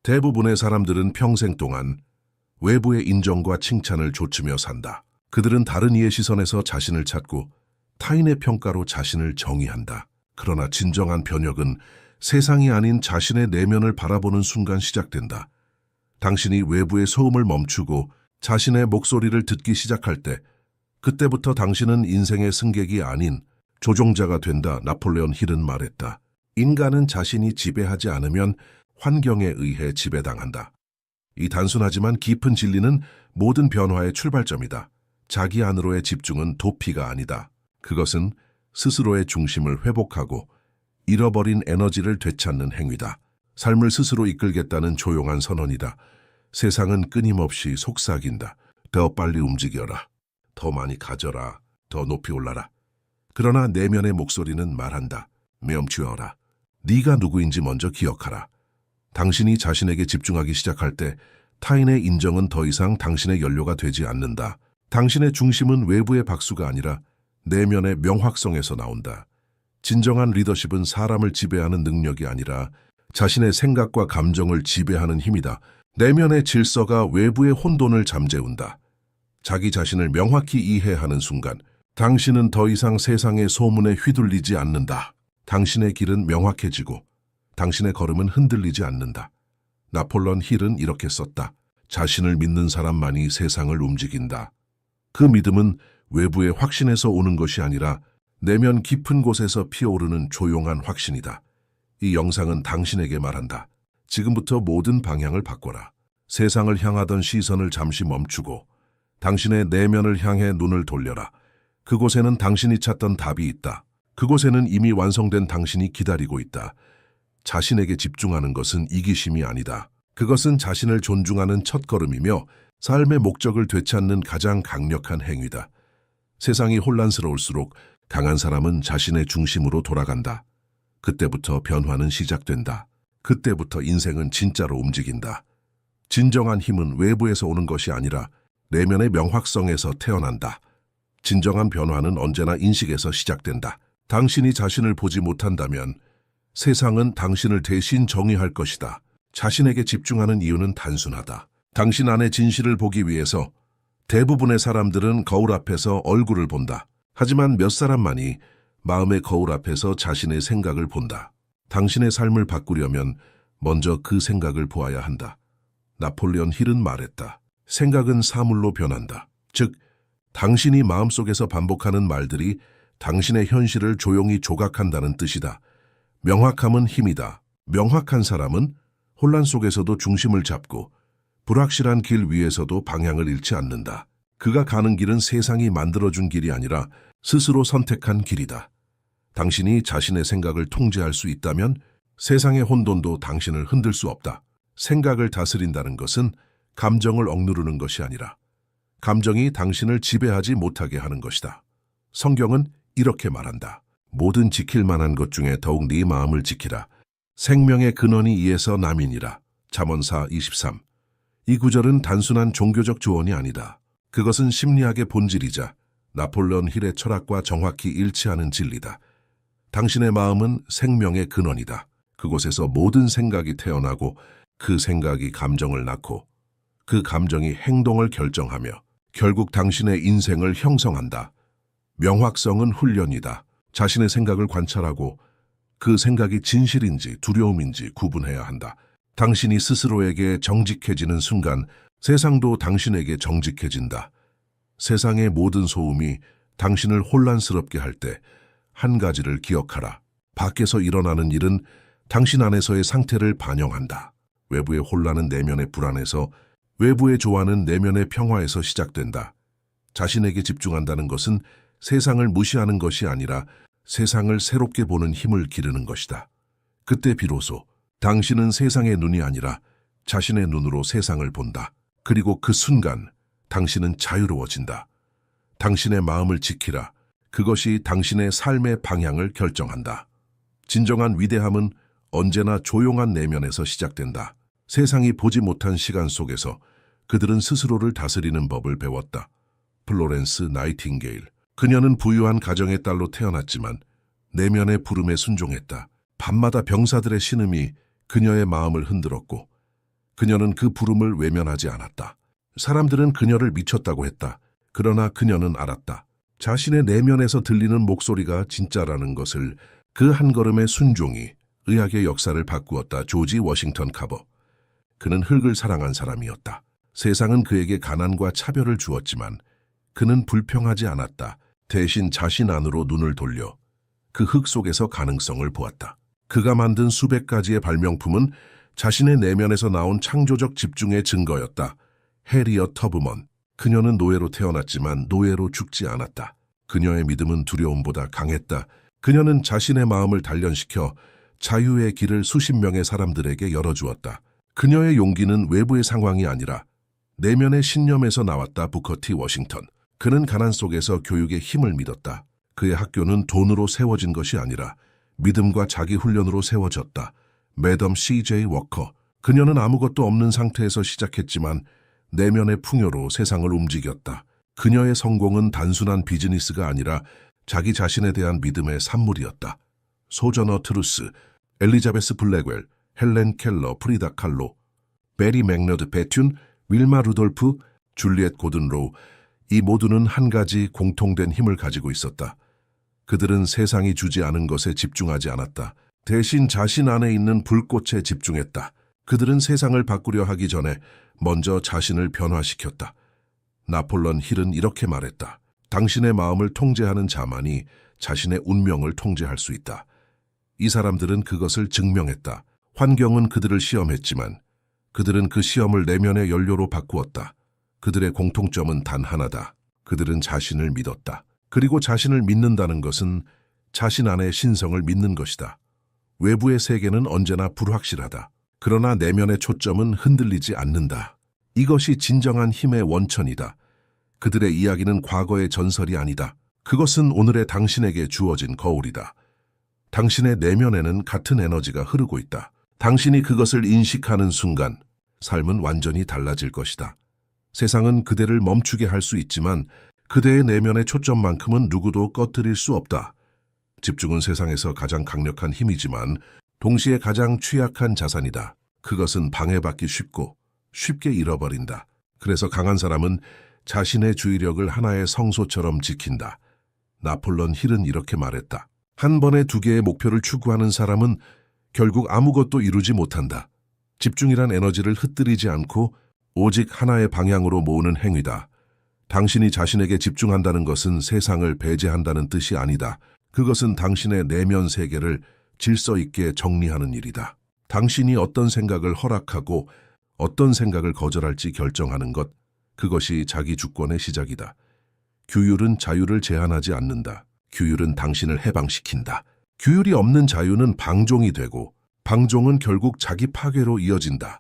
대부분의 사람들은 평생 동안 외부의 인정과 칭찬을 좇으며 산다. 그들은 다른 이의 시선에서 자신을 찾고 타인의 평가로 자신을 정의한다. 그러나 진정한 변혁은 세상이 아닌 자신의 내면을 바라보는 순간 시작된다. 당신이 외부의 소음을 멈추고 자신의 목소리를 듣기 시작할 때, 그때부터 당신은 인생의 승객이 아닌 조종자가 된다. 나폴레온 힐은 말했다. 인간은 자신이 지배하지 않으면 환경에 의해 지배당한다. 이 단순하지만 깊은 진리는 모든 변화의 출발점이다. 자기 안으로의 집중은 도피가 아니다. 그것은 스스로의 중심을 회복하고 잃어버린 에너지를 되찾는 행위다. 삶을 스스로 이끌겠다는 조용한 선언이다. 세상은 끊임없이 속삭인다. 더 빨리 움직여라. 더 많이 가져라. 더 높이 올라라. 그러나 내면의 목소리는 말한다. 멈추어라. 네가 누구인지 먼저 기억하라. 당신이 자신에게 집중하기 시작할 때 타인의 인정은 더 이상 당신의 연료가 되지 않는다. 당신의 중심은 외부의 박수가 아니라 내면의 명확성에서 나온다. 진정한 리더십은 사람을 지배하는 능력이 아니라 자신의 생각과 감정을 지배하는 힘이다. 내면의 질서가 외부의 혼돈을 잠재운다. 자기 자신을 명확히 이해하는 순간 당신은 더 이상 세상의 소문에 휘둘리지 않는다. 당신의 길은 명확해지고 당신의 걸음은 흔들리지 않는다. 나폴레온 힐은 이렇게 썼다. 자신을 믿는 사람만이 세상을 움직인다. 그 믿음은 외부의 확신에서 오는 것이 아니라 내면 깊은 곳에서 피어오르는 조용한 확신이다. 이 영상은 당신에게 말한다. 지금부터 모든 방향을 바꿔라. 세상을 향하던 시선을 잠시 멈추고 당신의 내면을 향해 눈을 돌려라. 그곳에는 당신이 찾던 답이 있다. 그곳에는 이미 완성된 당신이 기다리고 있다. 자신에게 집중하는 것은 이기심이 아니다. 그것은 자신을 존중하는 첫걸음이며 삶의 목적을 되찾는 가장 강력한 행위다. 세상이 혼란스러울수록 강한 사람은 자신의 중심으로 돌아간다. 그때부터 변화는 시작된다. 그때부터 인생은 진짜로 움직인다. 진정한 힘은 외부에서 오는 것이 아니라 내면의 명확성에서 태어난다. 진정한 변화는 언제나 인식에서 시작된다. 당신이 자신을 보지 못한다면 세상은 당신을 대신 정의할 것이다. 자신에게 집중하는 이유는 단순하다. 당신 안의 진실을 보기 위해서 대부분의 사람들은 거울 앞에서 얼굴을 본다. 하지만 몇 사람만이 마음의 거울 앞에서 자신의 생각을 본다. 당신의 삶을 바꾸려면 먼저 그 생각을 보아야 한다. 나폴레온 힐은 말했다. 생각은 사물로 변한다. 즉, 당신이 마음속에서 반복하는 말들이 당신의 현실을 조용히 조각한다는 뜻이다. 명확함은 힘이다. 명확한 사람은 혼란 속에서도 중심을 잡고 불확실한 길 위에서도 방향을 잃지 않는다. 그가 가는 길은 세상이 만들어준 길이 아니라 스스로 선택한 길이다. 당신이 자신의 생각을 통제할 수 있다면 세상의 혼돈도 당신을 흔들 수 없다. 생각을 다스린다는 것은 감정을 억누르는 것이 아니라 감정이 당신을 지배하지 못하게 하는 것이다. 성경은 이렇게 말한다. 모든 지킬 만한 것 중에 더욱 네 마음을 지키라. 생명의 근원이 이에서 남이니라. 잠언 4:23. 이 구절은 단순한 종교적 조언이 아니다. 그것은 심리학의 본질이자 나폴레온 힐의 철학과 정확히 일치하는 진리다. 당신의 마음은 생명의 근원이다. 그곳에서 모든 생각이 태어나고 그 생각이 감정을 낳고 그 감정이 행동을 결정하며 결국 당신의 인생을 형성한다. 명확성은 훈련이다. 자신의 생각을 관찰하고 그 생각이 진실인지 두려움인지 구분해야 한다. 당신이 스스로에게 정직해지는 순간 세상도 당신에게 정직해진다. 세상의 모든 소음이 당신을 혼란스럽게 할 때 한 가지를 기억하라. 밖에서 일어나는 일은 당신 안에서의 상태를 반영한다. 외부의 혼란은 내면의 불안에서, 외부의 조화는 내면의 평화에서 시작된다. 자신에게 집중한다는 것은 세상을 무시하는 것이 아니라 세상을 새롭게 보는 힘을 기르는 것이다. 그때 비로소 당신은 세상의 눈이 아니라 자신의 눈으로 세상을 본다. 그리고 그 순간 당신은 자유로워진다. 당신의 마음을 지키라. 그것이 당신의 삶의 방향을 결정한다. 진정한 위대함은 언제나 조용한 내면에서 시작된다. 세상이 보지 못한 시간 속에서 그들은 스스로를 다스리는 법을 배웠다. 플로렌스 나이팅게일. 그녀는 부유한 가정의 딸로 태어났지만 내면의 부름에 순종했다. 밤마다 병사들의 신음이 그녀의 마음을 흔들었고 그녀는 그 부름을 외면하지 않았다. 사람들은 그녀를 미쳤다고 했다. 그러나 그녀는 알았다. 자신의 내면에서 들리는 목소리가 진짜라는 것을. 그 한 걸음의 순종이 의학의 역사를 바꾸었다. 조지 워싱턴 카버. 그는 흙을 사랑한 사람이었다. 세상은 그에게 가난과 차별을 주었지만 그는 불평하지 않았다. 대신 자신 안으로 눈을 돌려 그 흙 속에서 가능성을 보았다. 그가 만든 수백 가지의 발명품은 자신의 내면에서 나온 창조적 집중의 증거였다. 해리엇 터브먼. 그녀는 노예로 태어났지만 노예로 죽지 않았다. 그녀의 믿음은 두려움보다 강했다. 그녀는 자신의 마음을 단련시켜 자유의 길을 수십 명의 사람들에게 열어주었다. 그녀의 용기는 외부의 상황이 아니라 내면의 신념에서 나왔다. 부커 T 워싱턴. 그는 가난 속에서 교육의 힘을 믿었다. 그의 학교는 돈으로 세워진 것이 아니라 믿음과 자기 훈련으로 세워졌다. 매덤 C.J. 워커. 그녀는 아무것도 없는 상태에서 시작했지만 내면의 풍요로 세상을 움직였다. 그녀의 성공은 단순한 비즈니스가 아니라 자기 자신에 대한 믿음의 산물이었다. 소저너 트루스, 엘리자베스 블랙웰, 헬렌 켈러, 프리다 칼로, 베리 맥너드 베튠, 윌마 루돌프, 줄리엣 고든 로우. 이 모두는 한 가지 공통된 힘을 가지고 있었다. 그들은 세상이 주지 않은 것에 집중하지 않았다. 대신 자신 안에 있는 불꽃에 집중했다. 그들은 세상을 바꾸려 하기 전에 먼저 자신을 변화시켰다. 나폴레옹 힐은 이렇게 말했다. 당신의 마음을 통제하는 자만이 자신의 운명을 통제할 수 있다. 이 사람들은 그것을 증명했다. 환경은 그들을 시험했지만 그들은 그 시험을 내면의 연료로 바꾸었다. 그들의 공통점은 단 하나다. 그들은 자신을 믿었다. 그리고 자신을 믿는다는 것은 자신 안의 신성을 믿는 것이다. 외부의 세계는 언제나 불확실하다. 그러나 내면의 초점은 흔들리지 않는다. 이것이 진정한 힘의 원천이다. 그들의 이야기는 과거의 전설이 아니다. 그것은 오늘의 당신에게 주어진 거울이다. 당신의 내면에는 같은 에너지가 흐르고 있다. 당신이 그것을 인식하는 순간 삶은 완전히 달라질 것이다. 세상은 그대를 멈추게 할 수 있지만 그대의 내면의 초점만큼은 누구도 꺼뜨릴 수 없다. 집중은 세상에서 가장 강력한 힘이지만 동시에 가장 취약한 자산이다. 그것은 방해받기 쉽고 쉽게 잃어버린다. 그래서 강한 사람은 자신의 주의력을 하나의 성소처럼 지킨다. 나폴레옹 힐은 이렇게 말했다. 한 번에 두 개의 목표를 추구하는 사람은 결국 아무것도 이루지 못한다. 집중이란 에너지를 흩뜨리지 않고 오직 하나의 방향으로 모으는 행위다. 당신이 자신에게 집중한다는 것은 세상을 배제한다는 뜻이 아니다. 그것은 당신의 내면 세계를 질서 있게 정리하는 일이다. 당신이 어떤 생각을 허락하고 어떤 생각을 거절할지 결정하는 것, 그것이 자기 주권의 시작이다. 규율은 자유를 제한하지 않는다. 규율은 당신을 해방시킨다. 규율이 없는 자유는 방종이 되고 방종은 결국 자기 파괴로 이어진다.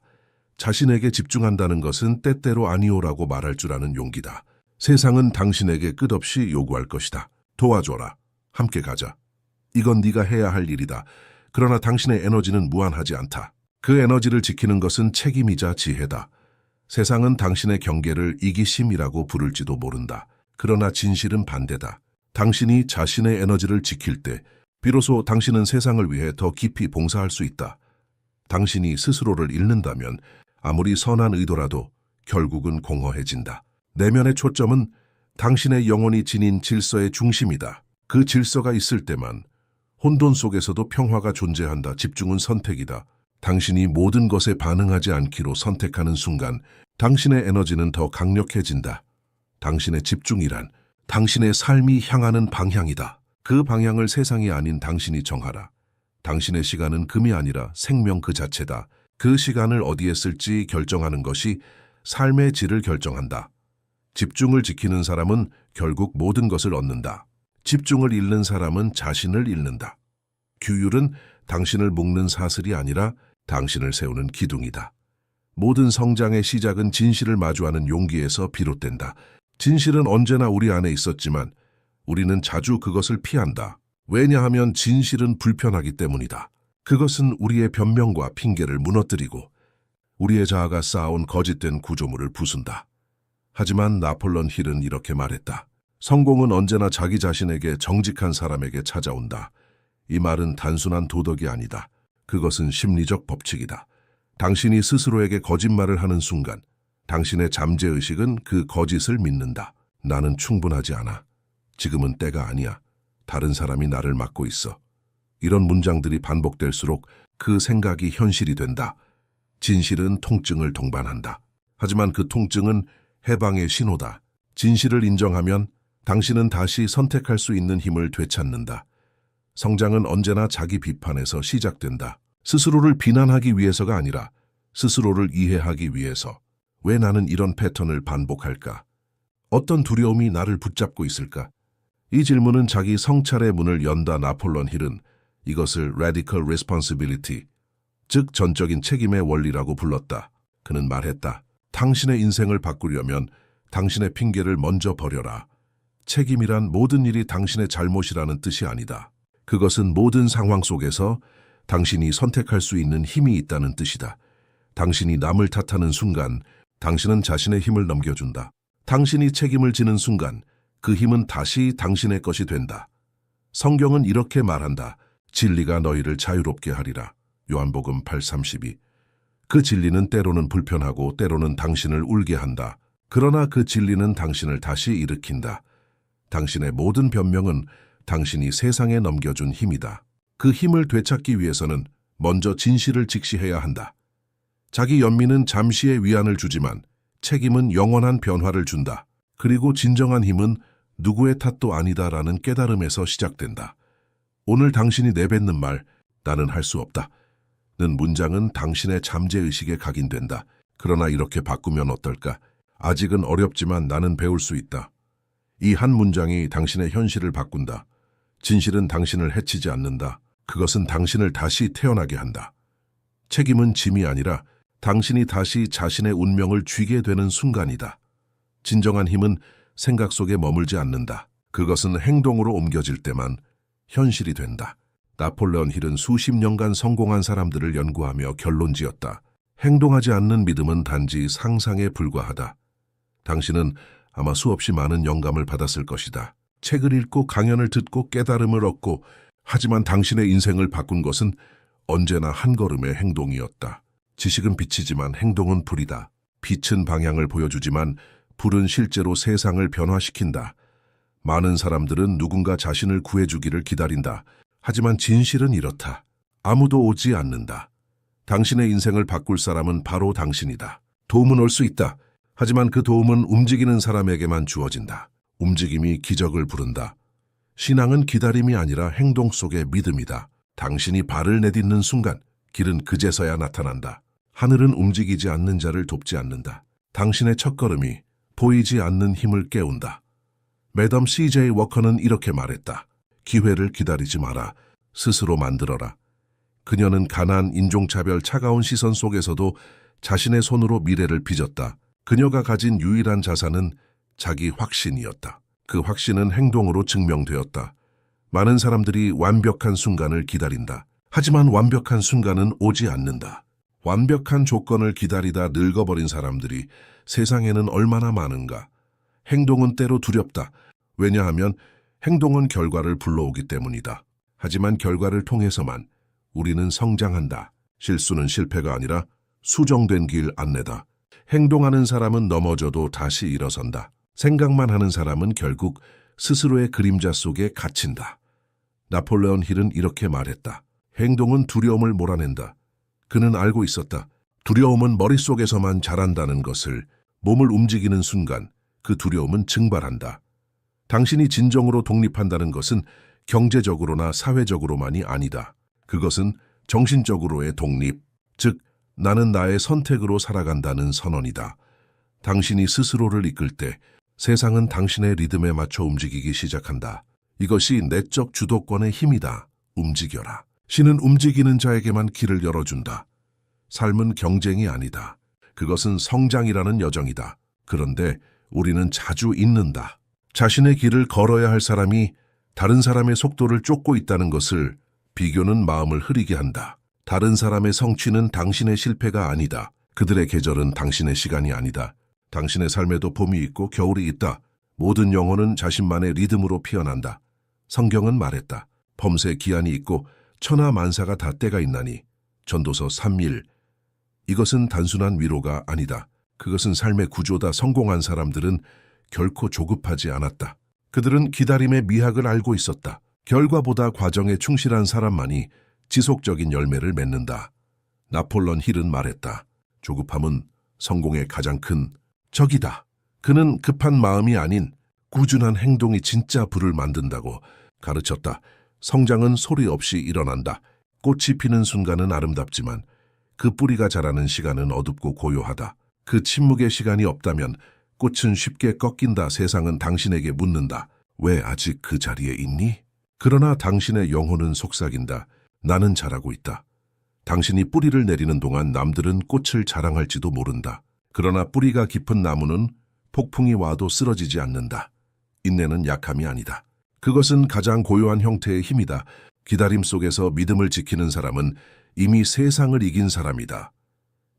자신에게 집중한다는 것은 때때로 아니오라고 말할 줄 아는 용기다. 세상은 당신에게 끝없이 요구할 것이다. 도와줘라. 함께 가자. 이건 네가 해야 할 일이다. 그러나 당신의 에너지는 무한하지 않다. 그 에너지를 지키는 것은 책임이자 지혜다. 세상은 당신의 경계를 이기심이라고 부를지도 모른다. 그러나 진실은 반대다. 당신이 자신의 에너지를 지킬 때 비로소 당신은 세상을 위해 더 깊이 봉사할 수 있다. 당신이 스스로를 잃는다면 아무리 선한 의도라도 결국은 공허해진다. 내면의 초점은 당신의 영혼이 지닌 질서의 중심이다. 그 질서가 있을 때만 혼돈 속에서도 평화가 존재한다. 집중은 선택이다. 당신이 모든 것에 반응하지 않기로 선택하는 순간 당신의 에너지는 더 강력해진다. 당신의 집중이란 당신의 삶이 향하는 방향이다. 그 방향을 세상이 아닌 당신이 정하라. 당신의 시간은 금이 아니라 생명 그 자체다. 그 시간을 어디에 쓸지 결정하는 것이 삶의 질을 결정한다. 집중을 지키는 사람은 결국 모든 것을 얻는다. 집중을 잃는 사람은 자신을 잃는다. 규율은 당신을 묶는 사슬이 아니라 당신을 세우는 기둥이다. 모든 성장의 시작은 진실을 마주하는 용기에서 비롯된다. 진실은 언제나 우리 안에 있었지만 우리는 자주 그것을 피한다. 왜냐하면 진실은 불편하기 때문이다. 그것은 우리의 변명과 핑계를 무너뜨리고 우리의 자아가 쌓아온 거짓된 구조물을 부순다. 하지만 나폴레옹 힐은 이렇게 말했다. 성공은 언제나 자기 자신에게 정직한 사람에게 찾아온다. 이 말은 단순한 도덕이 아니다. 그것은 심리적 법칙이다. 당신이 스스로에게 거짓말을 하는 순간 당신의 잠재의식은 그 거짓을 믿는다. 나는 충분하지 않아. 지금은 때가 아니야. 다른 사람이 나를 막고 있어. 이런 문장들이 반복될수록 그 생각이 현실이 된다. 진실은 통증을 동반한다. 하지만 그 통증은 해방의 신호다. 진실을 인정하면 당신은 다시 선택할 수 있는 힘을 되찾는다. 성장은 언제나 자기 비판에서 시작된다. 스스로를 비난하기 위해서가 아니라 스스로를 이해하기 위해서. 왜 나는 이런 패턴을 반복할까? 어떤 두려움이 나를 붙잡고 있을까? 이 질문은 자기 성찰의 문을 연다. 나폴레옹 힐은 이것을 Radical Responsibility, 즉 전적인 책임의 원리라고 불렀다. 그는 말했다. 당신의 인생을 바꾸려면 당신의 핑계를 먼저 버려라. 책임이란 모든 일이 당신의 잘못이라는 뜻이 아니다. 그것은 모든 상황 속에서 당신이 선택할 수 있는 힘이 있다는 뜻이다. 당신이 남을 탓하는 순간 당신은 자신의 힘을 넘겨준다. 당신이 책임을 지는 순간 그 힘은 다시 당신의 것이 된다. 성경은 이렇게 말한다. 진리가 너희를 자유롭게 하리라. 요한복음 8:32. 그 진리는 때로는 불편하고 때로는 당신을 울게 한다. 그러나 그 진리는 당신을 다시 일으킨다. 당신의 모든 변명은 당신이 세상에 넘겨준 힘이다. 그 힘을 되찾기 위해서는 먼저 진실을 직시해야 한다. 자기 연민은 잠시의 위안을 주지만 책임은 영원한 변화를 준다. 그리고 진정한 힘은 누구의 탓도 아니다라는 깨달음에서 시작된다. 오늘 당신이 내뱉는 말, 나는 할 수 없다. 는 문장은 당신의 잠재의식에 각인된다. 그러나 이렇게 바꾸면 어떨까? 아직은 어렵지만 나는 배울 수 있다. 이 한 문장이 당신의 현실을 바꾼다. 진실은 당신을 해치지 않는다. 그것은 당신을 다시 태어나게 한다. 책임은 짐이 아니라 당신이 다시 자신의 운명을 쥐게 되는 순간이다. 진정한 힘은 생각 속에 머물지 않는다. 그것은 행동으로 옮겨질 때만 현실이 된다. 나폴레옹 힐은 수십 년간 성공한 사람들을 연구하며 결론지었다. 행동하지 않는 믿음은 단지 상상에 불과하다. 당신은 아마 수없이 많은 영감을 받았을 것이다. 책을 읽고 강연을 듣고 깨달음을 얻고, 하지만 당신의 인생을 바꾼 것은 언제나 한 걸음의 행동이었다. 지식은 빛이지만 행동은 불이다. 빛은 방향을 보여주지만 불은 실제로 세상을 변화시킨다. 많은 사람들은 누군가 자신을 구해주기를 기다린다. 하지만 진실은 이렇다. 아무도 오지 않는다. 당신의 인생을 바꿀 사람은 바로 당신이다. 도움은 올 수 있다. 하지만 그 도움은 움직이는 사람에게만 주어진다. 움직임이 기적을 부른다. 신앙은 기다림이 아니라 행동 속의 믿음이다. 당신이 발을 내딛는 순간 길은 그제서야 나타난다. 하늘은 움직이지 않는 자를 돕지 않는다. 당신의 첫걸음이 보이지 않는 힘을 깨운다. 매덤 CJ 워커는 이렇게 말했다. 기회를 기다리지 마라. 스스로 만들어라. 그녀는 가난, 인종차별, 차가운 시선 속에서도 자신의 손으로 미래를 빚었다. 그녀가 가진 유일한 자산은 자기 확신이었다. 그 확신은 행동으로 증명되었다. 많은 사람들이 완벽한 순간을 기다린다. 하지만 완벽한 순간은 오지 않는다. 완벽한 조건을 기다리다 늙어버린 사람들이 세상에는 얼마나 많은가. 행동은 때로 두렵다. 왜냐하면 행동은 결과를 불러오기 때문이다. 하지만 결과를 통해서만 우리는 성장한다. 실수는 실패가 아니라 수정된 길 안내다. 행동하는 사람은 넘어져도 다시 일어선다. 생각만 하는 사람은 결국 스스로의 그림자 속에 갇힌다. 나폴레옹 힐은 이렇게 말했다. 행동은 두려움을 몰아낸다. 그는 알고 있었다. 두려움은 머릿속에서만 자란다는 것을. 몸을 움직이는 순간 그 두려움은 증발한다. 당신이 진정으로 독립한다는 것은 경제적으로나 사회적으로만이 아니다. 그것은 정신적으로의 독립, 즉 나는 나의 선택으로 살아간다는 선언이다. 당신이 스스로를 이끌 때 세상은 당신의 리듬에 맞춰 움직이기 시작한다. 이것이 내적 주도권의 힘이다. 움직여라. 신은 움직이는 자에게만 길을 열어준다. 삶은 경쟁이 아니다. 그것은 성장이라는 여정이다. 그런데 우리는 자주 잊는다. 자신의 길을 걸어야 할 사람이 다른 사람의 속도를 쫓고 있다는 것을. 비교는 마음을 흐리게 한다. 다른 사람의 성취는 당신의 실패가 아니다. 그들의 계절은 당신의 시간이 아니다. 당신의 삶에도 봄이 있고 겨울이 있다. 모든 영혼은 자신만의 리듬으로 피어난다. 성경은 말했다. 범세 기한이 있고 천하 만사가 다 때가 있나니. 전도서 3:1. 이것은 단순한 위로가 아니다. 그것은 삶의 구조다. 성공한 사람들은 결코 조급하지 않았다. 그들은 기다림의 미학을 알고 있었다. 결과보다 과정에 충실한 사람만이 지속적인 열매를 맺는다. 나폴레옹 힐은 말했다. 조급함은 성공의 가장 큰 적이다. 그는 급한 마음이 아닌 꾸준한 행동이 진짜 불을 만든다고 가르쳤다. 성장은 소리 없이 일어난다. 꽃이 피는 순간은 아름답지만 그 뿌리가 자라는 시간은 어둡고 고요하다. 그 침묵의 시간이 없다면 꽃은 쉽게 꺾인다. 세상은 당신에게 묻는다. 왜 아직 그 자리에 있니? 그러나 당신의 영혼은 속삭인다. 나는 잘하고 있다. 당신이 뿌리를 내리는 동안 남들은 꽃을 자랑할지도 모른다. 그러나 뿌리가 깊은 나무는 폭풍이 와도 쓰러지지 않는다. 인내는 약함이 아니다. 그것은 가장 고요한 형태의 힘이다. 기다림 속에서 믿음을 지키는 사람은 이미 세상을 이긴 사람이다.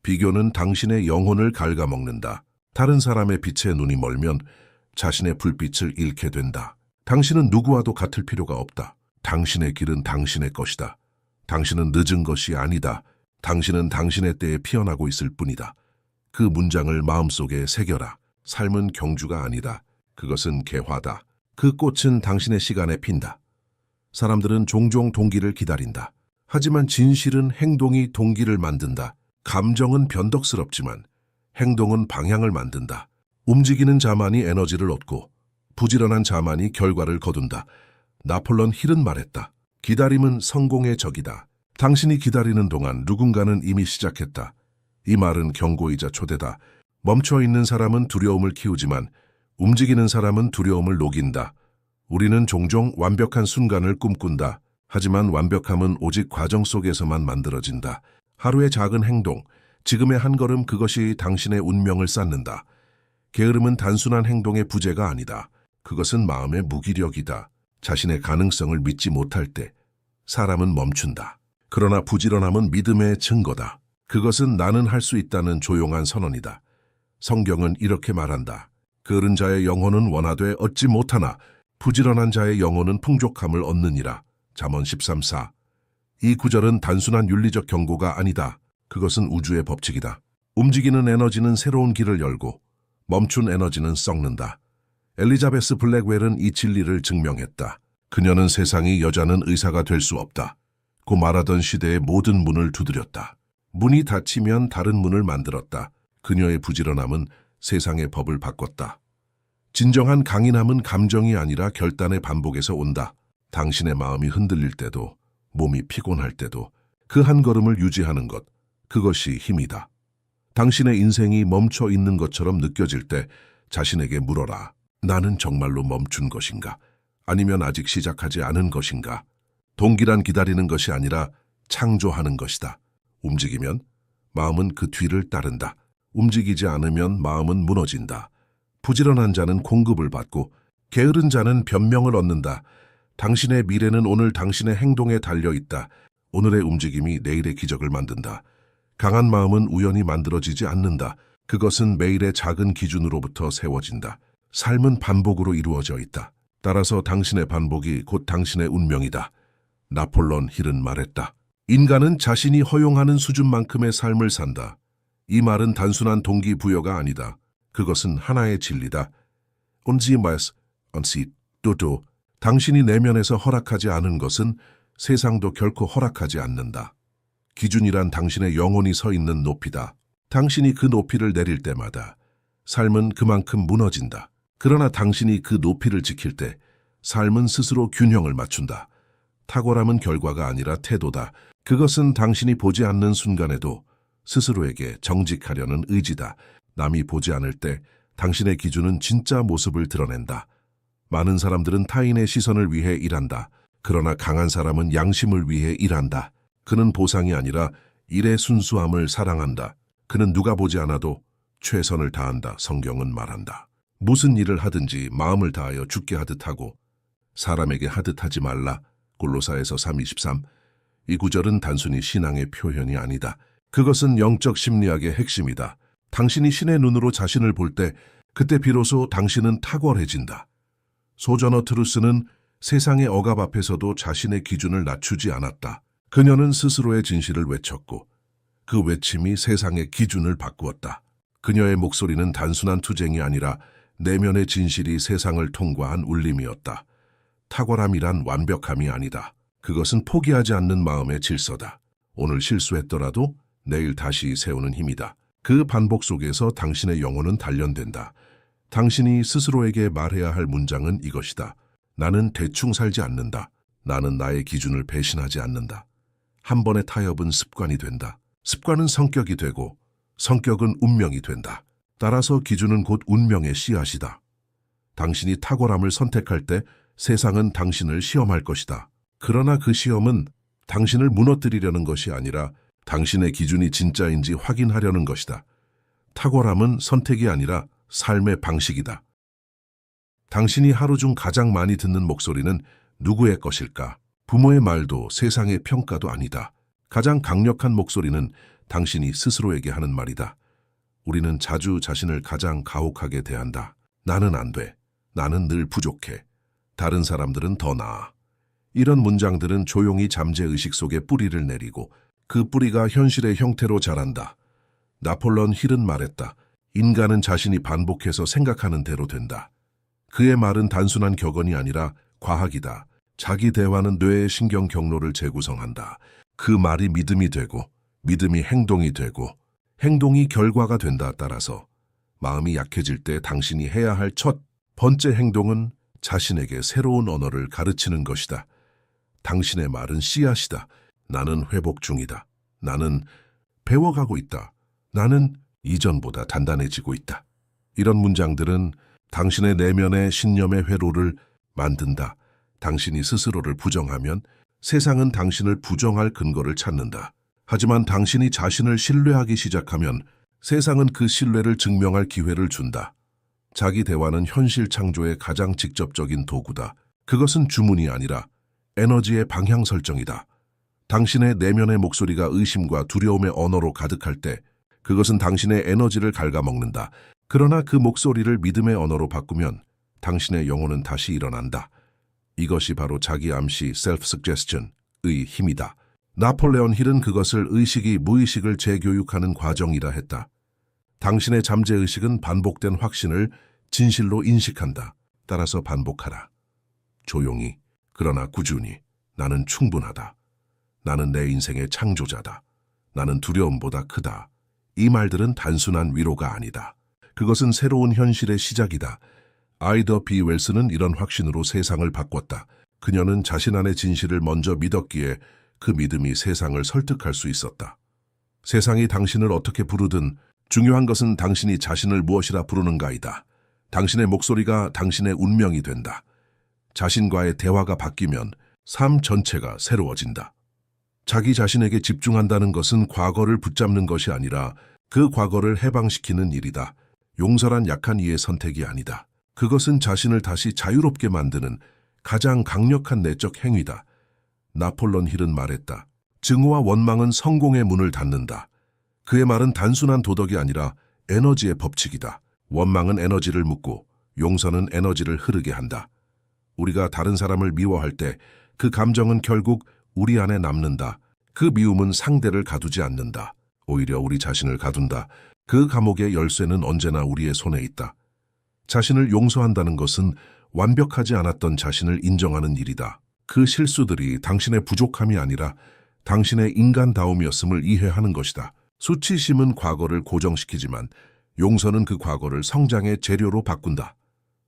비교는 당신의 영혼을 갉아먹는다. 다른 사람의 빛에 눈이 멀면 자신의 불빛을 잃게 된다. 당신은 누구와도 같을 필요가 없다. 당신의 길은 당신의 것이다. 당신은 늦은 것이 아니다. 당신은 당신의 때에 피어나고 있을 뿐이다. 그 문장을 마음속에 새겨라. 삶은 경주가 아니다. 그것은 개화다. 그 꽃은 당신의 시간에 핀다. 사람들은 종종 동기를 기다린다. 하지만 진실은 행동이 동기를 만든다. 감정은 변덕스럽지만 행동은 방향을 만든다. 움직이는 자만이 에너지를 얻고 부지런한 자만이 결과를 거둔다. 나폴레옹 힐은 말했다. 기다림은 성공의 적이다. 당신이 기다리는 동안 누군가는 이미 시작했다. 이 말은 경고이자 초대다. 멈춰있는 사람은 두려움을 키우지만 움직이는 사람은 두려움을 녹인다. 우리는 종종 완벽한 순간을 꿈꾼다. 하지만 완벽함은 오직 과정 속에서만 만들어진다. 하루의 작은 행동, 지금의 한 걸음, 그것이 당신의 운명을 쌓는다. 게으름은 단순한 행동의 부재가 아니다. 그것은 마음의 무기력이다. 자신의 가능성을 믿지 못할 때 사람은 멈춘다. 그러나 부지런함은 믿음의 증거다. 그것은 나는 할 수 있다는 조용한 선언이다. 성경은 이렇게 말한다. 게으른 자의 영혼은 원하되 얻지 못하나 부지런한 자의 영혼은 풍족함을 얻느니라. 잠언 13:4. 이 구절은 단순한 윤리적 경고가 아니다. 그것은 우주의 법칙이다. 움직이는 에너지는 새로운 길을 열고 멈춘 에너지는 썩는다. 엘리자베스 블랙웰은 이 진리를 증명했다. 그녀는 세상이 여자는 의사가 될 수 없다. 고 말하던 시대의 모든 문을 두드렸다. 문이 닫히면 다른 문을 만들었다. 그녀의 부지런함은 세상의 법을 바꿨다. 진정한 강인함은 감정이 아니라 결단의 반복에서 온다. 당신의 마음이 흔들릴 때도, 몸이 피곤할 때도 그 한 걸음을 유지하는 것, 그것이 힘이다. 당신의 인생이 멈춰 있는 것처럼 느껴질 때 자신에게 물어라. 나는 정말로 멈춘 것인가? 아니면 아직 시작하지 않은 것인가? 동기란 기다리는 것이 아니라 창조하는 것이다. 움직이면 마음은 그 뒤를 따른다. 움직이지 않으면 마음은 무너진다. 부지런한 자는 공급을 받고 게으른 자는 변명을 얻는다. 당신의 미래는 오늘 당신의 행동에 달려있다. 오늘의 움직임이 내일의 기적을 만든다. 강한 마음은 우연히 만들어지지 않는다. 그것은 매일의 작은 기준으로부터 세워진다. 삶은 반복으로 이루어져 있다. 따라서 당신의 반복이 곧 당신의 운명이다. 나폴레옹 힐은 말했다. 인간은 자신이 허용하는 수준만큼의 삶을 산다. 이 말은 단순한 동기부여가 아니다. 그것은 하나의 진리다. onzi mais, onzi todo. 당신이 내면에서 허락하지 않은 것은 세상도 결코 허락하지 않는다. 기준이란 당신의 영혼이 서 있는 높이다. 당신이 그 높이를 내릴 때마다 삶은 그만큼 무너진다. 그러나 당신이 그 높이를 지킬 때 삶은 스스로 균형을 맞춘다. 탁월함은 결과가 아니라 태도다. 그것은 당신이 보지 않는 순간에도 스스로에게 정직하려는 의지다. 남이 보지 않을 때 당신의 기준은 진짜 모습을 드러낸다. 많은 사람들은 타인의 시선을 위해 일한다. 그러나 강한 사람은 양심을 위해 일한다. 그는 보상이 아니라 일의 순수함을 사랑한다. 그는 누가 보지 않아도 최선을 다한다. 성경은 말한다. 무슨 일을 하든지 마음을 다하여 주께 하듯 하고 사람에게 하듯 하지 말라. 골로사에서 3:23. 이 구절은 단순히 신앙의 표현이 아니다. 그것은 영적 심리학의 핵심이다. 당신이 신의 눈으로 자신을 볼 때 그때 비로소 당신은 탁월해진다. 소저너 트루스는 세상의 억압 앞에서도 자신의 기준을 낮추지 않았다. 그녀는 스스로의 진실을 외쳤고 그 외침이 세상의 기준을 바꾸었다. 그녀의 목소리는 단순한 투쟁이 아니라 내면의 진실이 세상을 통과한 울림이었다. 탁월함이란 완벽함이 아니다. 그것은 포기하지 않는 마음의 질서다. 오늘 실수했더라도 내일 다시 세우는 힘이다. 그 반복 속에서 당신의 영혼은 단련된다. 당신이 스스로에게 말해야 할 문장은 이것이다. 나는 대충 살지 않는다. 나는 나의 기준을 배신하지 않는다. 한 번의 타협은 습관이 된다. 습관은 성격이 되고 성격은 운명이 된다. 따라서 기준은 곧 운명의 씨앗이다. 당신이 탁월함을 선택할 때 세상은 당신을 시험할 것이다. 그러나 그 시험은 당신을 무너뜨리려는 것이 아니라 당신의 기준이 진짜인지 확인하려는 것이다. 탁월함은 선택이 아니라 삶의 방식이다. 당신이 하루 중 가장 많이 듣는 목소리는 누구의 것일까? 부모의 말도 세상의 평가도 아니다. 가장 강력한 목소리는 당신이 스스로에게 하는 말이다. 우리는 자주 자신을 가장 가혹하게 대한다. 나는 안 돼. 나는 늘 부족해. 다른 사람들은 더 나아. 이런 문장들은 조용히 잠재의식 속에 뿌리를 내리고 그 뿌리가 현실의 형태로 자란다. 나폴레옹 힐은 말했다. 인간은 자신이 반복해서 생각하는 대로 된다. 그의 말은 단순한 격언이 아니라 과학이다. 자기 대화는 뇌의 신경 경로를 재구성한다. 그 말이 믿음이 되고 믿음이 행동이 되고 행동이 결과가 된다. 따라서 마음이 약해질 때 당신이 해야 할 첫 번째 행동은 자신에게 새로운 언어를 가르치는 것이다. 당신의 말은 씨앗이다. 나는 회복 중이다. 나는 배워가고 있다. 나는 이전보다 단단해지고 있다. 이런 문장들은 당신의 내면의 신념의 회로를 만든다. 당신이 스스로를 부정하면 세상은 당신을 부정할 근거를 찾는다. 하지만 당신이 자신을 신뢰하기 시작하면 세상은 그 신뢰를 증명할 기회를 준다. 자기 대화는 현실 창조의 가장 직접적인 도구다. 그것은 주문이 아니라 에너지의 방향 설정이다. 당신의 내면의 목소리가 의심과 두려움의 언어로 가득할 때 그것은 당신의 에너지를 갉아먹는다. 그러나 그 목소리를 믿음의 언어로 바꾸면 당신의 영혼은 다시 일어난다. 이것이 바로 자기 암시 self-suggestion의 힘이다. 나폴레옹 힐은 그것을 의식이 무의식을 재교육하는 과정이라 했다. 당신의 잠재의식은 반복된 확신을 진실로 인식한다. 따라서 반복하라. 조용히, 그러나 꾸준히. 나는 충분하다. 나는 내 인생의 창조자다. 나는 두려움보다 크다. 이 말들은 단순한 위로가 아니다. 그것은 새로운 현실의 시작이다. 아이더 비 웰스는 이런 확신으로 세상을 바꿨다. 그녀는 자신 안의 진실을 먼저 믿었기에 그 믿음이 세상을 설득할 수 있었다. 세상이 당신을 어떻게 부르든 중요한 것은 당신이 자신을 무엇이라 부르는가이다. 당신의 목소리가 당신의 운명이 된다. 자신과의 대화가 바뀌면 삶 전체가 새로워진다. 자기 자신에게 집중한다는 것은 과거를 붙잡는 것이 아니라 그 과거를 해방시키는 일이다. 용서란 약한 이의 선택이 아니다. 그것은 자신을 다시 자유롭게 만드는 가장 강력한 내적 행위다. 나폴레옹 힐은 말했다. 증오와 원망은 성공의 문을 닫는다. 그의 말은 단순한 도덕이 아니라 에너지의 법칙이다. 원망은 에너지를 묶고 용서는 에너지를 흐르게 한다. 우리가 다른 사람을 미워할 때 그 감정은 결국 우리 안에 남는다. 그 미움은 상대를 가두지 않는다. 오히려 우리 자신을 가둔다. 그 감옥의 열쇠는 언제나 우리의 손에 있다. 자신을 용서한다는 것은 완벽하지 않았던 자신을 인정하는 일이다. 그 실수들이 당신의 부족함이 아니라 당신의 인간다움이었음을 이해하는 것이다. 수치심은 과거를 고정시키지만 용서는 그 과거를 성장의 재료로 바꾼다.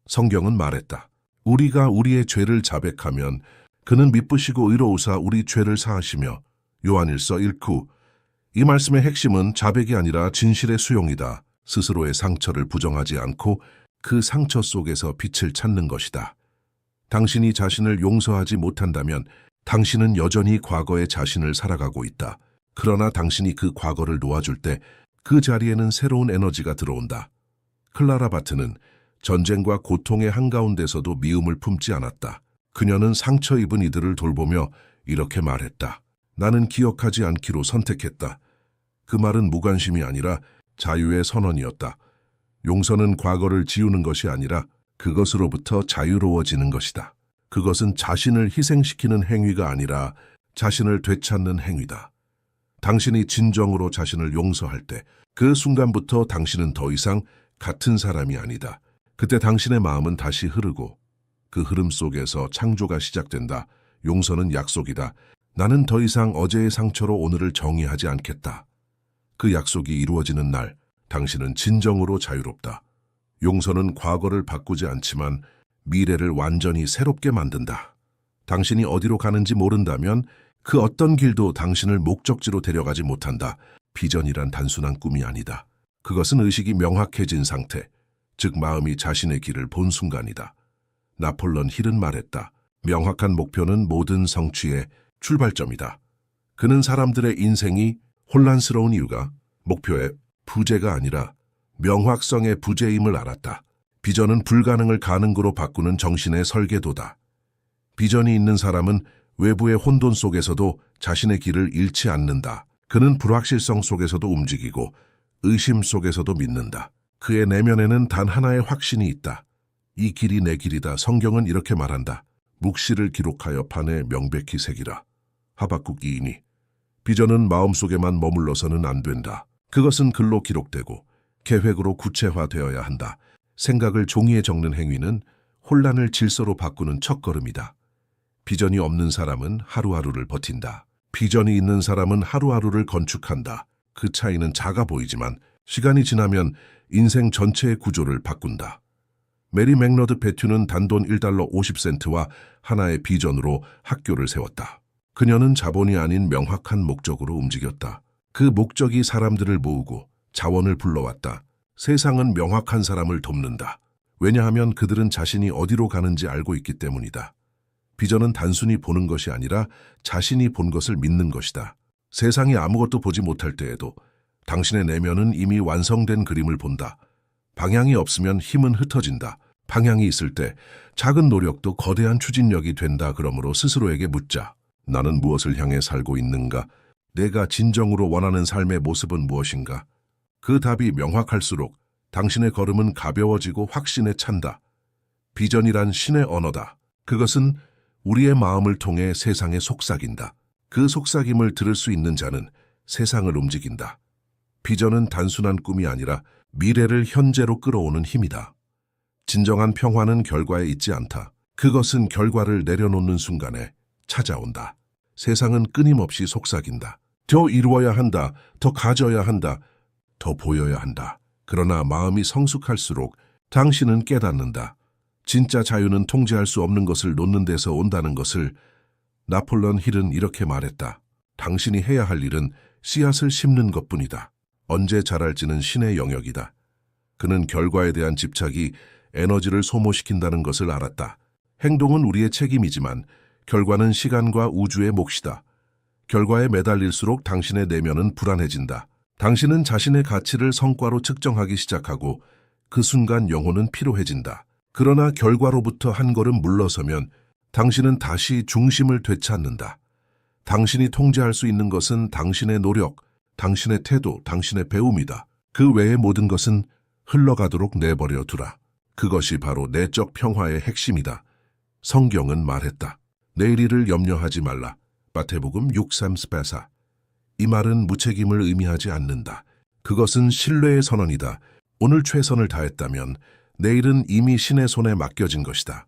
성경은 말했다. 우리가 우리의 죄를 자백하면 그는 미쁘시고 의로우사 우리 죄를 사하시며 요한일서 1구. 이 말씀의 핵심은 자백이 아니라 진실의 수용이다. 스스로의 상처를 부정하지 않고 그 상처 속에서 빛을 찾는 것이다. 당신이 자신을 용서하지 못한다면 당신은 여전히 과거의 자신을 살아가고 있다. 그러나 당신이 그 과거를 놓아줄 때 그 자리에는 새로운 에너지가 들어온다. 클라라 바트는 전쟁과 고통의 한가운데서도 미움을 품지 않았다. 그녀는 상처 입은 이들을 돌보며 이렇게 말했다. 나는 기억하지 않기로 선택했다. 그 말은 무관심이 아니라 자유의 선언이었다. 용서는 과거를 지우는 것이 아니라 그것으로부터 자유로워지는 것이다. 그것은 자신을 희생시키는 행위가 아니라 자신을 되찾는 행위다. 당신이 진정으로 자신을 용서할 때 그 순간부터 당신은 더 이상 같은 사람이 아니다. 그때 당신의 마음은 다시 흐르고 그 흐름 속에서 창조가 시작된다. 용서는 약속이다. 나는 더 이상 어제의 상처로 오늘을 정의하지 않겠다. 그 약속이 이루어지는 날, 당신은 진정으로 자유롭다. 용서는 과거를 바꾸지 않지만 미래를 완전히 새롭게 만든다. 당신이 어디로 가는지 모른다면 그 어떤 길도 당신을 목적지로 데려가지 못한다. 비전이란 단순한 꿈이 아니다. 그것은 의식이 명확해진 상태, 즉 마음이 자신의 길을 본 순간이다. 나폴레옹 힐은 말했다. 명확한 목표는 모든 성취의 출발점이다. 그는 사람들의 인생이 혼란스러운 이유가 목표의 부재가 아니라 명확성의 부재임을 알았다. 비전은 불가능을 가능으로 바꾸는 정신의 설계도다. 비전이 있는 사람은 외부의 혼돈 속에서도 자신의 길을 잃지 않는다. 그는 불확실성 속에서도 움직이고 의심 속에서도 믿는다. 그의 내면에는 단 하나의 확신이 있다. 이 길이 내 길이다. 성경은 이렇게 말한다. 묵시를 기록하여 판에 명백히 새기라. 하박국 2인이 비전은 마음속에만 머물러서는 안 된다. 그것은 글로 기록되고 계획으로 구체화되어야 한다. 생각을 종이에 적는 행위는 혼란을 질서로 바꾸는 첫걸음이다. 비전이 없는 사람은 하루하루를 버틴다. 비전이 있는 사람은 하루하루를 건축한다. 그 차이는 작아 보이지만 시간이 지나면 인생 전체의 구조를 바꾼다. 메리 맥러드 베튜는 단돈 $1 50센트와 하나의 비전으로 학교를 세웠다. 그녀는 자본이 아닌 명확한 목적으로 움직였다. 그 목적이 사람들을 모으고 자원을 불러왔다. 세상은 명확한 사람을 돕는다. 왜냐하면 그들은 자신이 어디로 가는지 알고 있기 때문이다. 비전은 단순히 보는 것이 아니라 자신이 본 것을 믿는 것이다. 세상이 아무것도 보지 못할 때에도 당신의 내면은 이미 완성된 그림을 본다. 방향이 없으면 힘은 흩어진다. 방향이 있을 때 작은 노력도 거대한 추진력이 된다. 그러므로 스스로에게 묻자. 나는 무엇을 향해 살고 있는가? 내가 진정으로 원하는 삶의 모습은 무엇인가? 그 답이 명확할수록 당신의 걸음은 가벼워지고 확신에 찬다. 비전이란 신의 언어다. 그것은 우리의 마음을 통해 세상에 속삭인다. 그 속삭임을 들을 수 있는 자는 세상을 움직인다. 비전은 단순한 꿈이 아니라 미래를 현재로 끌어오는 힘이다. 진정한 평화는 결과에 있지 않다. 그것은 결과를 내려놓는 순간에 찾아온다. 세상은 끊임없이 속삭인다. 더 이루어야 한다. 더 가져야 한다. 더 보여야 한다. 그러나 마음이 성숙할수록 당신은 깨닫는다. 진짜 자유는 통제할 수 없는 것을 놓는 데서 온다는 것을. 나폴레옹 힐은 이렇게 말했다. 당신이 해야 할 일은 씨앗을 심는 것뿐이다. 언제 자랄지는 신의 영역이다. 그는 결과에 대한 집착이 에너지를 소모시킨다는 것을 알았다. 행동은 우리의 책임이지만 결과는 시간과 우주의 몫이다. 결과에 매달릴수록 당신의 내면은 불안해진다. 당신은 자신의 가치를 성과로 측정하기 시작하고 그 순간 영혼은 피로해진다. 그러나 결과로부터 한 걸음 물러서면 당신은 다시 중심을 되찾는다. 당신이 통제할 수 있는 것은 당신의 노력, 당신의 태도, 당신의 배움이다. 그 외의 모든 것은 흘러가도록 내버려 두라. 그것이 바로 내적 평화의 핵심이다. 성경은 말했다. 내일 일을 염려하지 말라. 마태복음 6:3-4. 이 말은 무책임을 의미하지 않는다. 그것은 신뢰의 선언이다. 오늘 최선을 다했다면 내일은 이미 신의 손에 맡겨진 것이다.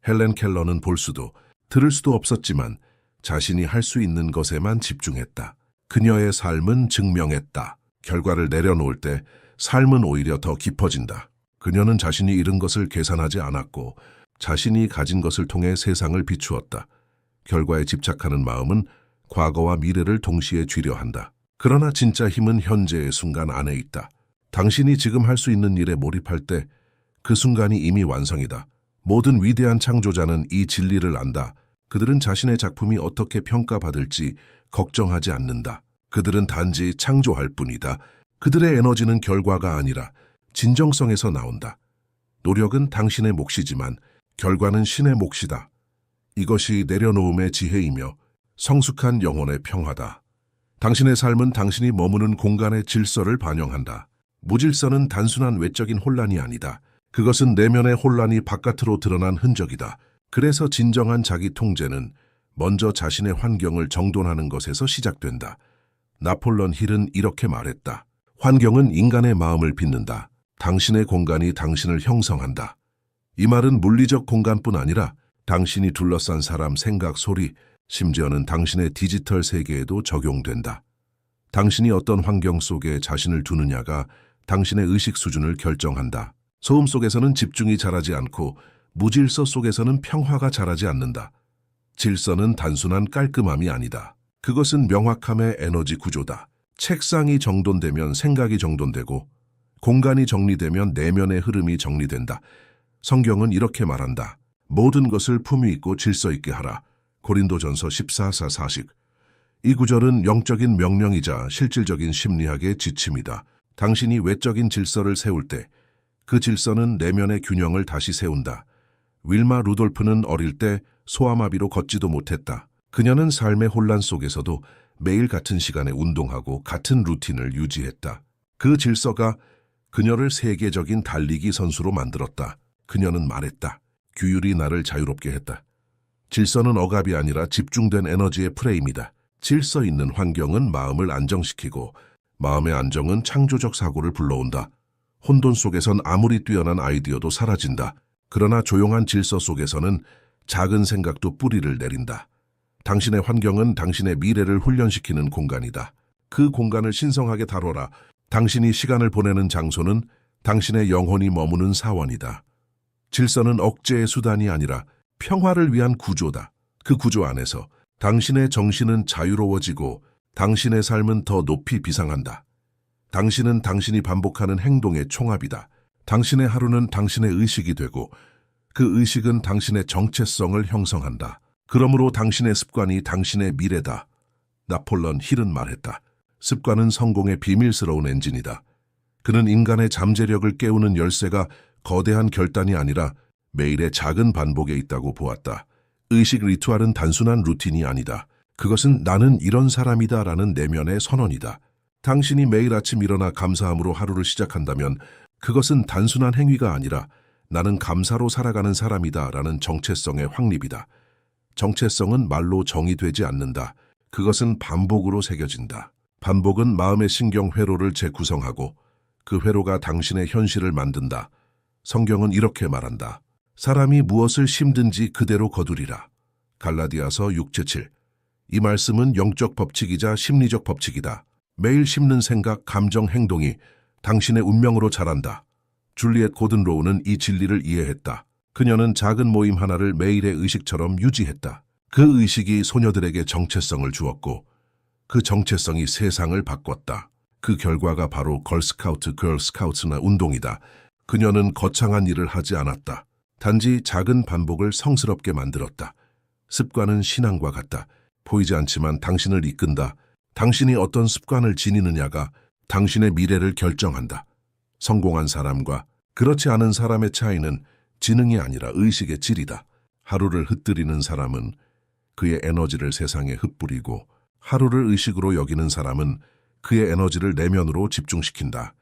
헬렌 켈러는 볼 수도 들을 수도 없었지만 자신이 할 수 있는 것에만 집중했다. 그녀의 삶은 증명했다. 결과를 내려놓을 때 삶은 오히려 더 깊어진다. 그녀는 자신이 잃은 것을 계산하지 않았고 자신이 가진 것을 통해 세상을 비추었다. 결과에 집착하는 마음은 과거와 미래를 동시에 쥐려한다. 그러나 진짜 힘은 현재의 순간 안에 있다. 당신이 지금 할 수 있는 일에 몰입할 때 그 순간이 이미 완성이다. 모든 위대한 창조자는 이 진리를 안다. 그들은 자신의 작품이 어떻게 평가받을지 걱정하지 않는다. 그들은 단지 창조할 뿐이다. 그들의 에너지는 결과가 아니라 진정성에서 나온다. 노력은 당신의 몫이지만 결과는 신의 몫이다. 이것이 내려놓음의 지혜이며 성숙한 영혼의 평화다. 당신의 삶은 당신이 머무는 공간의 질서를 반영한다. 무질서는 단순한 외적인 혼란이 아니다. 그것은 내면의 혼란이 바깥으로 드러난 흔적이다. 그래서 진정한 자기 통제는 먼저 자신의 환경을 정돈하는 것에서 시작된다. 나폴레옹 힐은 이렇게 말했다. 환경은 인간의 마음을 빚는다. 당신의 공간이 당신을 형성한다. 이 말은 물리적 공간뿐 아니라 당신이 둘러싼 사람, 생각, 소리, 심지어는 당신의 디지털 세계에도 적용된다. 당신이 어떤 환경 속에 자신을 두느냐가 당신의 의식 수준을 결정한다. 소음 속에서는 집중이 자라지 않고 무질서 속에서는 평화가 자라지 않는다. 질서는 단순한 깔끔함이 아니다. 그것은 명확함의 에너지 구조다. 책상이 정돈되면 생각이 정돈되고 공간이 정리되면 내면의 흐름이 정리된다. 성경은 이렇게 말한다. 모든 것을 품위 있고 질서 있게 하라. 고린도전서 14:40. 이 구절은 영적인 명령이자 실질적인 심리학의 지침이다. 당신이 외적인 질서를 세울 때 그 질서는 내면의 균형을 다시 세운다. 윌마 루돌프는 어릴 때 소아마비로 걷지도 못했다. 그녀는 삶의 혼란 속에서도 매일 같은 시간에 운동하고 같은 루틴을 유지했다. 그 질서가 그녀를 세계적인 달리기 선수로 만들었다. 그녀는 말했다. 규율이 나를 자유롭게 했다. 질서는 억압이 아니라 집중된 에너지의 프레임이다. 질서 있는 환경은 마음을 안정시키고 마음의 안정은 창조적 사고를 불러온다. 혼돈 속에선 아무리 뛰어난 아이디어도 사라진다. 그러나 조용한 질서 속에서는 작은 생각도 뿌리를 내린다. 당신의 환경은 당신의 미래를 훈련시키는 공간이다. 그 공간을 신성하게 다뤄라. 당신이 시간을 보내는 장소는 당신의 영혼이 머무는 사원이다. 질서는 억제의 수단이 아니라 평화를 위한 구조다. 그 구조 안에서 당신의 정신은 자유로워지고 당신의 삶은 더 높이 비상한다. 당신은 당신이 반복하는 행동의 총합이다. 당신의 하루는 당신의 의식이 되고 그 의식은 당신의 정체성을 형성한다. 그러므로 당신의 습관이 당신의 미래다. 나폴레옹 힐은 말했다. 습관은 성공의 비밀스러운 엔진이다. 그는 인간의 잠재력을 깨우는 열쇠가 거대한 결단이 아니라 매일의 작은 반복에 있다고 보았다. 의식 리투알은 단순한 루틴이 아니다. 그것은 나는 이런 사람이다 라는 내면의 선언이다. 당신이 매일 아침 일어나 감사함으로 하루를 시작한다면 그것은 단순한 행위가 아니라 나는 감사로 살아가는 사람이다 라는 정체성의 확립이다. 정체성은 말로 정의되지 않는다. 그것은 반복으로 새겨진다. 반복은 마음의 신경 회로를 재구성하고 그 회로가 당신의 현실을 만든다. 성경은 이렇게 말한다. 사람이 무엇을 심든지 그대로 거두리라. 갈라디아서 6:7. 이 말씀은 영적 법칙이자 심리적 법칙이다. 매일 심는 생각, 감정, 행동이 당신의 운명으로 자란다. 줄리엣 고든 로우는 이 진리를 이해했다. 그녀는 작은 모임 하나를 매일의 의식처럼 유지했다. 그 의식이 소녀들에게 정체성을 주었고 그 정체성이 세상을 바꿨다. 그 결과가 바로 걸스카우트, 걸스카우트나 운동이다. 그녀는 거창한 일을 하지 않았다. 단지 작은 반복을 성스럽게 만들었다. 습관은 신앙과 같다. 보이지 않지만 당신을 이끈다. 당신이 어떤 습관을 지니느냐가 당신의 미래를 결정한다. 성공한 사람과 그렇지 않은 사람의 차이는 지능이 아니라 의식의 질이다. 하루를 흩뜨리는 사람은 그의 에너지를 세상에 흩뿌리고 하루를 의식으로 여기는 사람은 그의 에너지를 내면으로 집중시킨다.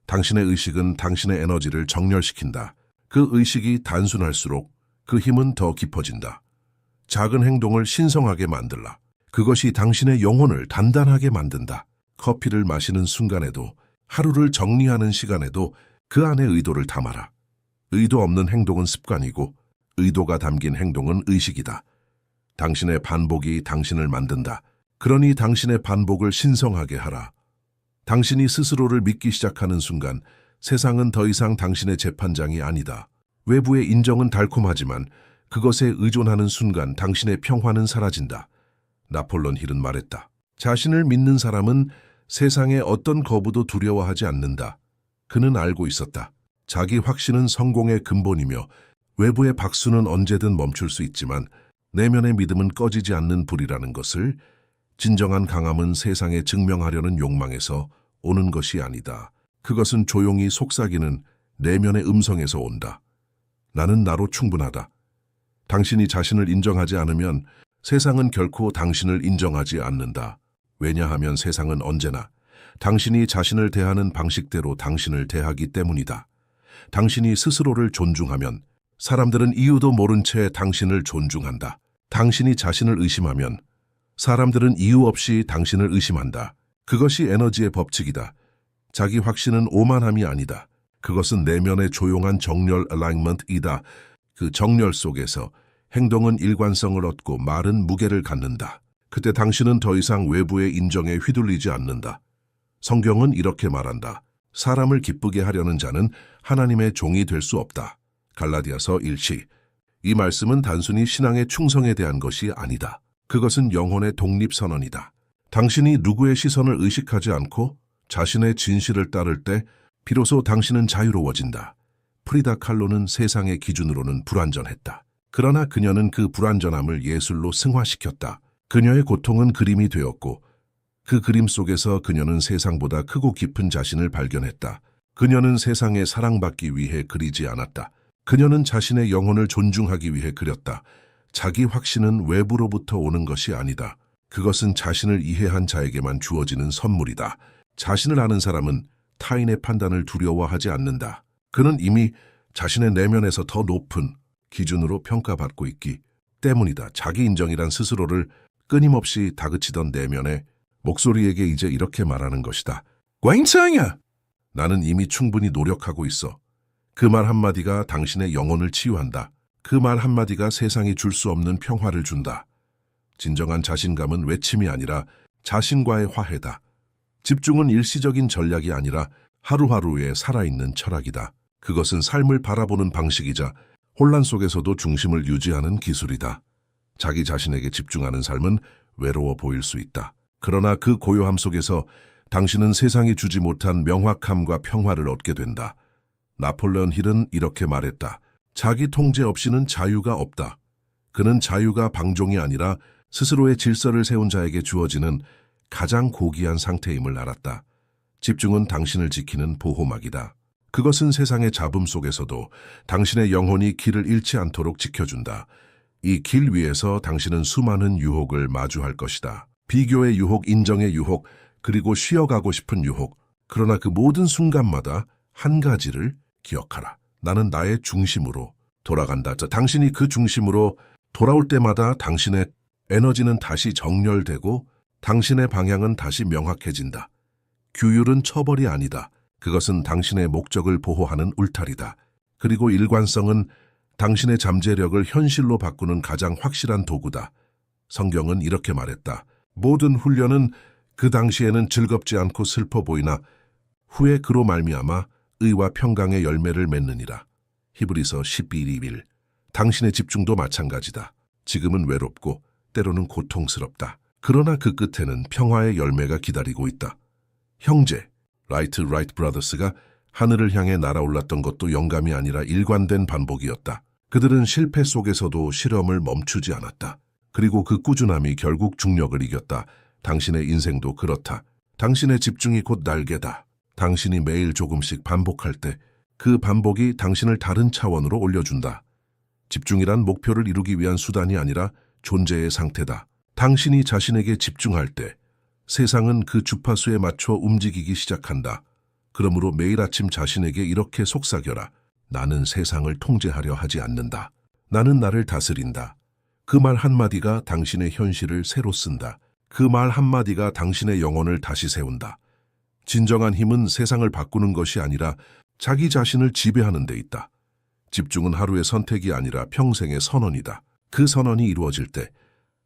당신의 의식은 당신의 에너지를 정렬시킨다. 그 의식이 단순할수록 그 힘은 더 깊어진다. 작은 행동을 신성하게 만들라. 그것이 당신의 영혼을 단단하게 만든다. 커피를 마시는 순간에도 하루를 정리하는 시간에도 그 안에 의도를 담아라. 의도 없는 행동은 습관이고 의도가 담긴 행동은 의식이다. 당신의 반복이 당신을 만든다. 그러니 당신의 반복을 신성하게 하라. 당신이 스스로를 믿기 시작하는 순간 세상은 더 이상 당신의 재판장이 아니다. 외부의 인정은 달콤하지만 그것에 의존하는 순간 당신의 평화는 사라진다. 나폴레옹 힐은 말했다. 자신을 믿는 사람은 세상의 어떤 거부도 두려워하지 않는다. 그는 알고 있었다. 자기 확신은 성공의 근본이며 외부의 박수는 언제든 멈출 수 있지만 내면의 믿음은 꺼지지 않는 불이라는 것을. 진정한 강함은 세상에 증명하려는 욕망에서 오는 것이 아니다. 그것은 조용히 속삭이는 내면의 음성에서 온다. 나는 나로 충분하다. 당신이 자신을 인정하지 않으면 세상은 결코 당신을 인정하지 않는다. 왜냐하면 세상은 언제나 당신이 자신을 대하는 방식대로 당신을 대하기 때문이다. 당신이 스스로를 존중하면 사람들은 이유도 모른 채 당신을 존중한다. 당신이 자신을 의심하면 사람들은 이유 없이 당신을 의심한다. 그것이 에너지의 법칙이다. 자기 확신은 오만함이 아니다. 그것은 내면의 조용한 정렬 alignment이다. 그 정렬 속에서 행동은 일관성을 얻고 말은 무게를 갖는다. 그때 당신은 더 이상 외부의 인정에 휘둘리지 않는다. 성경은 이렇게 말한다. 사람을 기쁘게 하려는 자는 하나님의 종이 될 수 없다. 갈라디아서 1시. 이 말씀은 단순히 신앙의 충성에 대한 것이 아니다. 그것은 영혼의 독립선언이다. 당신이 누구의 시선을 의식하지 않고 자신의 진실을 따를 때 비로소 당신은 자유로워진다. 프리다 칼로는 세상의 기준으로는 불완전했다. 그러나 그녀는 그 불완전함을 예술로 승화시켰다. 그녀의 고통은 그림이 되었고 그 그림 속에서 그녀는 세상보다 크고 깊은 자신을 발견했다. 그녀는 세상에 사랑받기 위해 그리지 않았다. 그녀는 자신의 영혼을 존중하기 위해 그렸다. 자기 확신은 외부로부터 오는 것이 아니다. 그것은 자신을 이해한 자에게만 주어지는 선물이다. 자신을 아는 사람은 타인의 판단을 두려워하지 않는다. 그는 이미 자신의 내면에서 더 높은 기준으로 평가받고 있기 때문이다. 자기 인정이란 스스로를 끊임없이 다그치던 내면의 목소리에게 이제 이렇게 말하는 것이다. 괜찮아! 나는 이미 충분히 노력하고 있어. 그 말 한마디가 당신의 영혼을 치유한다. 그 말 한마디가 세상이 줄 수 없는 평화를 준다. 진정한 자신감은 외침이 아니라 자신과의 화해다. 집중은 일시적인 전략이 아니라 하루하루의 살아있는 철학이다. 그것은 삶을 바라보는 방식이자 혼란 속에서도 중심을 유지하는 기술이다. 자기 자신에게 집중하는 삶은 외로워 보일 수 있다. 그러나 그 고요함 속에서 당신은 세상이 주지 못한 명확함과 평화를 얻게 된다. 나폴레온 힐은 이렇게 말했다. 자기 통제 없이는 자유가 없다. 그는 자유가 방종이 아니라 스스로의 질서를 세운 자에게 주어지는 가장 고귀한 상태임을 알았다. 집중은 당신을 지키는 보호막이다. 그것은 세상의 잡음 속에서도 당신의 영혼이 길을 잃지 않도록 지켜준다. 이 길 위에서 당신은 수많은 유혹을 마주할 것이다. 비교의 유혹, 인정의 유혹, 그리고 쉬어가고 싶은 유혹. 그러나 그 모든 순간마다 한 가지를 기억하라. 나는 나의 중심으로 돌아간다. 당신이 그 중심으로 돌아올 때마다 당신의 에너지는 다시 정렬되고 당신의 방향은 다시 명확해진다. 규율은 처벌이 아니다. 그것은 당신의 목적을 보호하는 울타리다. 그리고 일관성은 당신의 잠재력을 현실로 바꾸는 가장 확실한 도구다. 성경은 이렇게 말했다. 모든 훈련은 그 당시에는 즐겁지 않고 슬퍼 보이나 후에 그로 말미암아 의와 평강의 열매를 맺느니라. 히브리서 12:1. 당신의 집중도 마찬가지다. 지금은 외롭고 때로는 고통스럽다. 그러나 그 끝에는 평화의 열매가 기다리고 있다. 형제, 라이트 브라더스가 하늘을 향해 날아올랐던 것도 영감이 아니라 일관된 반복이었다. 그들은 실패 속에서도 실험을 멈추지 않았다. 그리고 그 꾸준함이 결국 중력을 이겼다. 당신의 인생도 그렇다. 당신의 집중이 곧 날개다. 당신이 매일 조금씩 반복할 때 그 반복이 당신을 다른 차원으로 올려준다. 집중이란 목표를 이루기 위한 수단이 아니라 존재의 상태다. 당신이 자신에게 집중할 때 세상은 그 주파수에 맞춰 움직이기 시작한다. 그러므로 매일 아침 자신에게 이렇게 속삭여라. 나는 세상을 통제하려 하지 않는다. 나는 나를 다스린다. 그 말 한마디가 당신의 현실을 새로 쓴다. 그 말 한마디가 당신의 영혼을 다시 세운다. 진정한 힘은 세상을 바꾸는 것이 아니라 자기 자신을 지배하는 데 있다. 집중은 하루의 선택이 아니라 평생의 선언이다. 그 선언이 이루어질 때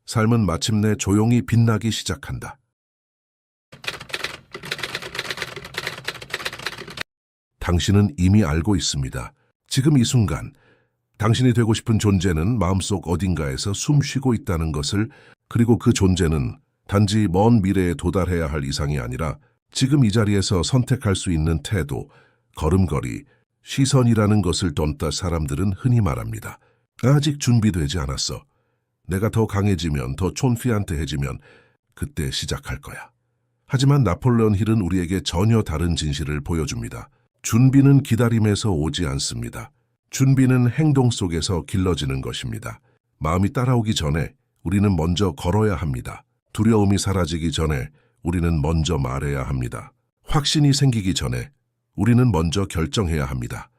삶은 마침내 조용히 빛나기 시작한다. 당신은 이미 알고 있습니다. 지금 이 순간 당신이 되고 싶은 존재는 마음속 어딘가에서 숨 쉬고 있다는 것을, 그리고 그 존재는 단지 먼 미래에 도달해야 할 이상이 아니라 지금 이 자리에서 선택할 수 있는 태도, 걸음걸이, 시선이라는 것을 던따 사람들은 흔히 말합니다. 아직 준비되지 않았어. 내가 더 강해지면, 더 촌피한테해지면 그때 시작할 거야. 하지만 나폴레온 힐은 우리에게 전혀 다른 진실을 보여줍니다. 준비는 기다림에서 오지 않습니다. 준비는 행동 속에서 길러지는 것입니다. 마음이 따라오기 전에 우리는 먼저 걸어야 합니다. 두려움이 사라지기 전에 우리는 먼저 말해야 합니다. 확신이 생기기 전에 우리는 먼저 결정해야 합니다.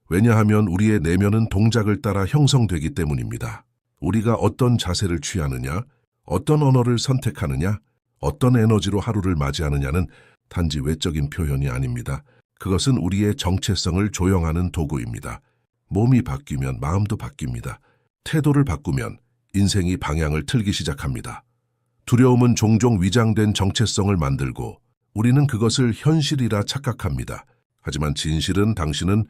왜냐하면 우리의 내면은 동작을 따라 형성되기 때문입니다. 우리가 어떤 자세를 취하느냐, 어떤 언어를 선택하느냐, 어떤 에너지로 하루를 맞이하느냐는 단지 외적인 표현이 아닙니다. 그것은 우리의 정체성을 조형하는 도구입니다. 몸이 바뀌면 마음도 바뀝니다. 태도를 바꾸면 인생이 방향을 틀기 시작합니다. 두려움은 종종 위장된 정체성을 만들고 우리는 그것을 현실이라 착각합니다. 하지만 진실은 당신은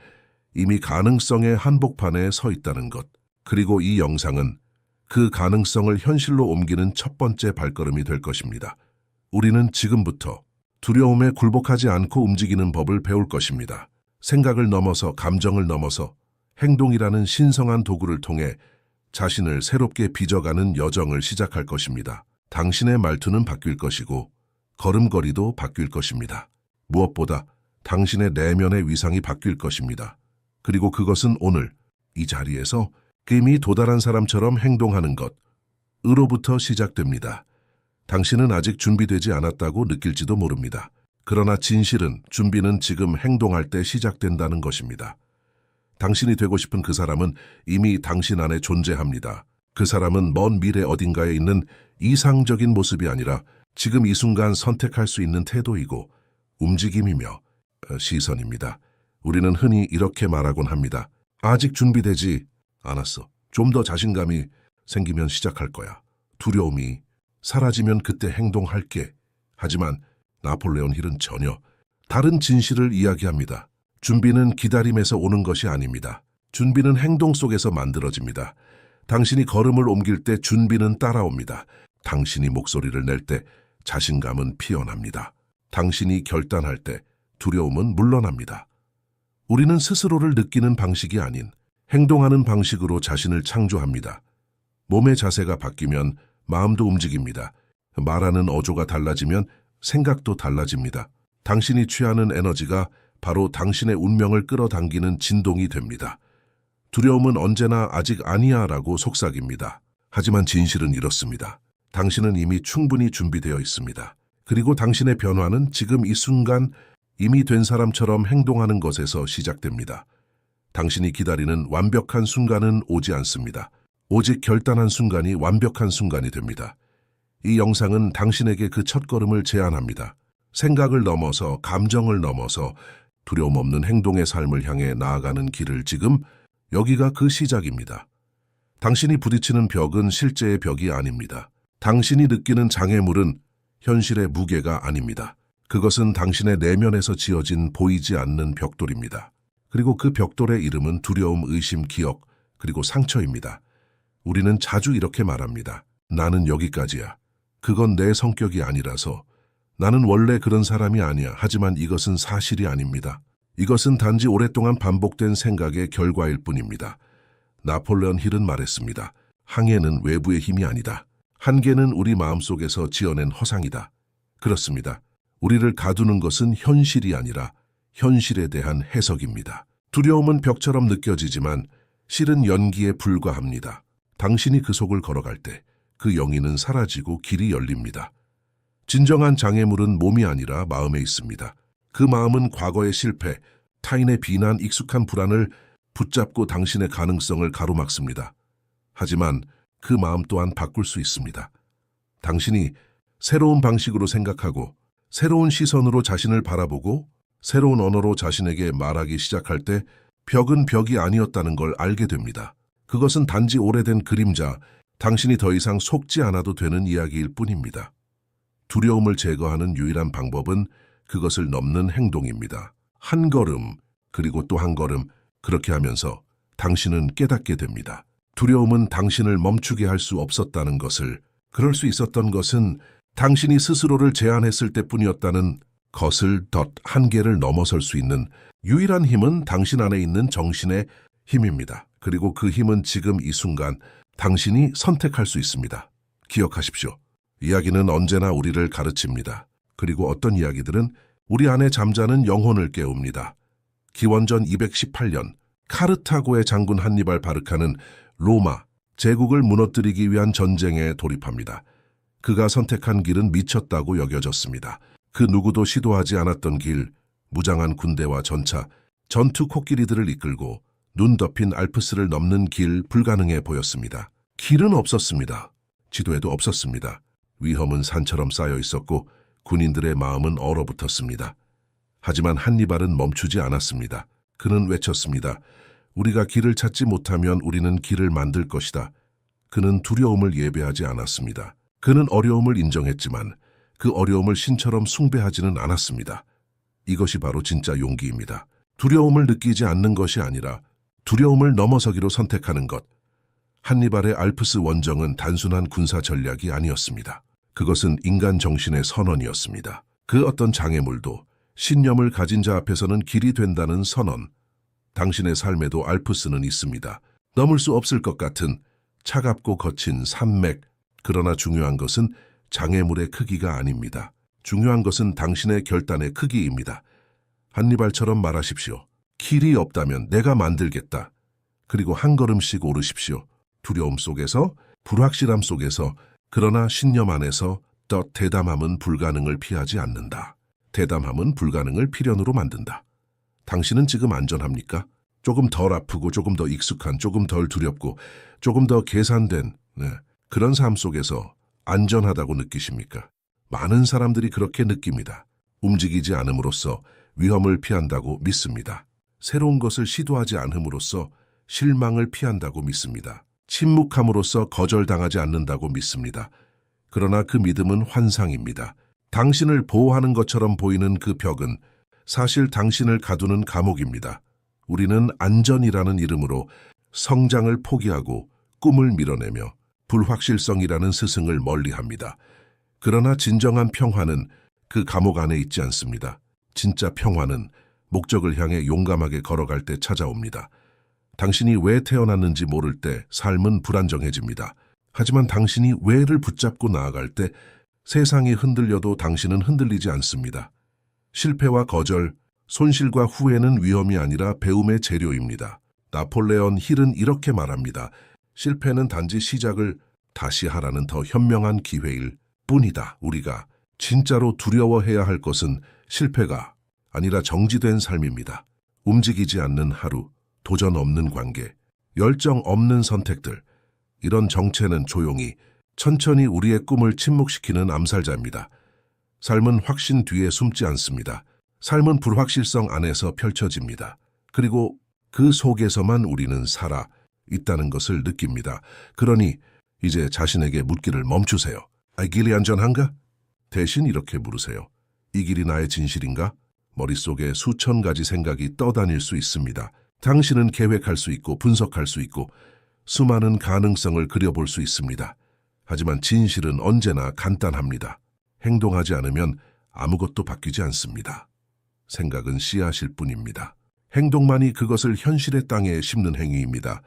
이미 가능성의 한복판에 서 있다는 것. 그리고 이 영상은 그 가능성을 현실로 옮기는 첫 번째 발걸음이 될 것입니다. 우리는 지금부터 두려움에 굴복하지 않고 움직이는 법을 배울 것입니다. 생각을 넘어서 감정을 넘어서 행동이라는 신성한 도구를 통해 자신을 새롭게 빚어가는 여정을 시작할 것입니다. 당신의 말투는 바뀔 것이고 걸음걸이도 바뀔 것입니다. 무엇보다 당신의 내면의 위상이 바뀔 것입니다. 그리고 그것은 오늘 이 자리에서 이미 도달한 사람처럼 행동하는 것으로부터 시작됩니다. 당신은 아직 준비되지 않았다고 느낄지도 모릅니다. 그러나 진실은 준비는 지금 행동할 때 시작된다는 것입니다. 당신이 되고 싶은 그 사람은 이미 당신 안에 존재합니다. 그 사람은 먼 미래 어딘가에 있는 이상적인 모습이 아니라 지금 이 순간 선택할 수 있는 태도이고 움직임이며 시선입니다. 우리는 흔히 이렇게 말하곤 합니다. 아직 준비되지 않았어. 좀 더 자신감이 생기면 시작할 거야. 두려움이 사라지면 그때 행동할게. 하지만 나폴레온 힐은 전혀 다른 진실을 이야기합니다. 준비는 기다림에서 오는 것이 아닙니다. 준비는 행동 속에서 만들어집니다. 당신이 걸음을 옮길 때 준비는 따라옵니다. 당신이 목소리를 낼 때 자신감은 피어납니다. 당신이 결단할 때 두려움은 물러납니다. 우리는 스스로를 느끼는 방식이 아닌 행동하는 방식으로 자신을 창조합니다. 몸의 자세가 바뀌면 마음도 움직입니다. 말하는 어조가 달라지면 생각도 달라집니다. 당신이 취하는 에너지가 바로 당신의 운명을 끌어당기는 진동이 됩니다. 두려움은 언제나 아직 아니야 라고 속삭입니다. 하지만 진실은 이렇습니다. 당신은 이미 충분히 준비되어 있습니다. 그리고 당신의 변화는 지금 이 순간 이미 된 사람처럼 행동하는 것에서 시작됩니다. 당신이 기다리는 완벽한 순간은 오지 않습니다. 오직 결단한 순간이 완벽한 순간이 됩니다. 이 영상은 당신에게 그 첫걸음을 제안합니다. 생각을 넘어서 감정을 넘어서 두려움 없는 행동의 삶을 향해 나아가는 길을 지금 여기가 그 시작입니다. 당신이 부딪히는 벽은 실제의 벽이 아닙니다. 당신이 느끼는 장애물은 현실의 무게가 아닙니다. 그것은 당신의 내면에서 지어진 보이지 않는 벽돌입니다. 그리고 그 벽돌의 이름은 두려움, 의심, 기억, 그리고 상처입니다. 우리는 자주 이렇게 말합니다. 나는 여기까지야. 그건 내 성격이 아니라서. 나는 원래 그런 사람이 아니야. 하지만 이것은 사실이 아닙니다. 이것은 단지 오랫동안 반복된 생각의 결과일 뿐입니다. 나폴레온 힐은 말했습니다. 항해는 외부의 힘이 아니다. 한계는 우리 마음속에서 지어낸 허상이다. 그렇습니다. 우리를 가두는 것은 현실이 아니라 현실에 대한 해석입니다. 두려움은 벽처럼 느껴지지만 실은 연기에 불과합니다. 당신이 그 속을 걸어갈 때 그 영이는 사라지고 길이 열립니다. 진정한 장애물은 몸이 아니라 마음에 있습니다. 그 마음은 과거의 실패, 타인의 비난, 익숙한 불안을 붙잡고 당신의 가능성을 가로막습니다. 하지만 그 마음 또한 바꿀 수 있습니다. 당신이 새로운 방식으로 생각하고 새로운 시선으로 자신을 바라보고 새로운 언어로 자신에게 말하기 시작할 때 벽은 벽이 아니었다는 걸 알게 됩니다. 그것은 단지 오래된 그림자, 당신이 더 이상 속지 않아도 되는 이야기일 뿐입니다. 두려움을 제거하는 유일한 방법은 그것을 넘는 행동입니다. 한 걸음, 그리고 또 한 걸음, 그렇게 하면서 당신은 깨닫게 됩니다. 두려움은 당신을 멈추게 할 수 없었다는 것을, 그럴 수 있었던 것은 당신이 스스로를 제한했을 때뿐이었다는 것을 한계를 넘어설 수 있는 유일한 힘은 당신 안에 있는 정신의 힘입니다. 그리고 그 힘은 지금 이 순간 당신이 선택할 수 있습니다. 기억하십시오. 이야기는 언제나 우리를 가르칩니다. 그리고 어떤 이야기들은 우리 안에 잠자는 영혼을 깨웁니다. 기원전 218년 카르타고의 장군 한니발 바르카는 로마 제국을 무너뜨리기 위한 전쟁에 돌입합니다. 그가 선택한 길은 미쳤다고 여겨졌습니다. 그 누구도 시도하지 않았던 길, 무장한 군대와 전차, 전투 코끼리들을 이끌고 눈 덮인 알프스를 넘는 길 불가능해 보였습니다. 길은 없었습니다. 지도에도 없었습니다. 위험은 산처럼 쌓여 있었고 군인들의 마음은 얼어붙었습니다. 하지만 한니발은 멈추지 않았습니다. 그는 외쳤습니다. 우리가 길을 찾지 못하면 우리는 길을 만들 것이다. 그는 두려움을 예배하지 않았습니다. 그는 어려움을 인정했지만 그 어려움을 신처럼 숭배하지는 않았습니다. 이것이 바로 진짜 용기입니다. 두려움을 느끼지 않는 것이 아니라 두려움을 넘어서기로 선택하는 것. 한니발의 알프스 원정은 단순한 군사 전략이 아니었습니다. 그것은 인간 정신의 선언이었습니다. 그 어떤 장애물도 신념을 가진 자 앞에서는 길이 된다는 선언. 당신의 삶에도 알프스는 있습니다. 넘을 수 없을 것 같은 차갑고 거친 산맥. 그러나 중요한 것은 장애물의 크기가 아닙니다. 중요한 것은 당신의 결단의 크기입니다. 한니발처럼 말하십시오. 길이 없다면 내가 만들겠다. 그리고 한 걸음씩 오르십시오. 두려움 속에서, 불확실함 속에서, 그러나 신념 안에서 대담함은 불가능을 피하지 않는다. 대담함은 불가능을 필연으로 만든다. 당신은 지금 안전합니까? 조금 덜 아프고 조금 더 익숙한, 조금 덜 두렵고 조금 더 계산된 그런 삶 속에서 안전하다고 느끼십니까? 많은 사람들이 그렇게 느낍니다. 움직이지 않음으로써 위험을 피한다고 믿습니다. 새로운 것을 시도하지 않음으로써 실망을 피한다고 믿습니다. 침묵함으로써 거절당하지 않는다고 믿습니다. 그러나 그 믿음은 환상입니다. 당신을 보호하는 것처럼 보이는 그 벽은 사실 당신을 가두는 감옥입니다. 우리는 안전이라는 이름으로 성장을 포기하고 꿈을 밀어내며 불확실성이라는 스승을 멀리합니다. 그러나 진정한 평화는 그 감옥 안에 있지 않습니다. 진짜 평화는 목적을 향해 용감하게 걸어갈 때 찾아옵니다. 당신이 왜 태어났는지 모를 때 삶은 불안정해집니다. 하지만 당신이 왜를 붙잡고 나아갈 때 세상이 흔들려도 당신은 흔들리지 않습니다. 실패와 거절, 손실과 후회는 위험이 아니라 배움의 재료입니다. 나폴레온 힐은 이렇게 말합니다. 실패는 단지 시작을 다시 하라는 더 현명한 기회일 뿐이다. 우리가 진짜로 두려워해야 할 것은 실패가 아니라 정지된 삶입니다. 움직이지 않는 하루, 도전 없는 관계, 열정 없는 선택들. 이런 정체는 조용히, 천천히 우리의 꿈을 침묵시키는 암살자입니다. 삶은 확신 뒤에 숨지 않습니다. 삶은 불확실성 안에서 펼쳐집니다. 그리고 그 속에서만 우리는 살아 있다는 것을 느낍니다. 그러니 이제 자신에게 묻기를 멈추세요. 이 길이 안전한가? 대신 이렇게 물으세요. 이 길이 나의 진실인가? 머릿속에 수천 가지 생각이 떠다닐 수 있습니다. 당신은 계획할 수 있고 분석할 수 있고 수많은 가능성을 그려볼 수 있습니다. 하지만 진실은 언제나 간단합니다. 행동하지 않으면 아무것도 바뀌지 않습니다. 생각은 씨앗일 뿐입니다. 행동만이 그것을 현실의 땅에 심는 행위입니다.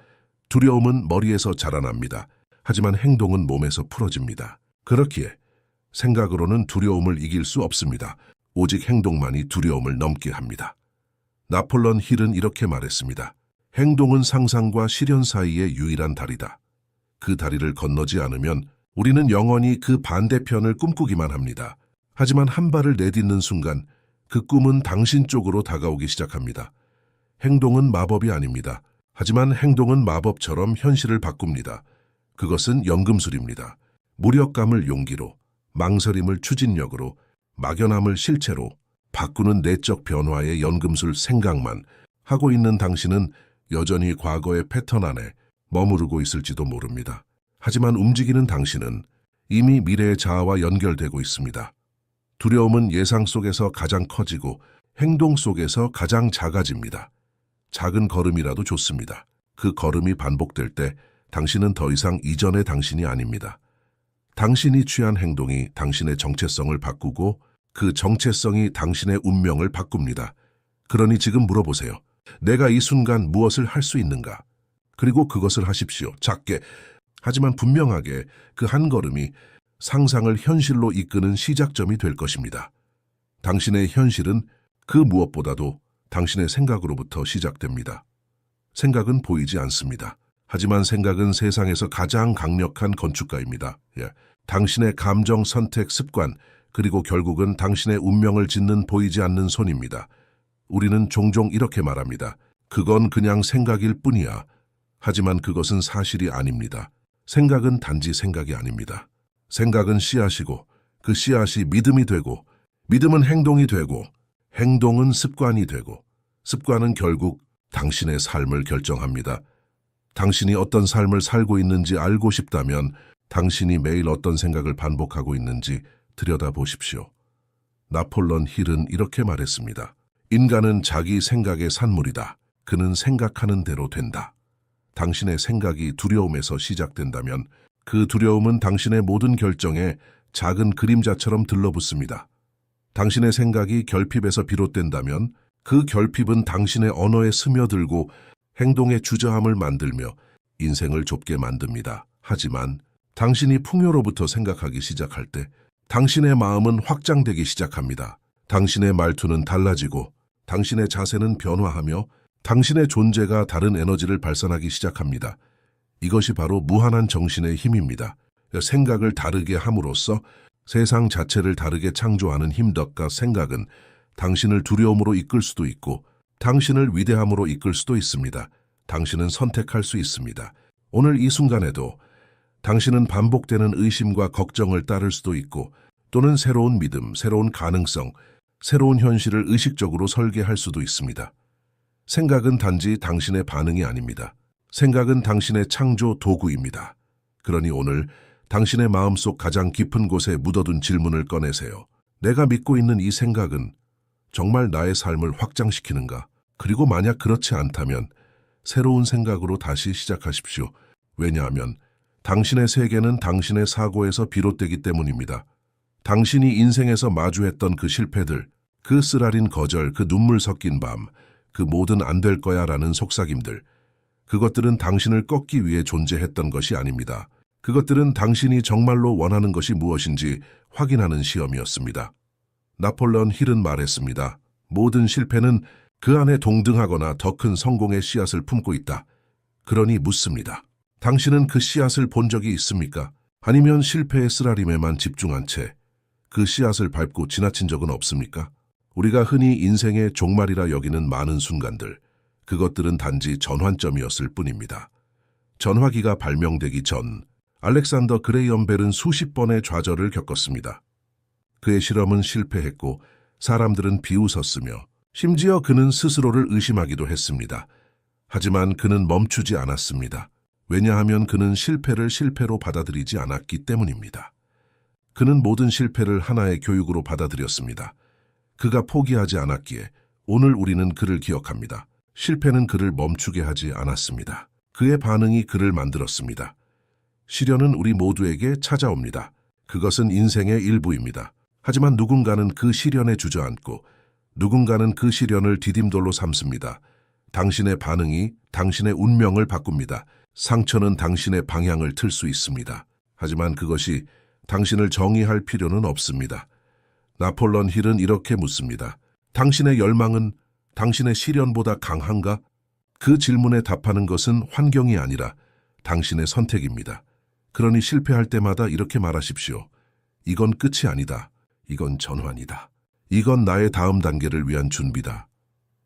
두려움은 머리에서 자라납니다. 하지만 행동은 몸에서 풀어집니다. 그렇기에 생각으로는 두려움을 이길 수 없습니다. 오직 행동만이 두려움을 넘게 합니다. 나폴레온 힐은 이렇게 말했습니다. 행동은 상상과 실현 사이의 유일한 다리다. 그 다리를 건너지 않으면 우리는 영원히 그 반대편을 꿈꾸기만 합니다. 하지만 한 발을 내딛는 순간 그 꿈은 당신 쪽으로 다가오기 시작합니다. 행동은 마법이 아닙니다. 하지만 행동은 마법처럼 현실을 바꿉니다. 그것은 연금술입니다. 무력감을 용기로, 망설임을 추진력으로, 막연함을 실체로 바꾸는 내적 변화의 연금술 생각만 하고 있는 당신은 여전히 과거의 패턴 안에 머무르고 있을지도 모릅니다. 하지만 움직이는 당신은 이미 미래의 자아와 연결되고 있습니다. 두려움은 예상 속에서 가장 커지고 행동 속에서 가장 작아집니다. 작은 걸음이라도 좋습니다. 그 걸음이 반복될 때 당신은 더 이상 이전의 당신이 아닙니다. 당신이 취한 행동이 당신의 정체성을 바꾸고 그 정체성이 당신의 운명을 바꿉니다. 그러니 지금 물어보세요. 내가 이 순간 무엇을 할 수 있는가? 그리고 그것을 하십시오. 작게. 하지만 분명하게 그 한 걸음이 상상을 현실로 이끄는 시작점이 될 것입니다. 당신의 현실은 그 무엇보다도 당신의 생각으로부터 시작됩니다. 생각은 보이지 않습니다. 하지만 생각은 세상에서 가장 강력한 건축가입니다. 당신의 감정, 선택, 습관, 그리고 결국은 당신의 운명을 짓는 보이지 않는 손입니다. 우리는 종종 이렇게 말합니다. 그건 그냥 생각일 뿐이야. 하지만 그것은 사실이 아닙니다. 생각은 단지 생각이 아닙니다. 생각은 씨앗이고 그 씨앗이 믿음이 되고 믿음은 행동이 되고 행동은 습관이 되고 습관은 결국 당신의 삶을 결정합니다. 당신이 어떤 삶을 살고 있는지 알고 싶다면 당신이 매일 어떤 생각을 반복하고 있는지 들여다보십시오. 나폴레옹 힐은 이렇게 말했습니다. 인간은 자기 생각의 산물이다. 그는 생각하는 대로 된다. 당신의 생각이 두려움에서 시작된다면 그 두려움은 당신의 모든 결정에 작은 그림자처럼 들러붙습니다. 당신의 생각이 결핍에서 비롯된다면 그 결핍은 당신의 언어에 스며들고 행동의 주저함을 만들며 인생을 좁게 만듭니다. 하지만 당신이 풍요로부터 생각하기 시작할 때 당신의 마음은 확장되기 시작합니다. 당신의 말투는 달라지고 당신의 자세는 변화하며 당신의 존재가 다른 에너지를 발산하기 시작합니다. 이것이 바로 무한한 정신의 힘입니다. 생각을 다르게 함으로써 세상 자체를 다르게 창조하는 힘덕과 생각은 당신을 두려움으로 이끌 수도 있고 당신을 위대함으로 이끌 수도 있습니다. 당신은 선택할 수 있습니다. 오늘 이 순간에도 당신은 반복되는 의심과 걱정을 따를 수도 있고 또는 새로운 믿음, 새로운 가능성, 새로운 현실을 의식적으로 설계할 수도 있습니다. 생각은 단지 당신의 반응이 아닙니다. 생각은 당신의 창조 도구입니다. 그러니 오늘 당신의 마음속 가장 깊은 곳에 묻어둔 질문을 꺼내세요. 내가 믿고 있는 이 생각은 정말 나의 삶을 확장시키는가? 그리고 만약 그렇지 않다면 새로운 생각으로 다시 시작하십시오. 왜냐하면 당신의 세계는 당신의 사고에서 비롯되기 때문입니다. 당신이 인생에서 마주했던 그 실패들, 그 쓰라린 거절, 그 눈물 섞인 밤, 그 뭐든 안 될 거야 라는 속삭임들, 그것들은 당신을 꺾기 위해 존재했던 것이 아닙니다. 그것들은 당신이 정말로 원하는 것이 무엇인지 확인하는 시험이었습니다. 나폴레옹 힐은 말했습니다. 모든 실패는 그 안에 동등하거나 더 큰 성공의 씨앗을 품고 있다. 그러니 묻습니다. 당신은 그 씨앗을 본 적이 있습니까? 아니면 실패의 쓰라림에만 집중한 채 그 씨앗을 밟고 지나친 적은 없습니까? 우리가 흔히 인생의 종말이라 여기는 많은 순간들, 그것들은 단지 전환점이었을 뿐입니다. 전화기가 발명되기 전 알렉산더 그레이엄 벨은 수십 번의 좌절을 겪었습니다. 그의 실험은 실패했고 사람들은 비웃었으며 심지어 그는 스스로를 의심하기도 했습니다. 하지만 그는 멈추지 않았습니다. 왜냐하면 그는 실패를 실패로 받아들이지 않았기 때문입니다. 그는 모든 실패를 하나의 교육으로 받아들였습니다. 그가 포기하지 않았기에 오늘 우리는 그를 기억합니다. 실패는 그를 멈추게 하지 않았습니다. 그의 반응이 그를 만들었습니다. 시련은 우리 모두에게 찾아옵니다. 그것은 인생의 일부입니다. 하지만 누군가는 그 시련에 주저앉고 누군가는 그 시련을 디딤돌로 삼습니다. 당신의 반응이 당신의 운명을 바꿉니다. 상처는 당신의 방향을 틀 수 있습니다. 하지만 그것이 당신을 정의할 필요는 없습니다. 나폴레옹 힐은 이렇게 묻습니다. 당신의 열망은 당신의 시련보다 강한가? 그 질문에 답하는 것은 환경이 아니라 당신의 선택입니다. 그러니 실패할 때마다 이렇게 말하십시오. 이건 끝이 아니다. 이건 전환이다. 이건 나의 다음 단계를 위한 준비다.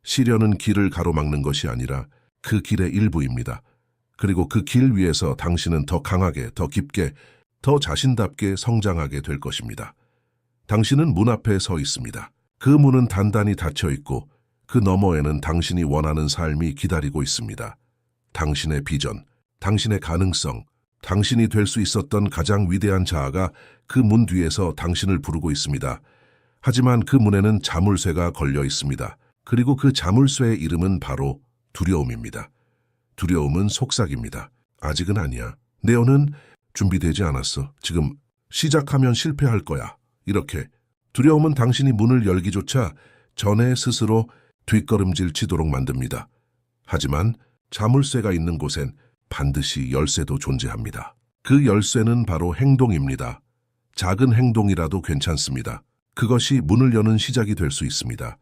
시련은 길을 가로막는 것이 아니라 그 길의 일부입니다. 그리고 그 길 위에서 당신은 더 강하게, 더 깊게, 더 자신답게 성장하게 될 것입니다. 당신은 문 앞에 서 있습니다. 그 문은 단단히 닫혀 있고 그 너머에는 당신이 원하는 삶이 기다리고 있습니다. 당신의 비전, 당신의 가능성, 당신이 될 수 있었던 가장 위대한 자아가 그 문 뒤에서 당신을 부르고 있습니다. 하지만 그 문에는 자물쇠가 걸려 있습니다. 그리고 그 자물쇠의 이름은 바로 두려움입니다. 두려움은 속삭입니다. 아직은 아니야. 네오는 준비되지 않았어. 지금 시작하면 실패할 거야. 이렇게 두려움은 당신이 문을 열기조차 전에 스스로 뒷걸음질 치도록 만듭니다. 하지만 자물쇠가 있는 곳엔 반드시 열쇠도 존재합니다. 그 열쇠는 바로 행동입니다. 작은 행동이라도 괜찮습니다. 그것이 문을 여는 시작이 될 수 있습니다.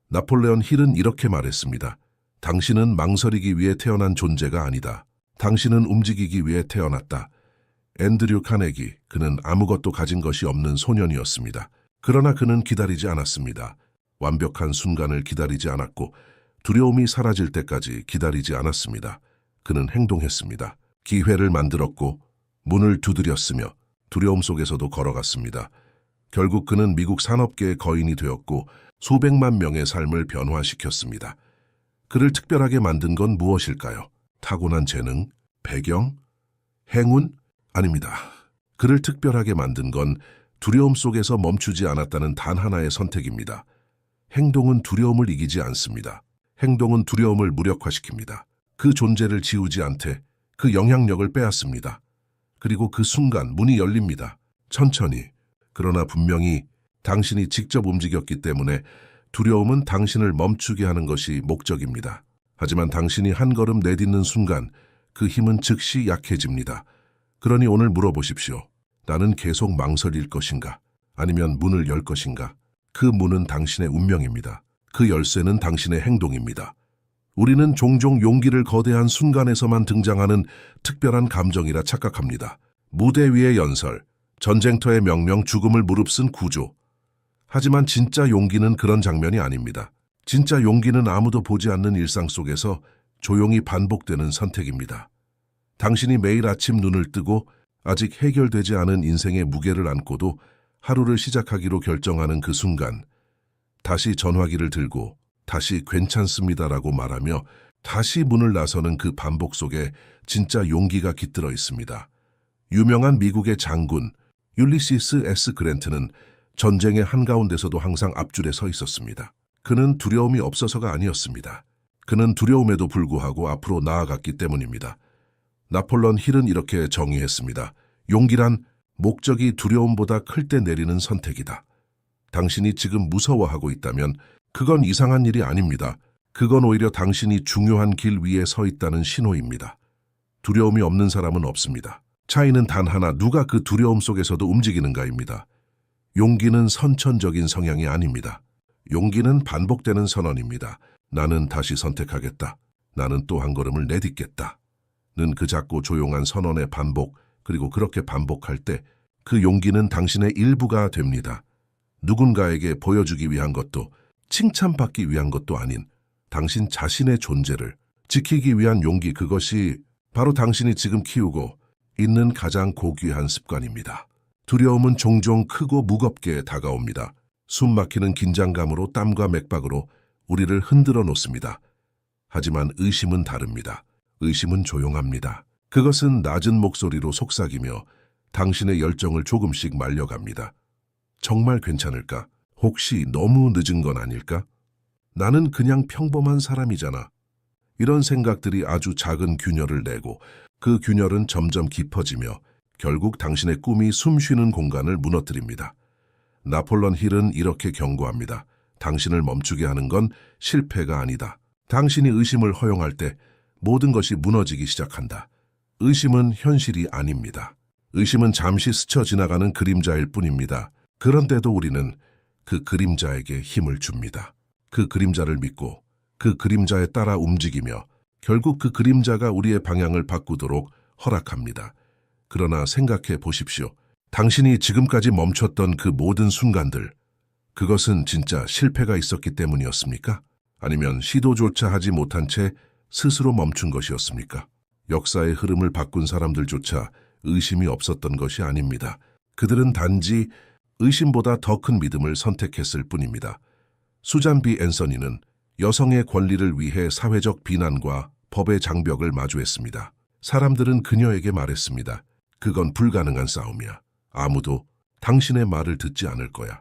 나폴레옹 힐은 이렇게 말했습니다. 당신은 망설이기 위해 태어난 존재가 아니다. 당신은 움직이기 위해 태어났다. 앤드류 카네기, 그는 아무것도 가진 것이 없는 소년이었습니다. 그러나 그는 기다리지 않았습니다. 완벽한 순간을 기다리지 않았고 두려움이 사라질 때까지 기다리지 않았습니다. 그는 행동했습니다. 기회를 만들었고 문을 두드렸으며 두려움 속에서도 걸어갔습니다. 결국 그는 미국 산업계의 거인이 되었고 수백만 명의 삶을 변화시켰습니다. 그를 특별하게 만든 건 무엇일까요? 타고난 재능? 배경? 행운? 아닙니다. 그를 특별하게 만든 건 두려움 속에서 멈추지 않았다는 단 하나의 선택입니다. 행동은 두려움을 이기지 않습니다. 행동은 두려움을 무력화시킵니다. 그 존재를 지우지 않되 그 영향력을 빼앗습니다. 그리고 그 순간 문이 열립니다. 천천히. 그러나 분명히 당신이 직접 움직였기 때문에 두려움은 당신을 멈추게 하는 것이 목적입니다. 하지만 당신이 한 걸음 내딛는 순간 그 힘은 즉시 약해집니다. 그러니 오늘 물어보십시오. 나는 계속 망설일 것인가? 아니면 문을 열 것인가? 그 문은 당신의 운명입니다. 그 열쇠는 당신의 행동입니다. 우리는 종종 용기를 거대한 순간에서만 등장하는 특별한 감정이라 착각합니다. 무대 위의 연설, 전쟁터의 명령, 죽음을 무릅쓴 구조. 하지만 진짜 용기는 그런 장면이 아닙니다. 진짜 용기는 아무도 보지 않는 일상 속에서 조용히 반복되는 선택입니다. 당신이 매일 아침 눈을 뜨고 아직 해결되지 않은 인생의 무게를 안고도 하루를 시작하기로 결정하는 그 순간, 다시 전화기를 들고 다시 괜찮습니다라고 말하며 다시 문을 나서는 그 반복 속에 진짜 용기가 깃들어 있습니다. 유명한 미국의 장군 율리시스 S. 그랜트는 전쟁의 한가운데서도 항상 앞줄에 서 있었습니다. 그는 두려움이 없어서가 아니었습니다. 그는 두려움에도 불구하고 앞으로 나아갔기 때문입니다. 나폴레온 힐은 이렇게 정의했습니다. 용기란 목적이 두려움보다 클 때 내리는 선택이다. 당신이 지금 무서워하고 있다면 그건 이상한 일이 아닙니다. 그건 오히려 당신이 중요한 길 위에 서 있다는 신호입니다. 두려움이 없는 사람은 없습니다. 차이는 단 하나, 누가 그 두려움 속에서도 움직이는가입니다. 용기는 선천적인 성향이 아닙니다. 용기는 반복되는 선언입니다. 나는 다시 선택하겠다. 나는 또 한 걸음을 내딛겠다. 는 그 작고 조용한 선언의 반복, 그리고 그렇게 반복할 때 그 용기는 당신의 일부가 됩니다. 누군가에게 보여주기 위한 것도 칭찬받기 위한 것도 아닌 당신 자신의 존재를 지키기 위한 용기, 그것이 바로 당신이 지금 키우고 있는 가장 고귀한 습관입니다. 두려움은 종종 크고 무겁게 다가옵니다. 숨 막히는 긴장감으로, 땀과 맥박으로 우리를 흔들어 놓습니다. 하지만 의심은 다릅니다. 의심은 조용합니다. 그것은 낮은 목소리로 속삭이며 당신의 열정을 조금씩 말려갑니다. 정말 괜찮을까? 혹시 너무 늦은 건 아닐까? 나는 그냥 평범한 사람이잖아. 이런 생각들이 아주 작은 균열을 내고 그 균열은 점점 깊어지며 결국 당신의 꿈이 숨쉬는 공간을 무너뜨립니다. 나폴레온 힐은 이렇게 경고합니다. 당신을 멈추게 하는 건 실패가 아니다. 당신이 의심을 허용할 때 모든 것이 무너지기 시작한다. 의심은 현실이 아닙니다. 의심은 잠시 스쳐 지나가는 그림자일 뿐입니다. 그런데도 우리는 그 그림자에게 힘을 줍니다. 그 그림자를 믿고 그 그림자에 따라 움직이며 결국 그 그림자가 우리의 방향을 바꾸도록 허락합니다. 그러나 생각해 보십시오. 당신이 지금까지 멈췄던 그 모든 순간들, 그것은 진짜 실패가 있었기 때문이었습니까? 아니면 시도조차 하지 못한 채 스스로 멈춘 것이었습니까? 역사의 흐름을 바꾼 사람들조차 의심이 없었던 것이 아닙니다. 그들은 단지 의심보다 더 큰 믿음을 선택했을 뿐입니다. 수잔 B. 앤서니는 여성의 권리를 위해 사회적 비난과 법의 장벽을 마주했습니다. 사람들은 그녀에게 말했습니다. 그건 불가능한 싸움이야. 아무도 당신의 말을 듣지 않을 거야.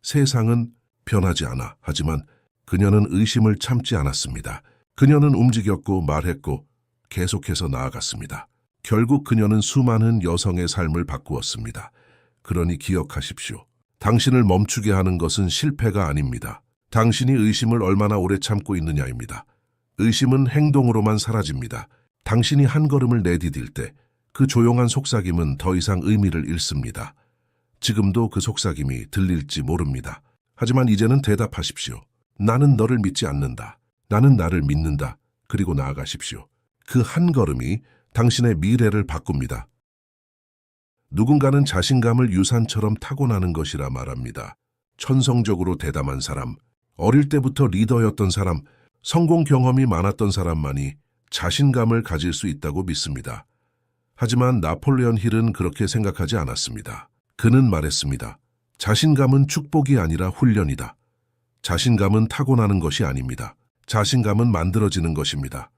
세상은 변하지 않아. 하지만 그녀는 의심을 참지 않았습니다. 그녀는 움직였고 말했고 계속해서 나아갔습니다. 결국 그녀는 수많은 여성의 삶을 바꾸었습니다. 그러니 기억하십시오. 당신을 멈추게 하는 것은 실패가 아닙니다. 당신이 의심을 얼마나 오래 참고 있느냐입니다. 의심은 행동으로만 사라집니다. 당신이 한 걸음을 내디딜 때 그 조용한 속삭임은 더 이상 의미를 잃습니다. 지금도 그 속삭임이 들릴지 모릅니다. 하지만 이제는 대답하십시오. 나는 너를 믿지 않는다. 나는 나를 믿는다. 그리고 나아가십시오. 그 한 걸음이 당신의 미래를 바꿉니다. 누군가는 자신감을 유산처럼 타고나는 것이라 말합니다. 천성적으로 대담한 사람, 어릴 때부터 리더였던 사람, 성공 경험이 많았던 사람만이 자신감을 가질 수 있다고 믿습니다. 하지만 나폴레온 힐은 그렇게 생각하지 않았습니다. 그는 말했습니다. 자신감은 축복이 아니라 훈련이다. 자신감은 타고나는 것이 아닙니다. 자신감은 만들어지는 것입니다.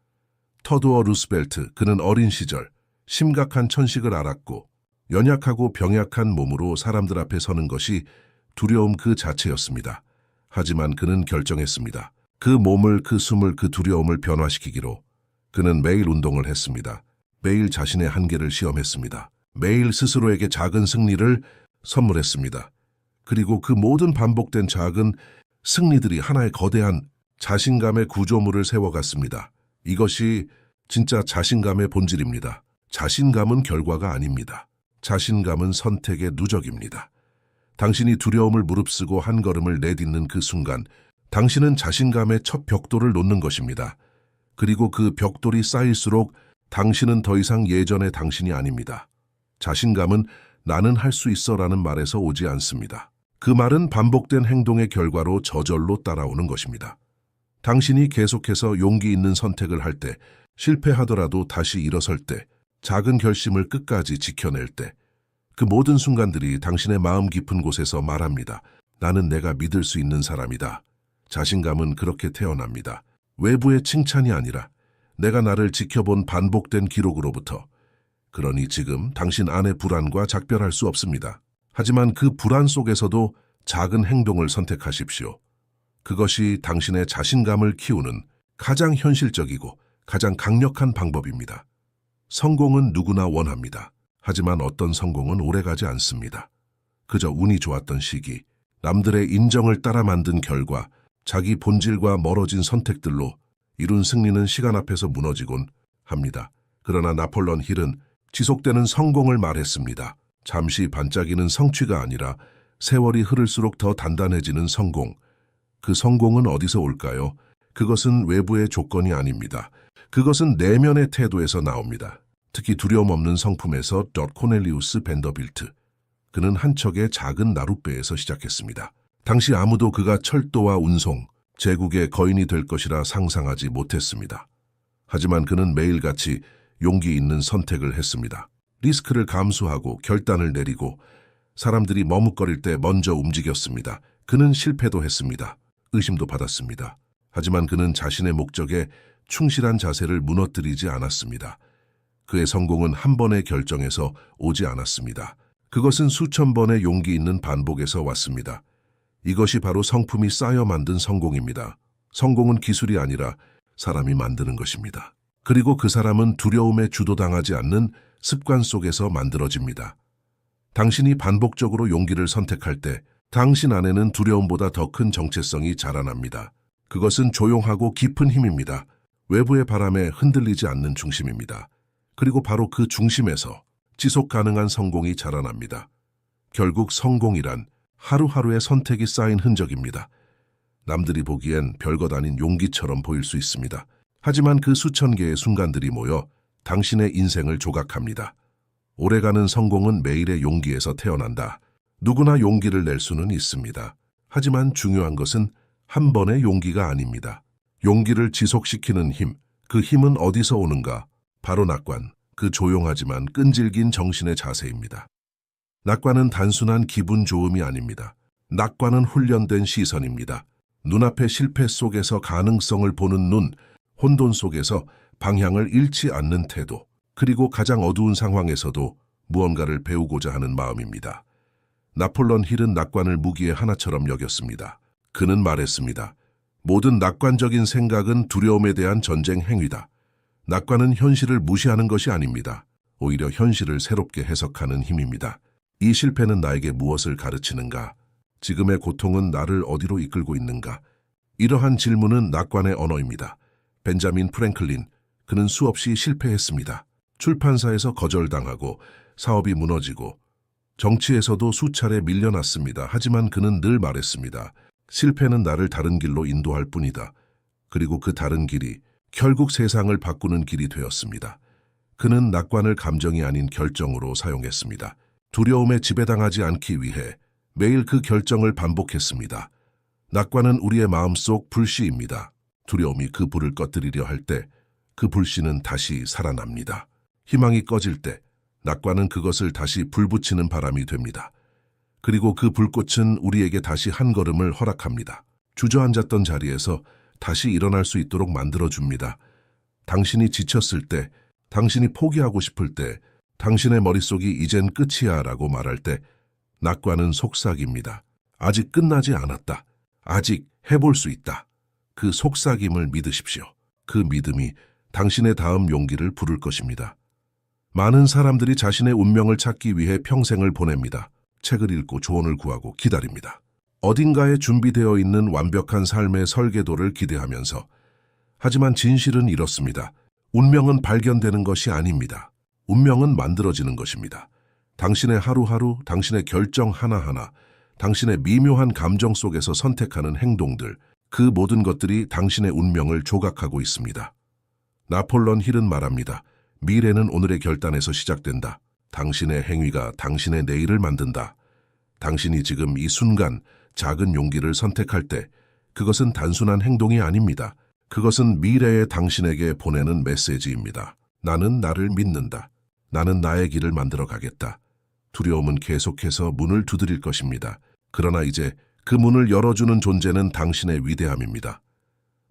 터두어 루스벨트, 그는 어린 시절 심각한 천식을 앓았고 연약하고 병약한 몸으로 사람들 앞에 서는 것이 두려움 그 자체였습니다. 하지만 그는 결정했습니다. 그 몸을, 그 숨을, 그 두려움을 변화시키기로 그는 매일 운동을 했습니다. 매일 자신의 한계를 시험했습니다. 매일 스스로에게 작은 승리를 선물했습니다. 그리고 그 모든 반복된 작은 승리들이 하나의 거대한 자신감의 구조물을 세워갔습니다. 이것이 진짜 자신감의 본질입니다. 자신감은 결과가 아닙니다. 자신감은 선택의 누적입니다. 당신이 두려움을 무릅쓰고 한 걸음을 내딛는 그 순간, 당신은 자신감의 첫 벽돌을 놓는 것입니다. 그리고 그 벽돌이 쌓일수록 당신은 더 이상 예전의 당신이 아닙니다. 자신감은 나는 할 수 있어라는 말에서 오지 않습니다. 그 말은 반복된 행동의 결과로 저절로 따라오는 것입니다. 당신이 계속해서 용기 있는 선택을 할 때, 실패하더라도 다시 일어설 때, 작은 결심을 끝까지 지켜낼 때, 그 모든 순간들이 당신의 마음 깊은 곳에서 말합니다. 나는 내가 믿을 수 있는 사람이다. 자신감은 그렇게 태어납니다. 외부의 칭찬이 아니라 내가 나를 지켜본 반복된 기록으로부터. 그러니 지금 당신 안의 불안과 작별할 수 없습니다. 하지만 그 불안 속에서도 작은 행동을 선택하십시오. 그것이 당신의 자신감을 키우는 가장 현실적이고 가장 강력한 방법입니다. 성공은 누구나 원합니다. 하지만 어떤 성공은 오래가지 않습니다. 그저 운이 좋았던 시기, 남들의 인정을 따라 만든 결과, 자기 본질과 멀어진 선택들로 이룬 승리는 시간 앞에서 무너지곤 합니다. 그러나 나폴레온 힐은 지속되는 성공을 말했습니다. 잠시 반짝이는 성취가 아니라 세월이 흐를수록 더 단단해지는 성공. 그 성공은 어디서 올까요? 그것은 외부의 조건이 아닙니다. 그것은 내면의 태도에서 나옵니다. 특히 두려움 없는 성품에서 코넬리우스 벤더빌트. 그는 한 척의 작은 나룻배에서 시작했습니다. 당시 아무도 그가 철도와 운송, 제국의 거인이 될 것이라 상상하지 못했습니다. 하지만 그는 매일같이 용기 있는 선택을 했습니다. 리스크를 감수하고 결단을 내리고 사람들이 머뭇거릴 때 먼저 움직였습니다. 그는 실패도 했습니다. 의심도 받았습니다. 하지만 그는 자신의 목적에 충실한 자세를 무너뜨리지 않았습니다. 그의 성공은 한 번의 결정에서 오지 않았습니다. 그것은 수천 번의 용기 있는 반복에서 왔습니다. 이것이 바로 성품이 쌓여 만든 성공입니다. 성공은 기술이 아니라 사람이 만드는 것입니다. 그리고 그 사람은 두려움에 주도당하지 않는 습관 속에서 만들어집니다. 당신이 반복적으로 용기를 선택할 때 당신 안에는 두려움보다 더 큰 정체성이 자라납니다. 그것은 조용하고 깊은 힘입니다. 외부의 바람에 흔들리지 않는 중심입니다. 그리고 바로 그 중심에서 지속 가능한 성공이 자라납니다. 결국 성공이란 하루하루의 선택이 쌓인 흔적입니다. 남들이 보기엔 별것 아닌 용기처럼 보일 수 있습니다. 하지만 그 수천 개의 순간들이 모여 당신의 인생을 조각합니다. 오래가는 성공은 매일의 용기에서 태어난다. 누구나 용기를 낼 수는 있습니다. 하지만 중요한 것은 한 번의 용기가 아닙니다. 용기를 지속시키는 힘, 그 힘은 어디서 오는가? 바로 낙관, 그 조용하지만 끈질긴 정신의 자세입니다. 낙관은 단순한 기분 좋음이 아닙니다. 낙관은 훈련된 시선입니다. 눈앞의 실패 속에서 가능성을 보는 눈, 혼돈 속에서 방향을 잃지 않는 태도, 그리고 가장 어두운 상황에서도 무언가를 배우고자 하는 마음입니다. 나폴레온 힐은 낙관을 무기의 하나처럼 여겼습니다. 그는 말했습니다. 모든 낙관적인 생각은 두려움에 대한 전쟁 행위다. 낙관은 현실을 무시하는 것이 아닙니다. 오히려 현실을 새롭게 해석하는 힘입니다. 이 실패는 나에게 무엇을 가르치는가? 지금의 고통은 나를 어디로 이끌고 있는가? 이러한 질문은 낙관의 언어입니다. 벤자민 프랭클린, 그는 수없이 실패했습니다. 출판사에서 거절당하고 사업이 무너지고 정치에서도 수차례 밀려났습니다. 하지만 그는 늘 말했습니다. 실패는 나를 다른 길로 인도할 뿐이다. 그리고 그 다른 길이 결국 세상을 바꾸는 길이 되었습니다. 그는 낙관을 감정이 아닌 결정으로 사용했습니다. 두려움에 지배당하지 않기 위해 매일 그 결정을 반복했습니다. 낙관은 우리의 마음속 불씨입니다. 두려움이 그 불을 꺼뜨리려 할 때 그 불씨는 다시 살아납니다. 희망이 꺼질 때, 낙관은 그것을 다시 불붙이는 바람이 됩니다. 그리고 그 불꽃은 우리에게 다시 한 걸음을 허락합니다. 주저앉았던 자리에서 다시 일어날 수 있도록 만들어줍니다. 당신이 지쳤을 때, 당신이 포기하고 싶을 때, 당신의 머릿속이 이젠 끝이야 라고 말할 때 낙관은 속삭입니다. 아직 끝나지 않았다. 아직 해볼 수 있다. 그 속삭임을 믿으십시오. 그 믿음이 당신의 다음 용기를 부를 것입니다. 많은 사람들이 자신의 운명을 찾기 위해 평생을 보냅니다. 책을 읽고 조언을 구하고 기다립니다. 어딘가에 준비되어 있는 완벽한 삶의 설계도를 기대하면서. 하지만 진실은 이렇습니다. 운명은 발견되는 것이 아닙니다. 운명은 만들어지는 것입니다. 당신의 하루하루, 당신의 결정 하나하나, 당신의 미묘한 감정 속에서 선택하는 행동들, 그 모든 것들이 당신의 운명을 조각하고 있습니다. 나폴레옹 힐은 말합니다. 미래는 오늘의 결단에서 시작된다. 당신의 행위가 당신의 내일을 만든다. 당신이 지금 이 순간 작은 용기를 선택할 때 그것은 단순한 행동이 아닙니다. 그것은 미래의 당신에게 보내는 메시지입니다. 나는 나를 믿는다. 나는 나의 길을 만들어 가겠다. 두려움은 계속해서 문을 두드릴 것입니다. 그러나 이제 그 문을 열어주는 존재는 당신의 위대함입니다.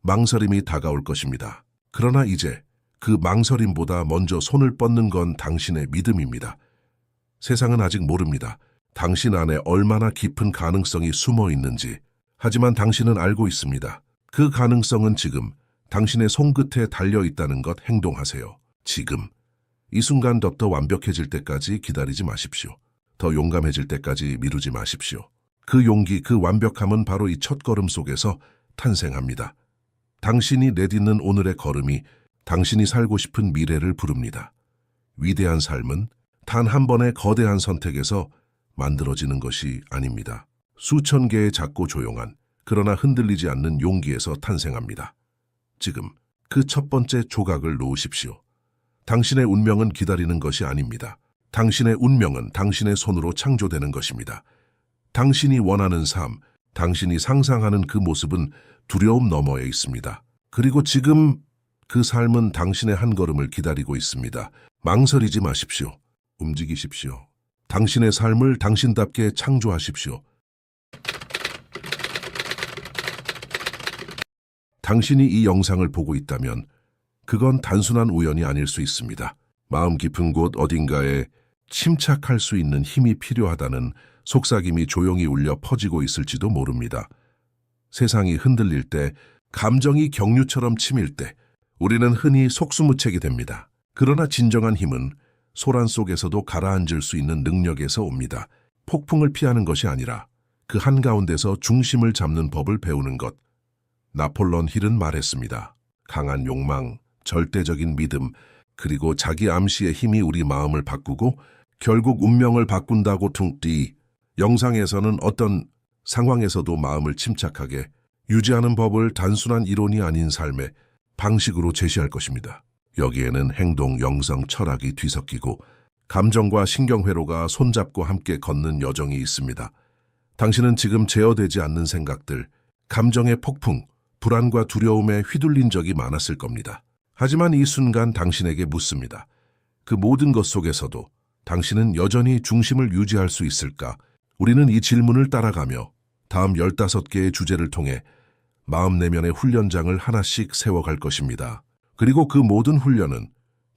망설임이 다가올 것입니다. 그러나 이제 그 망설임보다 먼저 손을 뻗는 건 당신의 믿음입니다. 세상은 아직 모릅니다. 당신 안에 얼마나 깊은 가능성이 숨어 있는지. 하지만 당신은 알고 있습니다. 그 가능성은 지금 당신의 손끝에 달려 있다는 것. 행동하세요. 지금. 이 순간 더 완벽해질 때까지 기다리지 마십시오. 더 용감해질 때까지 미루지 마십시오. 그 용기, 그 완벽함은 바로 이 첫걸음 속에서 탄생합니다. 당신이 내딛는 오늘의 걸음이 당신이 살고 싶은 미래를 부릅니다. 위대한 삶은 단 한 번의 거대한 선택에서 만들어지는 것이 아닙니다. 수천 개의 작고 조용한, 그러나 흔들리지 않는 용기에서 탄생합니다. 지금 그 첫 번째 조각을 놓으십시오. 당신의 운명은 기다리는 것이 아닙니다. 당신의 운명은 당신의 손으로 창조되는 것입니다. 당신이 원하는 삶, 당신이 상상하는 그 모습은 두려움 너머에 있습니다. 그리고 지금 그 삶은 당신의 한 걸음을 기다리고 있습니다. 망설이지 마십시오. 움직이십시오. 당신의 삶을 당신답게 창조하십시오. 당신이 이 영상을 보고 있다면 그건 단순한 우연이 아닐 수 있습니다. 마음 깊은 곳 어딘가에 침착할 수 있는 힘이 필요하다는 속삭임이 조용히 울려 퍼지고 있을지도 모릅니다. 세상이 흔들릴 때, 감정이 경류처럼 치밀 때 우리는 흔히 속수무책이 됩니다. 그러나 진정한 힘은 소란 속에서도 가라앉을 수 있는 능력에서 옵니다. 폭풍을 피하는 것이 아니라 그 한가운데서 중심을 잡는 법을 배우는 것. 나폴레옹 힐은 말했습니다. 강한 욕망, 절대적인 믿음, 그리고 자기 암시의 힘이 우리 마음을 바꾸고 결국 운명을 바꾼다고. 퉁띠 영상에서는 어떤 상황에서도 마음을 침착하게 유지하는 법을 단순한 이론이 아닌 삶의 방식으로 제시할 것입니다. 여기에는 행동, 영성, 철학이 뒤섞이고 감정과 신경회로가 손잡고 함께 걷는 여정이 있습니다. 당신은 지금 제어되지 않는 생각들, 감정의 폭풍, 불안과 두려움에 휘둘린 적이 많았을 겁니다. 하지만 이 순간 당신에게 묻습니다. 그 모든 것 속에서도 당신은 여전히 중심을 유지할 수 있을까? 우리는 이 질문을 따라가며 다음 15개의 주제를 통해 마음 내면의 훈련장을 하나씩 세워갈 것입니다. 그리고 그 모든 훈련은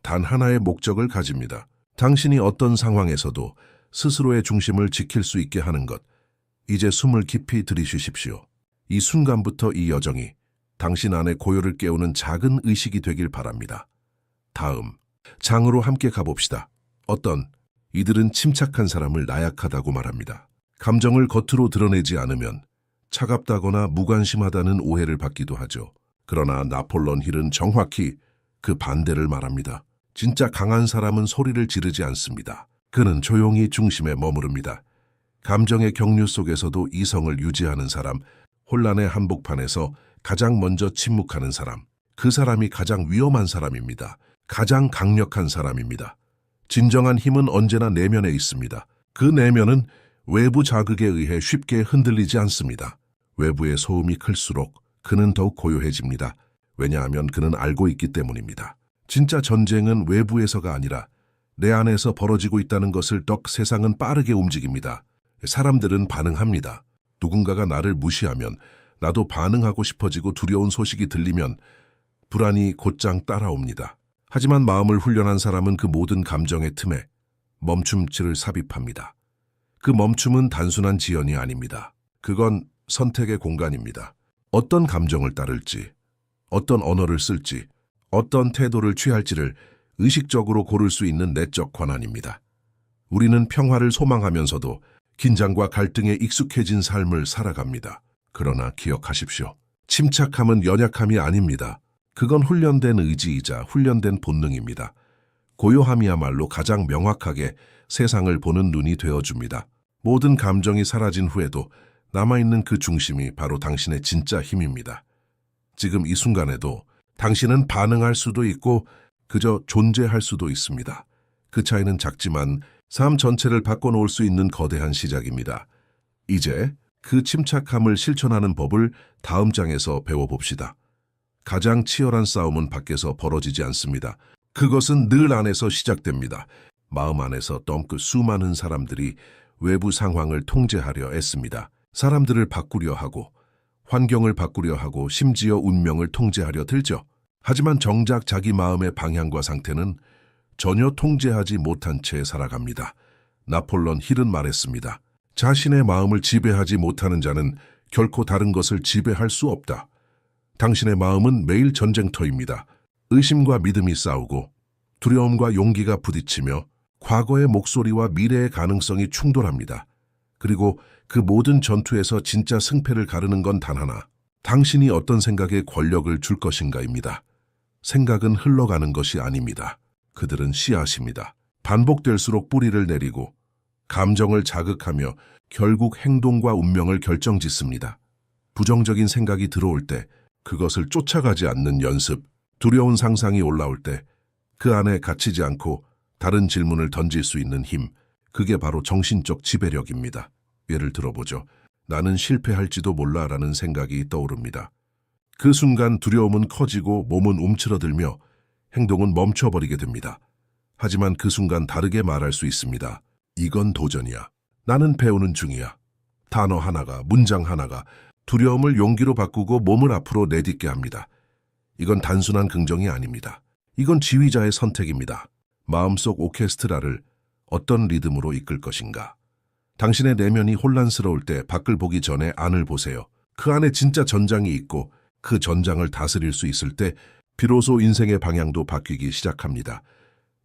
단 하나의 목적을 가집니다. 당신이 어떤 상황에서도 스스로의 중심을 지킬 수 있게 하는 것. 이제 숨을 깊이 들이쉬십시오. 이 순간부터 이 여정이 당신 안의 고요를 깨우는 작은 의식이 되길 바랍니다. 다음, 장으로 함께 가봅시다. 이들은 침착한 사람을 나약하다고 말합니다. 감정을 겉으로 드러내지 않으면 차갑다거나 무관심하다는 오해를 받기도 하죠. 그러나 나폴레옹 힐은 정확히 그 반대를 말합니다. 진짜 강한 사람은 소리를 지르지 않습니다. 그는 조용히 중심에 머무릅니다. 감정의 경류 속에서도 이성을 유지하는 사람, 혼란의 한복판에서 가장 먼저 침묵하는 사람, 그 사람이 가장 위험한 사람입니다. 가장 강력한 사람입니다. 진정한 힘은 언제나 내면에 있습니다. 그 내면은 외부 자극에 의해 쉽게 흔들리지 않습니다. 외부의 소음이 클수록 그는 더욱 고요해집니다. 왜냐하면 그는 알고 있기 때문입니다. 진짜 전쟁은 외부에서가 아니라 내 안에서 벌어지고 있다는 것을 떡 세상은 빠르게 움직입니다. 사람들은 반응합니다. 누군가가 나를 무시하면 나도 반응하고 싶어지고 두려운 소식이 들리면 불안이 곧장 따라옵니다. 하지만 마음을 훈련한 사람은 그 모든 감정의 틈에 멈춤치를 삽입합니다. 그 멈춤은 단순한 지연이 아닙니다. 그건 선택의 공간입니다. 어떤 감정을 따를지, 어떤 언어를 쓸지, 어떤 태도를 취할지를 의식적으로 고를 수 있는 내적 권한입니다. 우리는 평화를 소망하면서도 긴장과 갈등에 익숙해진 삶을 살아갑니다. 그러나 기억하십시오. 침착함은 연약함이 아닙니다. 그건 훈련된 의지이자 훈련된 본능입니다. 고요함이야말로 가장 명확하게 세상을 보는 눈이 되어줍니다. 모든 감정이 사라진 후에도 남아있는 그 중심이 바로 당신의 진짜 힘입니다. 지금 이 순간에도 당신은 반응할 수도 있고 그저 존재할 수도 있습니다. 그 차이는 작지만 삶 전체를 바꿔놓을 수 있는 거대한 시작입니다. 이제 그 침착함을 실천하는 법을 다음 장에서 배워봅시다. 가장 치열한 싸움은 밖에서 벌어지지 않습니다. 그것은 늘 안에서 시작됩니다. 마음 안에서 덩크 수많은 사람들이 외부 상황을 통제하려 애씁니다. 사람들을 바꾸려 하고 환경을 바꾸려 하고 심지어 운명을 통제하려 들죠. 하지만 정작 자기 마음의 방향과 상태는 전혀 통제하지 못한 채 살아갑니다. 나폴레옹 힐은 말했습니다. 자신의 마음을 지배하지 못하는 자는 결코 다른 것을 지배할 수 없다. 당신의 마음은 매일 전쟁터입니다. 의심과 믿음이 싸우고 두려움과 용기가 부딪히며 과거의 목소리와 미래의 가능성이 충돌합니다. 그리고 그 모든 전투에서 진짜 승패를 가르는 건 단 하나. 당신이 어떤 생각에 권력을 줄 것인가입니다. 생각은 흘러가는 것이 아닙니다. 그들은 씨앗입니다. 반복될수록 뿌리를 내리고 감정을 자극하며 결국 행동과 운명을 결정짓습니다. 부정적인 생각이 들어올 때 그것을 쫓아가지 않는 연습, 두려운 상상이 올라올 때 그 안에 갇히지 않고 다른 질문을 던질 수 있는 힘, 그게 바로 정신적 지배력입니다. 예를 들어보죠. 나는 실패할지도 몰라라는 생각이 떠오릅니다. 그 순간 두려움은 커지고 몸은 움츠러들며 행동은 멈춰버리게 됩니다. 하지만 그 순간 다르게 말할 수 있습니다. 이건 도전이야. 나는 배우는 중이야. 단어 하나가, 문장 하나가 두려움을 용기로 바꾸고 몸을 앞으로 내딛게 합니다. 이건 단순한 긍정이 아닙니다. 이건 지휘자의 선택입니다. 마음속 오케스트라를 어떤 리듬으로 이끌 것인가. 당신의 내면이 혼란스러울 때 밖을 보기 전에 안을 보세요. 그 안에 진짜 전장이 있고 그 전장을 다스릴 수 있을 때 비로소 인생의 방향도 바뀌기 시작합니다.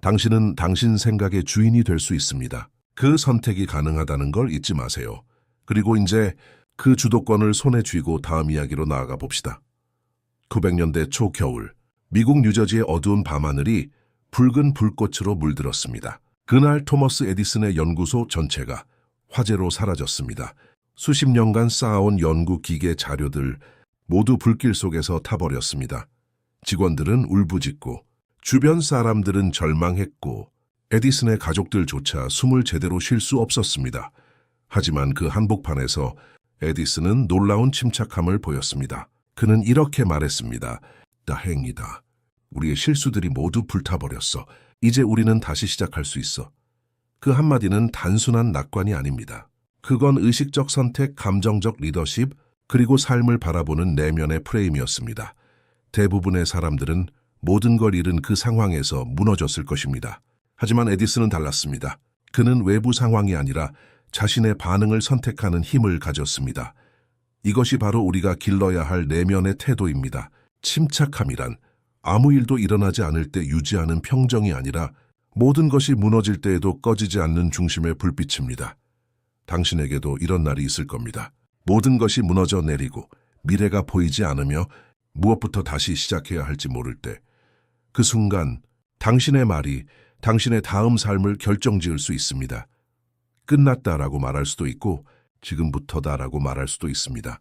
당신은 당신 생각의 주인이 될 수 있습니다. 그 선택이 가능하다는 걸 잊지 마세요. 그리고 이제 그 주도권을 손에 쥐고 다음 이야기로 나아가 봅시다. 900년대 초겨울, 미국 뉴저지의 어두운 밤하늘이 붉은 불꽃으로 물들었습니다. 그날 토머스 에디슨의 연구소 전체가 화재로 사라졌습니다. 수십 년간 쌓아온 연구 기계 자료들 모두 불길 속에서 타버렸습니다. 직원들은 울부짖고 주변 사람들은 절망했고 에디슨의 가족들조차 숨을 제대로 쉴 수 없었습니다. 하지만 그 한복판에서 에디슨은 놀라운 침착함을 보였습니다. 그는 이렇게 말했습니다. 다행이다. 우리의 실수들이 모두 불타버렸어. 이제 우리는 다시 시작할 수 있어. 그 한마디는 단순한 낙관이 아닙니다. 그건 의식적 선택, 감정적 리더십, 그리고 삶을 바라보는 내면의 프레임이었습니다. 대부분의 사람들은 모든 걸 잃은 그 상황에서 무너졌을 것입니다. 하지만 에디슨은 달랐습니다. 그는 외부 상황이 아니라 자신의 반응을 선택하는 힘을 가졌습니다. 이것이 바로 우리가 길러야 할 내면의 태도입니다. 침착함이란 아무 일도 일어나지 않을 때 유지하는 평정이 아니라 모든 것이 무너질 때에도 꺼지지 않는 중심의 불빛입니다. 당신에게도 이런 날이 있을 겁니다. 모든 것이 무너져 내리고 미래가 보이지 않으며 무엇부터 다시 시작해야 할지 모를 때, 그 순간 당신의 말이 당신의 다음 삶을 결정지을 수 있습니다. 끝났다라고 말할 수도 있고 지금부터다라고 말할 수도 있습니다.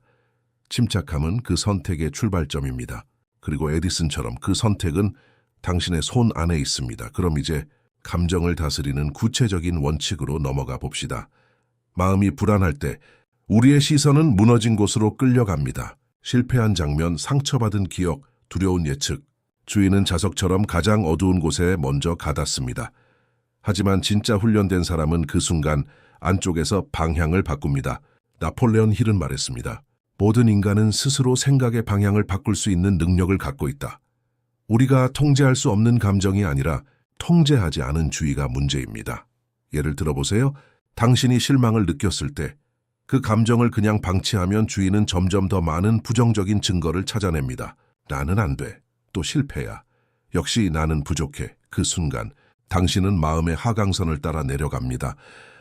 침착함은 그 선택의 출발점입니다. 그리고 에디슨처럼 그 선택은 당신의 손 안에 있습니다. 그럼 이제 감정을 다스리는 구체적인 원칙으로 넘어가 봅시다. 마음이 불안할 때 우리의 시선은 무너진 곳으로 끌려갑니다. 실패한 장면, 상처받은 기억, 두려운 예측. 주인은 자석처럼 가장 어두운 곳에 먼저 가닿습니다. 하지만 진짜 훈련된 사람은 그 순간 안쪽에서 방향을 바꿉니다. 나폴레온 힐은 말했습니다. 모든 인간은 스스로 생각의 방향을 바꿀 수 있는 능력을 갖고 있다. 우리가 통제할 수 없는 감정이 아니라 통제하지 않은 주의가 문제입니다. 예를 들어보세요. 당신이 실망을 느꼈을 때 그 감정을 그냥 방치하면 주의는 점점 더 많은 부정적인 증거를 찾아냅니다. 나는 안 돼. 또 실패야. 역시 나는 부족해. 그 순간 당신은 마음의 하강선을 따라 내려갑니다.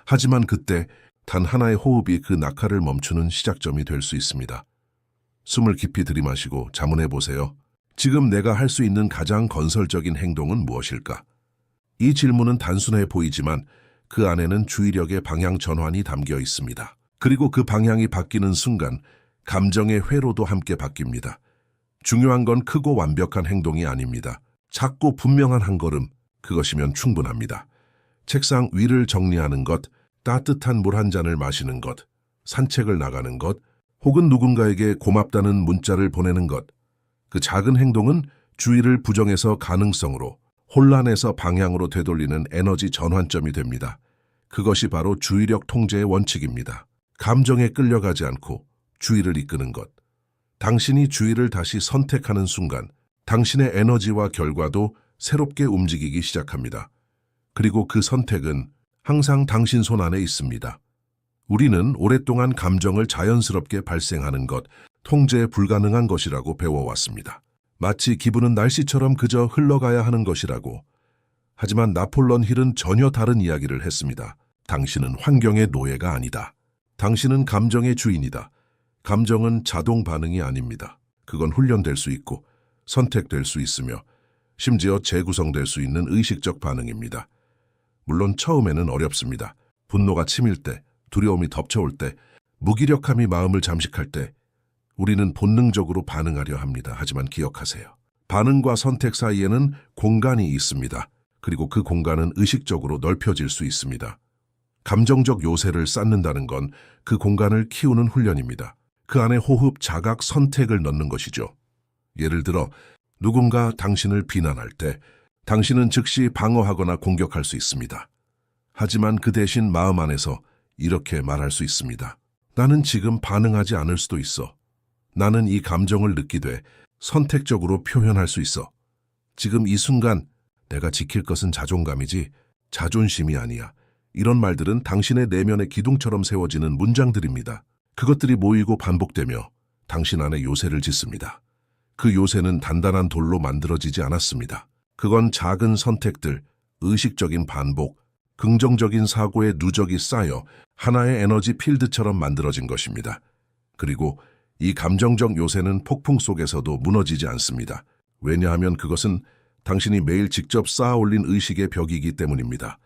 하지만 그때 단 하나의 호흡이 그 낙하를 멈추는 시작점이 될 수 있습니다. 숨을 깊이 들이마시고 자문해 보세요. 지금 내가 할 수 있는 가장 건설적인 행동은 무엇일까? 이 질문은 단순해 보이지만 그 안에는 주의력의 방향 전환이 담겨 있습니다. 그리고 그 방향이 바뀌는 순간 감정의 회로도 함께 바뀝니다. 중요한 건 크고 완벽한 행동이 아닙니다. 작고 분명한 한 걸음, 그것이면 충분합니다. 책상 위를 정리하는 것, 따뜻한 물 한 잔을 마시는 것, 산책을 나가는 것, 혹은 누군가에게 고맙다는 문자를 보내는 것. 그 작은 행동은 주의를 부정에서 가능성으로, 혼란에서 방향으로 되돌리는 에너지 전환점이 됩니다. 그것이 바로 주의력 통제의 원칙입니다. 감정에 끌려가지 않고 주의를 이끄는 것. 당신이 주의를 다시 선택하는 순간 당신의 에너지와 결과도 새롭게 움직이기 시작합니다. 그리고 그 선택은 항상 당신 손 안에 있습니다. 우리는 오랫동안 감정을 자연스럽게 발생하는 것, 통제 불가능한 것이라고 배워왔습니다. 마치 기분은 날씨처럼 그저 흘러가야 하는 것이라고. 하지만 나폴레온 힐은 전혀 다른 이야기를 했습니다. 당신은 환경의 노예가 아니다. 당신은 감정의 주인이다. 감정은 자동 반응이 아닙니다. 그건 훈련될 수 있고 선택될 수 있으며 심지어 재구성될 수 있는 의식적 반응입니다. 물론 처음에는 어렵습니다. 분노가 치밀 때, 두려움이 덮쳐올 때, 무기력함이 마음을 잠식할 때 우리는 본능적으로 반응하려 합니다. 하지만 기억하세요. 반응과 선택 사이에는 공간이 있습니다. 그리고 그 공간은 의식적으로 넓혀질 수 있습니다. 감정적 요새를 쌓는다는 건 그 공간을 키우는 훈련입니다. 그 안에 호흡, 자각, 선택을 넣는 것이죠. 예를 들어 누군가 당신을 비난할 때 당신은 즉시 방어하거나 공격할 수 있습니다. 하지만 그 대신 마음 안에서 이렇게 말할 수 있습니다. 나는 지금 반응하지 않을 수도 있어. 나는 이 감정을 느끼되 선택적으로 표현할 수 있어. 지금 이 순간 내가 지킬 것은 자존감이지 자존심이 아니야. 이런 말들은 당신의 내면의 기둥처럼 세워지는 문장들입니다. 그것들이 모이고 반복되며 당신 안에 요새를 짓습니다. 그 요새는 단단한 돌로 만들어지지 않았습니다. 그건 작은 선택들, 의식적인 반복, 긍정적인 사고의 누적이 쌓여 하나의 에너지 필드처럼 만들어진 것입니다. 그리고 이 감정적 요새는 폭풍 속에서도 무너지지 않습니다. 왜냐하면 그것은 당신이 매일 직접 쌓아 올린 의식의 벽이기 때문입니다.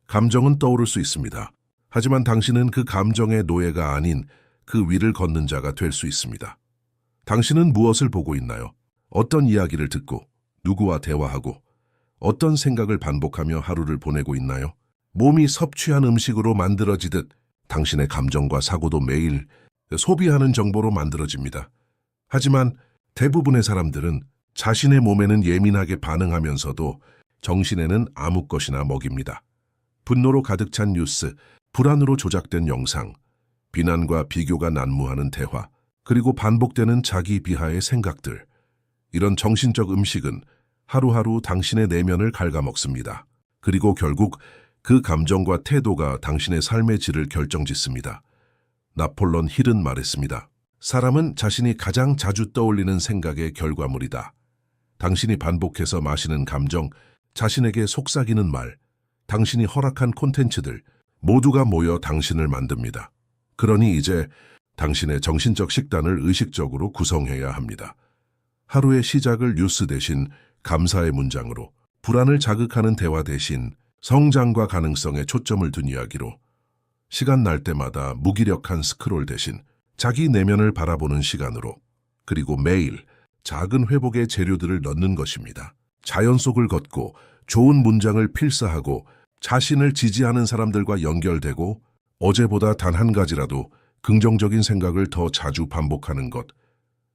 감정은 떠오를 수 있습니다. 하지만 당신은 그 감정의 노예가 아닌 그 위를 걷는 자가 될 수 있습니다. 당신은 무엇을 보고 있나요? 어떤 이야기를 듣고, 누구와 대화하고, 어떤 생각을 반복하며 하루를 보내고 있나요? 몸이 섭취한 음식으로 만들어지듯 당신의 감정과 사고도 매일 소비하는 정보로 만들어집니다. 하지만 대부분의 사람들은 자신의 몸에는 예민하게 반응하면서도 정신에는 아무 것이나 먹입니다. 분노로 가득 찬 뉴스, 불안으로 조작된 영상, 비난과 비교가 난무하는 대화, 그리고 반복되는 자기 비하의 생각들. 이런 정신적 음식은 하루하루 당신의 내면을 갉아먹습니다. 그리고 결국 그 감정과 태도가 당신의 삶의 질을 결정짓습니다. 나폴레온 힐은 말했습니다. 사람은 자신이 가장 자주 떠올리는 생각의 결과물이다. 당신이 반복해서 마시는 감정, 자신에게 속삭이는 말, 당신이 허락한 콘텐츠들 모두가 모여 당신을 만듭니다. 그러니 이제 당신의 정신적 식단을 의식적으로 구성해야 합니다. 하루의 시작을 뉴스 대신 감사의 문장으로, 불안을 자극하는 대화 대신 성장과 가능성에 초점을 둔 이야기로, 시간 날 때마다 무기력한 스크롤 대신 자기 내면을 바라보는 시간으로, 그리고 매일 작은 회복의 재료들을 넣는 것입니다. 자연 속을 걷고 좋은 문장을 필사하고 자신을 지지하는 사람들과 연결되고 어제보다 단 한 가지라도 긍정적인 생각을 더 자주 반복하는 것.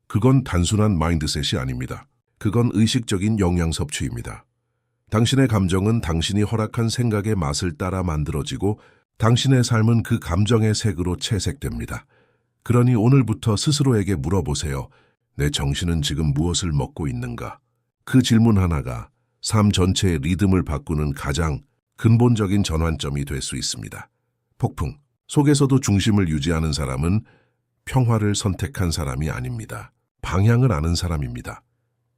그건 단순한 마인드셋이 아닙니다. 그건 의식적인 영양 섭취입니다. 당신의 감정은 당신이 허락한 생각의 맛을 따라 만들어지고 당신의 삶은 그 감정의 색으로 채색됩니다. 그러니 오늘부터 스스로에게 물어보세요. 내 정신은 지금 무엇을 먹고 있는가? 그 질문 하나가 삶 전체의 리듬을 바꾸는 가장 근본적인 전환점이 될 수 있습니다. 폭풍 속에서도 중심을 유지하는 사람은 평화를 선택한 사람이 아닙니다. 방향을 아는 사람입니다.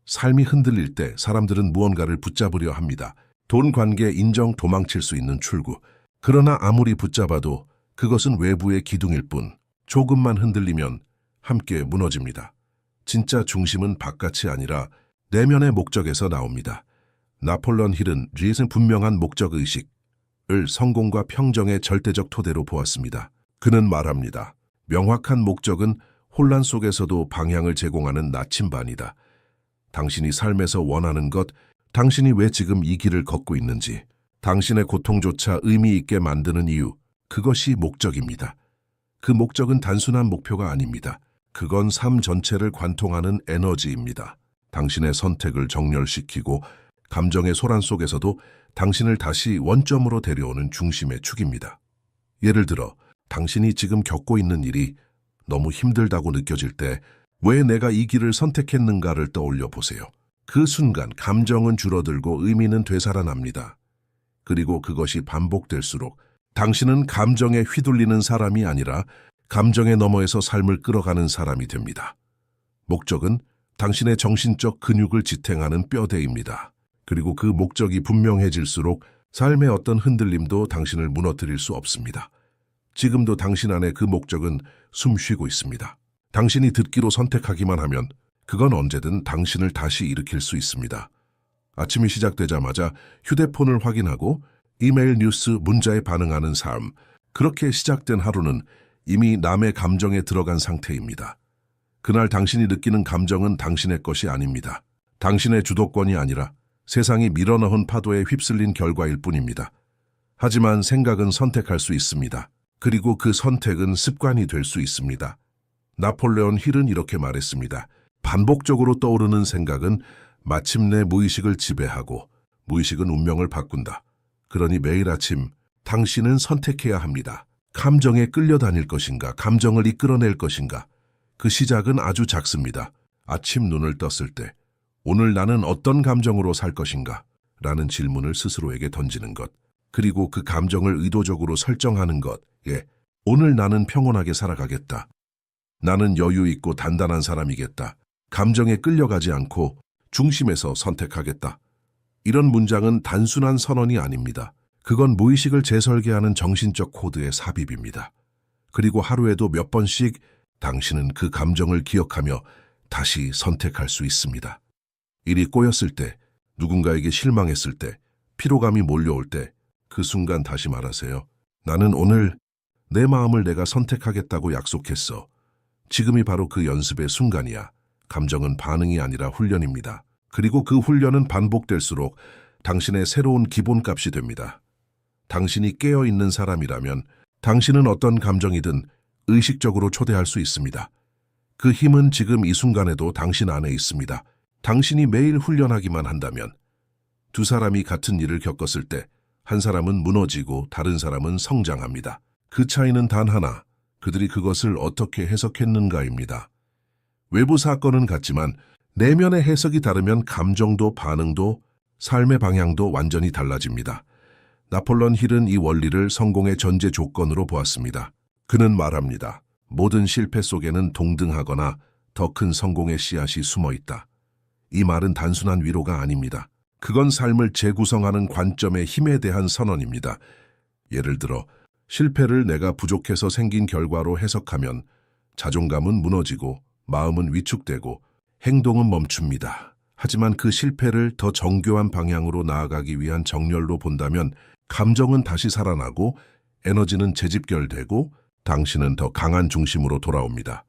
삶이 흔들릴 때 사람들은 무언가를 붙잡으려 합니다. 돈, 관계, 인정, 도망칠 수 있는 출구. 그러나 아무리 붙잡아도 그것은 외부의 기둥일 뿐 조금만 흔들리면 함께 무너집니다. 진짜 중심은 바깥이 아니라 내면의 목적에서 나옵니다. 나폴레옹 힐은 리에는 분명한 목적의식을 성공과 평정의 절대적 토대로 보았습니다. 그는 말합니다. 명확한 목적은 혼란 속에서도 방향을 제공하는 나침반이다. 당신이 삶에서 원하는 것, 당신이 왜 지금 이 길을 걷고 있는지, 당신의 고통조차 의미 있게 만드는 이유, 그것이 목적입니다. 그 목적은 단순한 목표가 아닙니다. 그건 삶 전체를 관통하는 에너지입니다. 당신의 선택을 정렬시키고 감정의 소란 속에서도 당신을 다시 원점으로 데려오는 중심의 축입니다. 예를 들어 당신이 지금 겪고 있는 일이 너무 힘들다고 느껴질 때 왜 내가 이 길을 선택했는가를 떠올려 보세요. 그 순간 감정은 줄어들고 의미는 되살아납니다. 그리고 그것이 반복될수록 당신은 감정에 휘둘리는 사람이 아니라 감정의 너머에서 삶을 끌어가는 사람이 됩니다. 목적은 당신의 정신적 근육을 지탱하는 뼈대입니다. 그리고 그 목적이 분명해질수록 삶의 어떤 흔들림도 당신을 무너뜨릴 수 없습니다. 지금도 당신 안에 그 목적은 숨쉬고 있습니다. 당신이 듣기로 선택하기만 하면 그건 언제든 당신을 다시 일으킬 수 있습니다. 아침이 시작되자마자 휴대폰을 확인하고 이메일, 뉴스, 문자에 반응하는 삶. 그렇게 시작된 하루는 이미 남의 감정에 들어간 상태입니다. 그날 당신이 느끼는 감정은 당신의 것이 아닙니다. 당신의 주도권이 아니라 세상이 밀어넣은 파도에 휩쓸린 결과일 뿐입니다. 하지만 생각은 선택할 수 있습니다. 그리고 그 선택은 습관이 될 수 있습니다. 나폴레옹 힐은 이렇게 말했습니다. 반복적으로 떠오르는 생각은 마침내 무의식을 지배하고 무의식은 운명을 바꾼다. 그러니 매일 아침 당신은 선택해야 합니다. 감정에 끌려다닐 것인가, 감정을 이끌어낼 것인가. 그 시작은 아주 작습니다. 아침 눈을 떴을 때 오늘 나는 어떤 감정으로 살 것인가? 라는 질문을 스스로에게 던지는 것. 그리고 그 감정을 의도적으로 설정하는 것. 오늘 나는 평온하게 살아가겠다. 나는 여유 있고 단단한 사람이겠다. 감정에 끌려가지 않고 중심에서 선택하겠다. 이런 문장은 단순한 선언이 아닙니다. 그건 무의식을 재설계하는 정신적 코드의 삽입입니다. 그리고 하루에도 몇 번씩 당신은 그 감정을 기억하며 다시 선택할 수 있습니다. 일이 꼬였을 때, 누군가에게 실망했을 때, 피로감이 몰려올 때, 그 순간 다시 말하세요. 나는 오늘 내 마음을 내가 선택하겠다고 약속했어. 지금이 바로 그 연습의 순간이야. 감정은 반응이 아니라 훈련입니다. 그리고 그 훈련은 반복될수록 당신의 새로운 기본값이 됩니다. 당신이 깨어있는 사람이라면 당신은 어떤 감정이든 의식적으로 초대할 수 있습니다. 그 힘은 지금 이 순간에도 당신 안에 있습니다. 당신이 매일 훈련하기만 한다면 두 사람이 같은 일을 겪었을 때 한 사람은 무너지고 다른 사람은 성장합니다. 그 차이는 단 하나, 그들이 그것을 어떻게 해석했는가입니다. 외부 사건은 같지만 내면의 해석이 다르면 감정도 반응도 삶의 방향도 완전히 달라집니다. 나폴레옹 힐은 이 원리를 성공의 전제 조건으로 보았습니다. 그는 말합니다. 모든 실패 속에는 동등하거나 더 큰 성공의 씨앗이 숨어 있다. 이 말은 단순한 위로가 아닙니다. 그건 삶을 재구성하는 관점의 힘에 대한 선언입니다. 예를 들어 실패를 내가 부족해서 생긴 결과로 해석하면 자존감은 무너지고 마음은 위축되고 행동은 멈춥니다. 하지만 그 실패를 더 정교한 방향으로 나아가기 위한 정렬로 본다면 감정은 다시 살아나고 에너지는 재집결되고 당신은 더 강한 중심으로 돌아옵니다.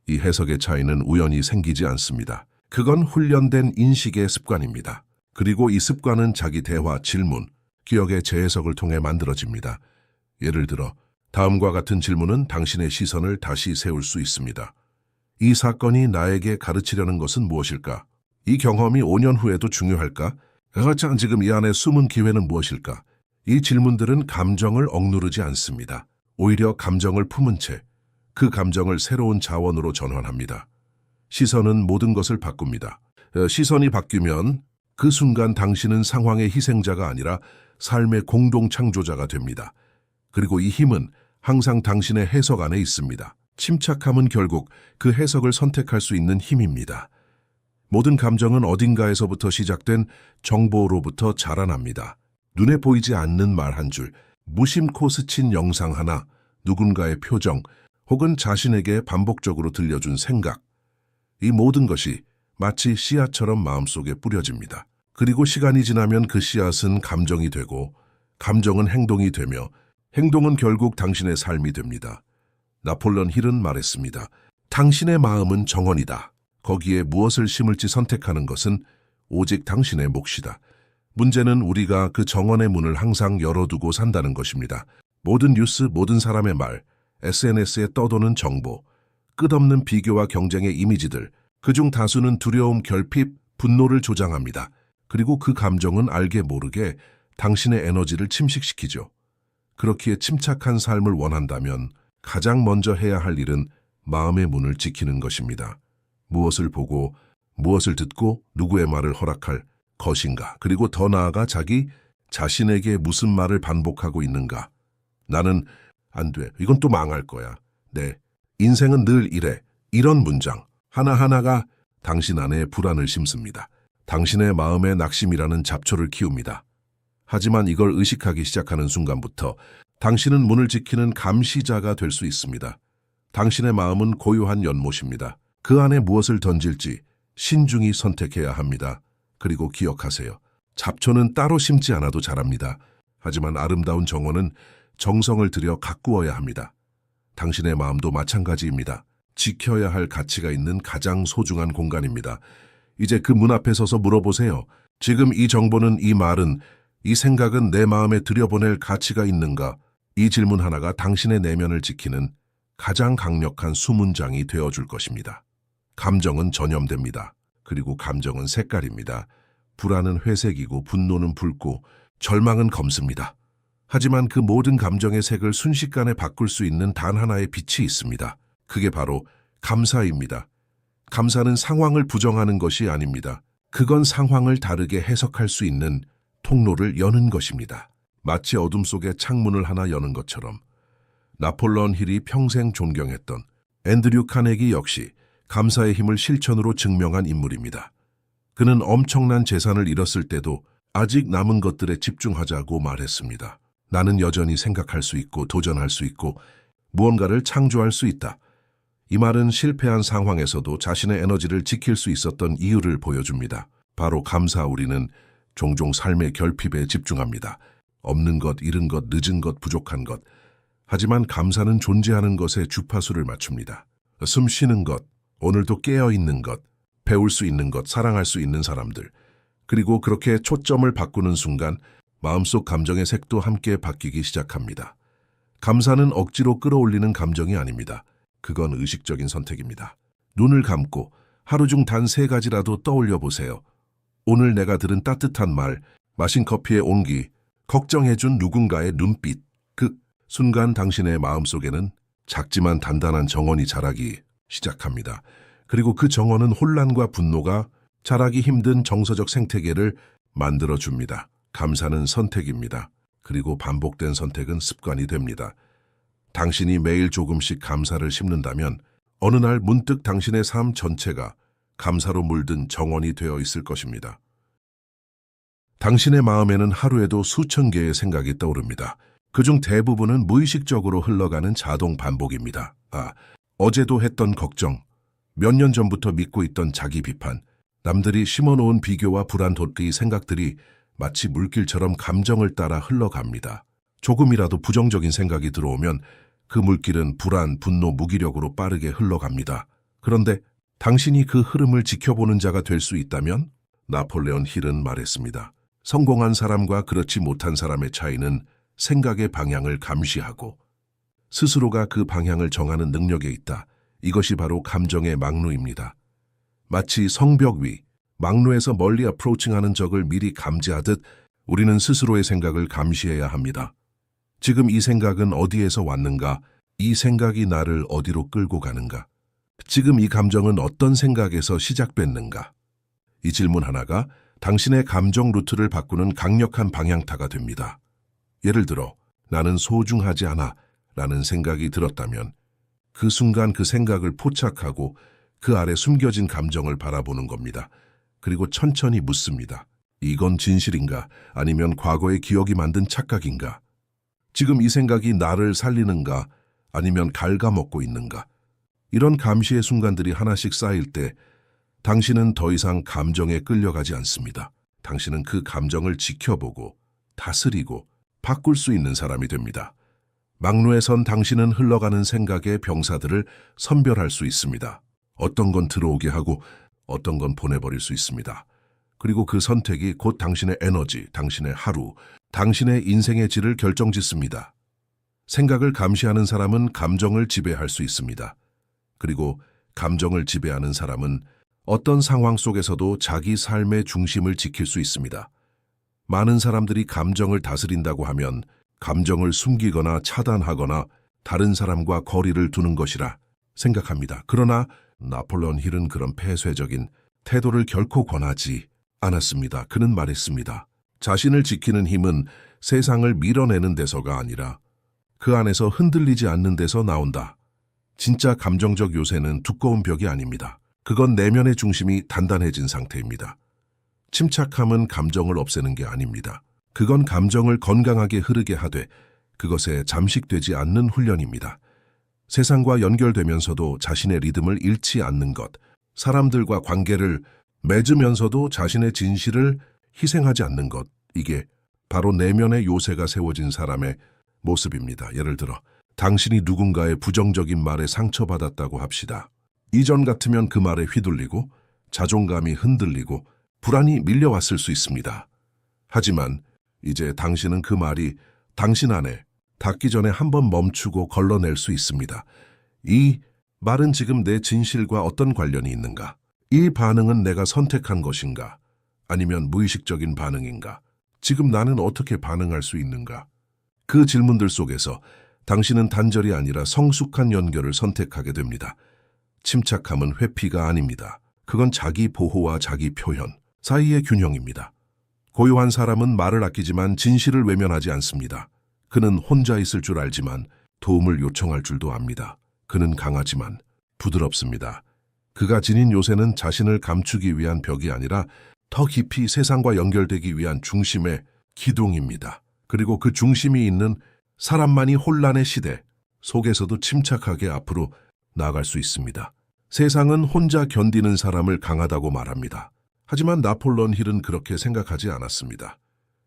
이 해석의 차이는 우연히 생기지 않습니다. 그건 훈련된 인식의 습관입니다. 그리고 이 습관은 자기 대화, 질문, 기억의 재해석을 통해 만들어집니다. 예를 들어 다음과 같은 질문은 당신의 시선을 다시 세울 수 있습니다. 이 사건이 나에게 가르치려는 것은 무엇일까? 이 경험이 5년 후에도 중요할까? 자, 지금 이 안에 숨은 기회는 무엇일까? 이 질문들은 감정을 억누르지 않습니다. 오히려 감정을 품은 채 그 감정을 새로운 자원으로 전환합니다. 시선은 모든 것을 바꿉니다. 시선이 바뀌면 그 순간 당신은 상황의 희생자가 아니라 삶의 공동 창조자가 됩니다. 그리고 이 힘은 항상 당신의 해석 안에 있습니다. 침착함은 결국 그 해석을 선택할 수 있는 힘입니다. 모든 감정은 어딘가에서부터 시작된 정보로부터 자라납니다. 눈에 보이지 않는 말 한 줄, 무심코 스친 영상 하나, 누군가의 표정, 혹은 자신에게 반복적으로 들려준 생각. 이 모든 것이 마치 씨앗처럼 마음속에 뿌려집니다. 그리고 시간이 지나면 그 씨앗은 감정이 되고, 감정은 행동이 되며, 행동은 결국 당신의 삶이 됩니다. 나폴레옹 힐은 말했습니다. 당신의 마음은 정원이다. 거기에 무엇을 심을지 선택하는 것은 오직 당신의 몫이다. 문제는 우리가 그 정원의 문을 항상 열어두고 산다는 것입니다. 모든 뉴스, 모든 사람의 말, SNS에 떠도는 정보, 끝없는 비교와 경쟁의 이미지들, 그중 다수는 두려움, 결핍, 분노를 조장합니다. 그리고 그 감정은 알게 모르게 당신의 에너지를 침식시키죠. 그렇기에 침착한 삶을 원한다면 가장 먼저 해야 할 일은 마음의 문을 지키는 것입니다. 무엇을 보고, 무엇을 듣고, 누구의 말을 허락할 것인가, 그리고 더 나아가 자기 자신에게 무슨 말을 반복하고 있는가. 나는 안 돼. 이건 또 망할 거야. 네. 인생은 늘 이래. 이런 문장 하나하나가 당신 안에 불안을 심습니다. 당신의 마음에 낙심이라는 잡초를 키웁니다. 하지만 이걸 의식하기 시작하는 순간부터 당신은 문을 지키는 감시자가 될 수 있습니다. 당신의 마음은 고요한 연못입니다. 그 안에 무엇을 던질지 신중히 선택해야 합니다. 그리고 기억하세요. 잡초는 따로 심지 않아도 자랍니다. 하지만 아름다운 정원은 정성을 들여 가꾸어야 합니다. 당신의 마음도 마찬가지입니다. 지켜야 할 가치가 있는 가장 소중한 공간입니다. 이제 그 문 앞에 서서 물어보세요. 지금 이 정보는, 이 말은, 이 생각은 내 마음에 들여보낼 가치가 있는가? 이 질문 하나가 당신의 내면을 지키는 가장 강력한 수문장이 되어줄 것입니다. 감정은 전염됩니다. 그리고 감정은 색깔입니다. 불안은 회색이고 분노는 붉고 절망은 검습니다. 하지만 그 모든 감정의 색을 순식간에 바꿀 수 있는 단 하나의 빛이 있습니다. 그게 바로 감사입니다. 감사는 상황을 부정하는 것이 아닙니다. 그건 상황을 다르게 해석할 수 있는 통로를 여는 것입니다. 마치 어둠 속에 창문을 하나 여는 것처럼. 나폴레옹 힐이 평생 존경했던 앤드류 카네기 역시 감사의 힘을 실천으로 증명한 인물입니다. 그는 엄청난 재산을 잃었을 때도 아직 남은 것들에 집중하자고 말했습니다. 나는 여전히 생각할 수 있고 도전할 수 있고 무언가를 창조할 수 있다. 이 말은 실패한 상황에서도 자신의 에너지를 지킬 수 있었던 이유를 보여줍니다. 바로 감사. 우리는 종종 삶의 결핍에 집중합니다. 없는 것, 잃은 것, 늦은 것, 부족한 것. 하지만 감사는 존재하는 것에 주파수를 맞춥니다. 숨 쉬는 것, 오늘도 깨어있는 것, 배울 수 있는 것, 사랑할 수 있는 사람들. 그리고 그렇게 초점을 바꾸는 순간 마음속 감정의 색도 함께 바뀌기 시작합니다. 감사는 억지로 끌어올리는 감정이 아닙니다. 그건 의식적인 선택입니다. 눈을 감고 하루 중 단 3가지라도 떠올려 보세요. 오늘 내가 들은 따뜻한 말, 마신 커피의 온기, 걱정해준 누군가의 눈빛. 그 순간 당신의 마음속에는 작지만 단단한 정원이 자라기 시작합니다. 그리고 그 정원은 혼란과 분노가 자라기 힘든 정서적 생태계를 만들어줍니다. 감사는 선택입니다. 그리고 반복된 선택은 습관이 됩니다. 당신이 매일 조금씩 감사를 심는다면 어느 날 문득 당신의 삶 전체가 감사로 물든 정원이 되어 있을 것입니다. 당신의 마음에는 하루에도 수천 개의 생각이 떠오릅니다. 그중 대부분은 무의식적으로 흘러가는 자동 반복입니다. 어제도 했던 걱정, 몇 년 전부터 믿고 있던 자기 비판, 남들이 심어놓은 비교와 불안 돋기 생각들이 마치 물길처럼 감정을 따라 흘러갑니다. 조금이라도 부정적인 생각이 들어오면 그 물길은 불안, 분노, 무기력으로 빠르게 흘러갑니다. 그런데 당신이 그 흐름을 지켜보는 자가 될 수 있다면? 나폴레옹 힐은 말했습니다. 성공한 사람과 그렇지 못한 사람의 차이는 생각의 방향을 감시하고 스스로가 그 방향을 정하는 능력에 있다. 이것이 바로 감정의 막루입니다. 마치 성벽 위 막루에서 멀리 어프로칭하는 적을 미리 감지하듯 우리는 스스로의 생각을 감시해야 합니다. 지금 이 생각은 어디에서 왔는가? 이 생각이 나를 어디로 끌고 가는가? 지금 이 감정은 어떤 생각에서 시작됐는가? 이 질문 하나가 당신의 감정 루트를 바꾸는 강력한 방향타가 됩니다. 예를 들어 나는 소중하지 않아 라는 생각이 들었다면 그 순간 그 생각을 포착하고 그 아래 숨겨진 감정을 바라보는 겁니다. 그리고 천천히 묻습니다. 이건 진실인가? 아니면 과거의 기억이 만든 착각인가? 지금 이 생각이 나를 살리는가? 아니면 갉아먹고 있는가? 이런 감시의 순간들이 하나씩 쌓일 때 당신은 더 이상 감정에 끌려가지 않습니다. 당신은 그 감정을 지켜보고 다스리고 바꿀 수 있는 사람이 됩니다. 막루에 선 당신은 흘러가는 생각의 병사들을 선별할 수 있습니다. 어떤 건 들어오게 하고 어떤 건 보내버릴 수 있습니다. 그리고 그 선택이 곧 당신의 에너지, 당신의 하루, 당신의 인생의 질을 결정짓습니다. 생각을 감시하는 사람은 감정을 지배할 수 있습니다. 그리고 감정을 지배하는 사람은 어떤 상황 속에서도 자기 삶의 중심을 지킬 수 있습니다. 많은 사람들이 감정을 다스린다고 하면 감정을 숨기거나 차단하거나 다른 사람과 거리를 두는 것이라 생각합니다. 그러나 나폴레옹 힐은 그런 폐쇄적인 태도를 결코 권하지 않았습니다. 그는 말했습니다. 자신을 지키는 힘은 세상을 밀어내는 데서가 아니라 그 안에서 흔들리지 않는 데서 나온다. 진짜 감정적 요새는 두꺼운 벽이 아닙니다. 그건 내면의 중심이 단단해진 상태입니다. 침착함은 감정을 없애는 게 아닙니다. 그건 감정을 건강하게 흐르게 하되 그것에 잠식되지 않는 훈련입니다. 세상과 연결되면서도 자신의 리듬을 잃지 않는 것, 사람들과 관계를 맺으면서도 자신의 진실을 희생하지 않는 것, 이게 바로 내면의 요새가 세워진 사람의 모습입니다. 예를 들어 당신이 누군가의 부정적인 말에 상처받았다고 합시다. 이전 같으면 그 말에 휘둘리고 자존감이 흔들리고 불안이 밀려왔을 수 있습니다. 하지만 이제 당신은 그 말이 당신 안에 닿기 전에 한번 멈추고 걸러낼 수 있습니다. 이 말은 지금 내 진실과 어떤 관련이 있는가? 이 반응은 내가 선택한 것인가? 아니면 무의식적인 반응인가? 지금 나는 어떻게 반응할 수 있는가? 그 질문들 속에서 당신은 단절이 아니라 성숙한 연결을 선택하게 됩니다. 침착함은 회피가 아닙니다. 그건 자기 보호와 자기 표현 사이의 균형입니다. 고요한 사람은 말을 아끼지만 진실을 외면하지 않습니다. 그는 혼자 있을 줄 알지만 도움을 요청할 줄도 압니다. 그는 강하지만 부드럽습니다. 그가 지닌 요새는 자신을 감추기 위한 벽이 아니라 더 깊이 세상과 연결되기 위한 중심의 기둥입니다. 그리고 그 중심이 있는 사람만이 혼란의 시대 속에서도 침착하게 앞으로 나아갈 수 있습니다. 세상은 혼자 견디는 사람을 강하다고 말합니다. 하지만 나폴레옹 힐은 그렇게 생각하지 않았습니다.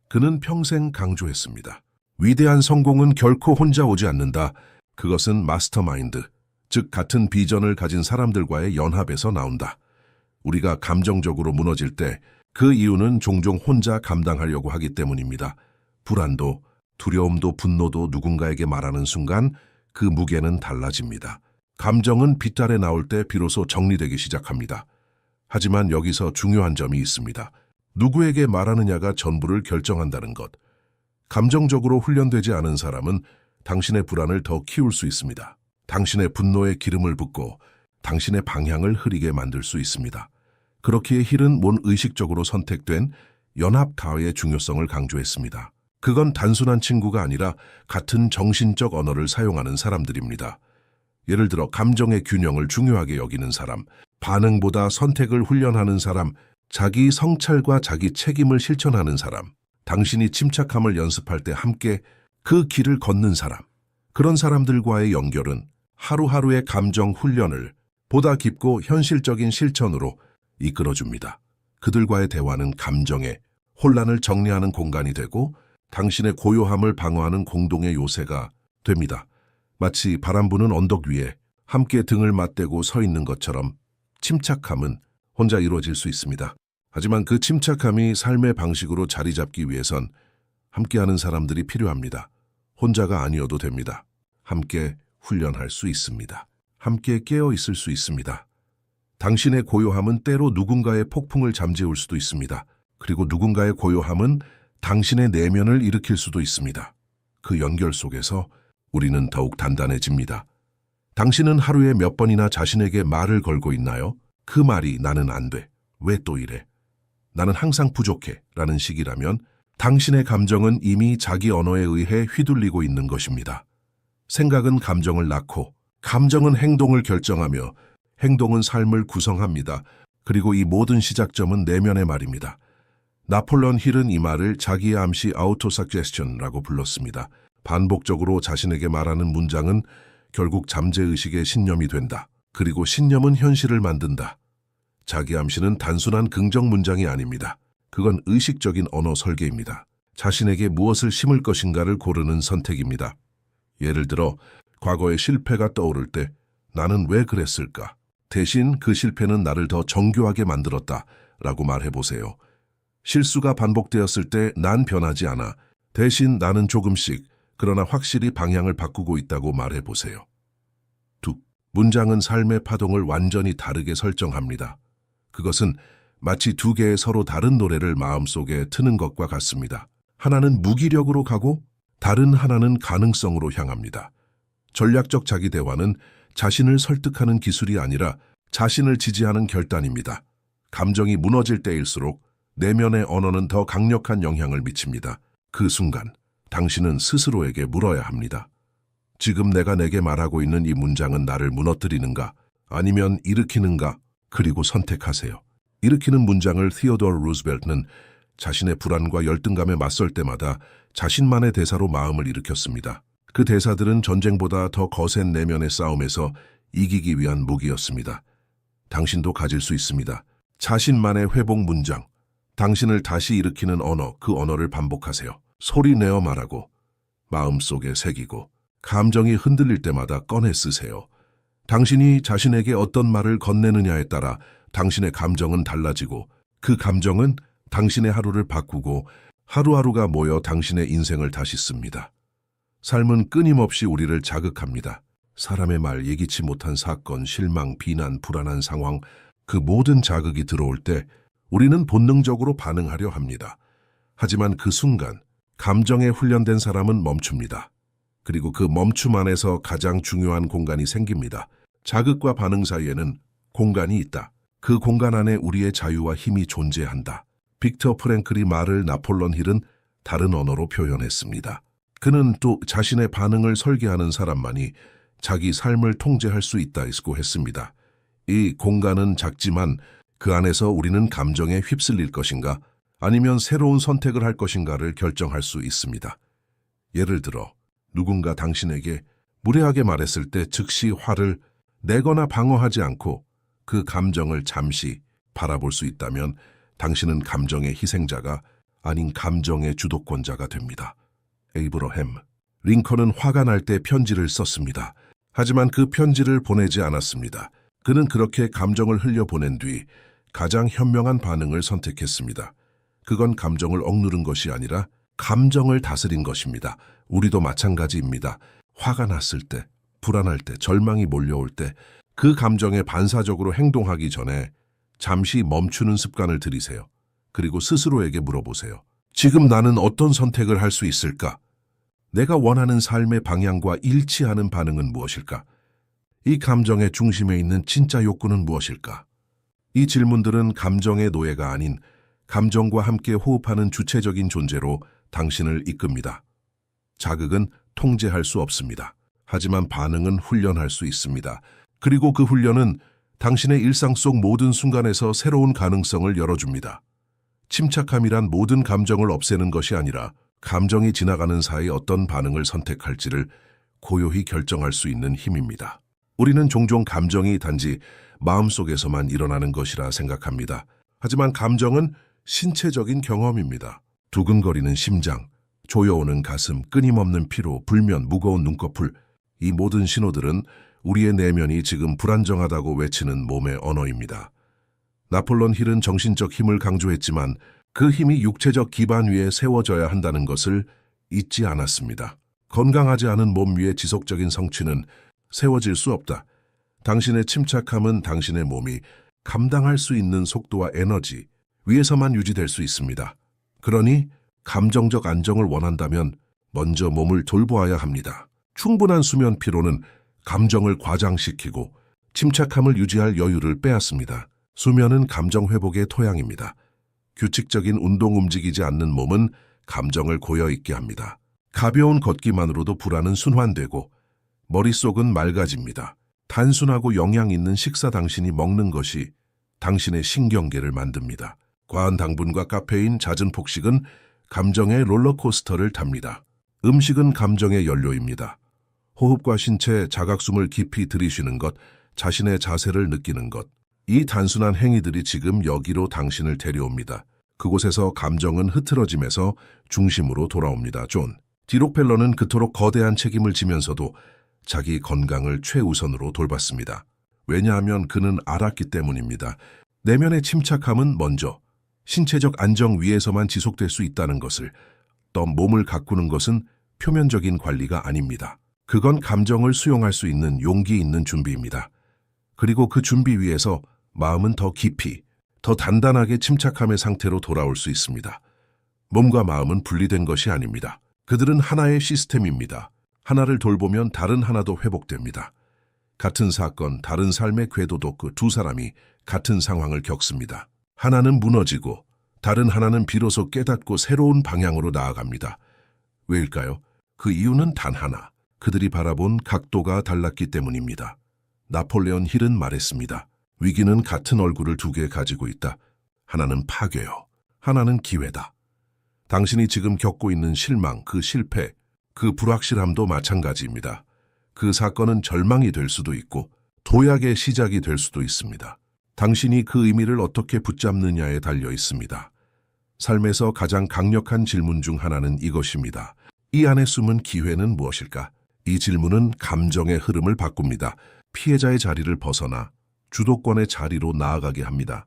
그는 평생 강조했습니다. 위대한 성공은 결코 혼자 오지 않는다. 그것은 마스터마인드, 즉 같은 비전을 가진 사람들과의 연합에서 나온다. 우리가 감정적으로 무너질 때 그 이유는 종종 혼자 감당하려고 하기 때문입니다. 불안도, 두려움도, 분노도 누군가에게 말하는 순간 그 무게는 달라집니다. 감정은 빛 아래 나올 때 비로소 정리되기 시작합니다. 하지만 여기서 중요한 점이 있습니다. 누구에게 말하느냐가 전부를 결정한다는 것. 감정적으로 훈련되지 않은 사람은 당신의 불안을 더 키울 수 있습니다. 당신의 분노에 기름을 붓고 당신의 방향을 흐리게 만들 수 있습니다. 그렇기에 힐은 의식적으로 선택된 연합 가회의 중요성을 강조했습니다. 그건 단순한 친구가 아니라 같은 정신적 언어를 사용하는 사람들입니다. 예를 들어 감정의 균형을 중요하게 여기는 사람, 반응보다 선택을 훈련하는 사람, 자기 성찰과 자기 책임을 실천하는 사람, 당신이 침착함을 연습할 때 함께 그 길을 걷는 사람. 그런 사람들과의 연결은 하루하루의 감정 훈련을 보다 깊고 현실적인 실천으로 이끌어줍니다. 그들과의 대화는 감정의 혼란을 정리하는 공간이 되고 당신의 고요함을 방어하는 공동의 요새가 됩니다. 마치 바람 부는 언덕 위에 함께 등을 맞대고 서 있는 것처럼 침착함은 혼자 이루어질 수 있습니다. 하지만 그 침착함이 삶의 방식으로 자리 잡기 위해선 함께하는 사람들이 필요합니다. 혼자가 아니어도 됩니다. 함께 훈련할 수 있습니다. 함께 깨어 있을 수 있습니다. 당신의 고요함은 때로 누군가의 폭풍을 잠재울 수도 있습니다. 그리고 누군가의 고요함은 당신의 내면을 일으킬 수도 있습니다. 그 연결 속에서 우리는 더욱 단단해집니다. 당신은 하루에 몇 번이나 자신에게 말을 걸고 있나요? 그 말이 나는 안 돼. 왜 또 이래? 나는 항상 부족해. 라는 식이라면 당신의 감정은 이미 자기 언어에 의해 휘둘리고 있는 것입니다. 생각은 감정을 낳고 감정은 행동을 결정하며 행동은 삶을 구성합니다. 그리고 이 모든 시작점은 내면의 말입니다. 나폴레온 힐은 이 말을 자기의 암시 아우토사제스천이라고 불렀습니다. 반복적으로 자신에게 말하는 문장은 결국 잠재의식의 신념이 된다. 그리고 신념은 현실을 만든다. 자기 암시는 단순한 긍정 문장이 아닙니다. 그건 의식적인 언어 설계입니다. 자신에게 무엇을 심을 것인가를 고르는 선택입니다. 예를 들어 과거의 실패가 떠오를 때 나는 왜 그랬을까? 대신 그 실패는 나를 더 정교하게 만들었다 라고 말해보세요. 실수가 반복되었을 때 난 변하지 않아. 대신 나는 조금씩 그러나 확실히 방향을 바꾸고 있다고 말해보세요. 두, 문장은 삶의 파동을 완전히 다르게 설정합니다. 그것은 마치 두 개의 서로 다른 노래를 마음속에 트는 것과 같습니다. 하나는 무기력으로 가고 다른 하나는 가능성으로 향합니다. 전략적 자기 대화는 자신을 설득하는 기술이 아니라 자신을 지지하는 결단입니다. 감정이 무너질 때일수록 내면의 언어는 더 강력한 영향을 미칩니다. 그 순간 당신은 스스로에게 물어야 합니다. 지금 내가 내게 말하고 있는 이 문장은 나를 무너뜨리는가 아니면 일으키는가? 그리고 선택하세요. 일으키는 문장을 티오도어 루즈벨트는 자신의 불안과 열등감에 맞설 때마다 자신만의 대사로 마음을 일으켰습니다. 그 대사들은 전쟁보다 더 거센 내면의 싸움에서 이기기 위한 무기였습니다. 당신도 가질 수 있습니다. 자신만의 회복 문장, 당신을 다시 일으키는 언어, 그 언어를 반복하세요. 소리 내어 말하고, 마음속에 새기고, 감정이 흔들릴 때마다 꺼내 쓰세요. 당신이 자신에게 어떤 말을 건네느냐에 따라 당신의 감정은 달라지고 그 감정은 당신의 하루를 바꾸고 하루하루가 모여 당신의 인생을 다시 씁니다. 삶은 끊임없이 우리를 자극합니다. 사람의 말, 예기치 못한 사건, 실망, 비난, 불안한 상황, 그 모든 자극이 들어올 때 우리는 본능적으로 반응하려 합니다. 하지만 그 순간 감정에 훈련된 사람은 멈춥니다. 그리고 그 멈춤 안에서 가장 중요한 공간이 생깁니다. 자극과 반응 사이에는 공간이 있다. 그 공간 안에 우리의 자유와 힘이 존재한다. 빅터 프랭클이 말을 나폴레온 힐은 다른 언어로 표현했습니다. 그는 또 자신의 반응을 설계하는 사람만이 자기 삶을 통제할 수 있다고 했습니다. 이 공간은 작지만 그 안에서 우리는 감정에 휩쓸릴 것인가 아니면 새로운 선택을 할 것인가를 결정할 수 있습니다. 예를 들어 누군가 당신에게 무례하게 말했을 때 즉시 화를 내거나 방어하지 않고 그 감정을 잠시 바라볼 수 있다면 당신은 감정의 희생자가 아닌 감정의 주도권자가 됩니다. 에이브러햄 링컨은 화가 날 때 편지를 썼습니다. 하지만 그 편지를 보내지 않았습니다. 그는 그렇게 감정을 흘려보낸 뒤 가장 현명한 반응을 선택했습니다. 그건 감정을 억누른 것이 아니라 감정을 다스린 것입니다. 우리도 마찬가지입니다. 화가 났을 때, 불안할 때, 절망이 몰려올 때 그 감정에 반사적으로 행동하기 전에 잠시 멈추는 습관을 들이세요. 그리고 스스로에게 물어보세요. 지금 나는 어떤 선택을 할 수 있을까? 내가 원하는 삶의 방향과 일치하는 반응은 무엇일까? 이 감정의 중심에 있는 진짜 욕구는 무엇일까? 이 질문들은 감정의 노예가 아닌 감정과 함께 호흡하는 주체적인 존재로 당신을 이끕니다. 자극은 통제할 수 없습니다. 하지만 반응은 훈련할 수 있습니다. 그리고 그 훈련은 당신의 일상 속 모든 순간에서 새로운 가능성을 열어줍니다. 침착함이란 모든 감정을 없애는 것이 아니라 감정이 지나가는 사이 어떤 반응을 선택할지를 고요히 결정할 수 있는 힘입니다. 우리는 종종 감정이 단지 마음속에서만 일어나는 것이라 생각합니다. 하지만 감정은 신체적인 경험입니다. 두근거리는 심장, 조여오는 가슴, 끊임없는 피로, 불면, 무거운 눈꺼풀, 이 모든 신호들은 우리의 내면이 지금 불안정하다고 외치는 몸의 언어입니다. 나폴레온 힐은 정신적 힘을 강조했지만 그 힘이 육체적 기반 위에 세워져야 한다는 것을 잊지 않았습니다. 건강하지 않은 몸 위에 지속적인 성취는 세워질 수 없다. 당신의 침착함은 당신의 몸이 감당할 수 있는 속도와 에너지 위에서만 유지될 수 있습니다. 그러니 감정적 안정을 원한다면 먼저 몸을 돌보아야 합니다. 충분한 수면 피로는 감정을 과장시키고 침착함을 유지할 여유를 빼앗습니다. 수면은 감정 회복의 토양입니다. 규칙적인 운동 움직이지 않는 몸은 감정을 고여있게 합니다. 가벼운 걷기만으로도 불안은 순환되고 머릿속은 맑아집니다. 단순하고 영양 있는 식사 당신이 먹는 것이 당신의 신경계를 만듭니다. 과한 당분과 카페인, 잦은 폭식은 감정의 롤러코스터를 탑니다. 음식은 감정의 연료입니다. 호흡과 신체, 자각숨을 깊이 들이쉬는 것, 자신의 자세를 느끼는 것, 이 단순한 행위들이 지금 여기로 당신을 데려옵니다. 그곳에서 감정은 흐트러짐에서 중심으로 돌아옵니다. 존 디록펠러는 그토록 거대한 책임을 지면서도 자기 건강을 최우선으로 돌봤습니다. 왜냐하면 그는 알았기 때문입니다. 내면의 침착함은 먼저 신체적 안정 위에서만 지속될 수 있다는 것을, 또 몸을 가꾸는 것은 표면적인 관리가 아닙니다. 그건 감정을 수용할 수 있는 용기 있는 준비입니다. 그리고 그 준비 위에서 마음은 더 깊이, 더 단단하게 침착함의 상태로 돌아올 수 있습니다. 몸과 마음은 분리된 것이 아닙니다. 그들은 하나의 시스템입니다. 하나를 돌보면 다른 하나도 회복됩니다. 같은 사건, 다른 삶의 궤도도 그 두 사람이 같은 상황을 겪습니다. 하나는 무너지고 다른 하나는 비로소 깨닫고 새로운 방향으로 나아갑니다. 왜일까요? 그 이유는 단 하나, 그들이 바라본 각도가 달랐기 때문입니다. 나폴레온 힐은 말했습니다. 위기는 같은 얼굴을 두 개 가지고 있다. 하나는 파괴요. 하나는 기회다. 당신이 지금 겪고 있는 실망, 그 실패, 그 불확실함도 마찬가지입니다. 그 사건은 절망이 될 수도 있고 도약의 시작이 될 수도 있습니다. 당신이 그 의미를 어떻게 붙잡느냐에 달려 있습니다. 삶에서 가장 강력한 질문 중 하나는 이것입니다. 이 안에 숨은 기회는 무엇일까? 이 질문은 감정의 흐름을 바꿉니다. 피해자의 자리를 벗어나 주도권의 자리로 나아가게 합니다.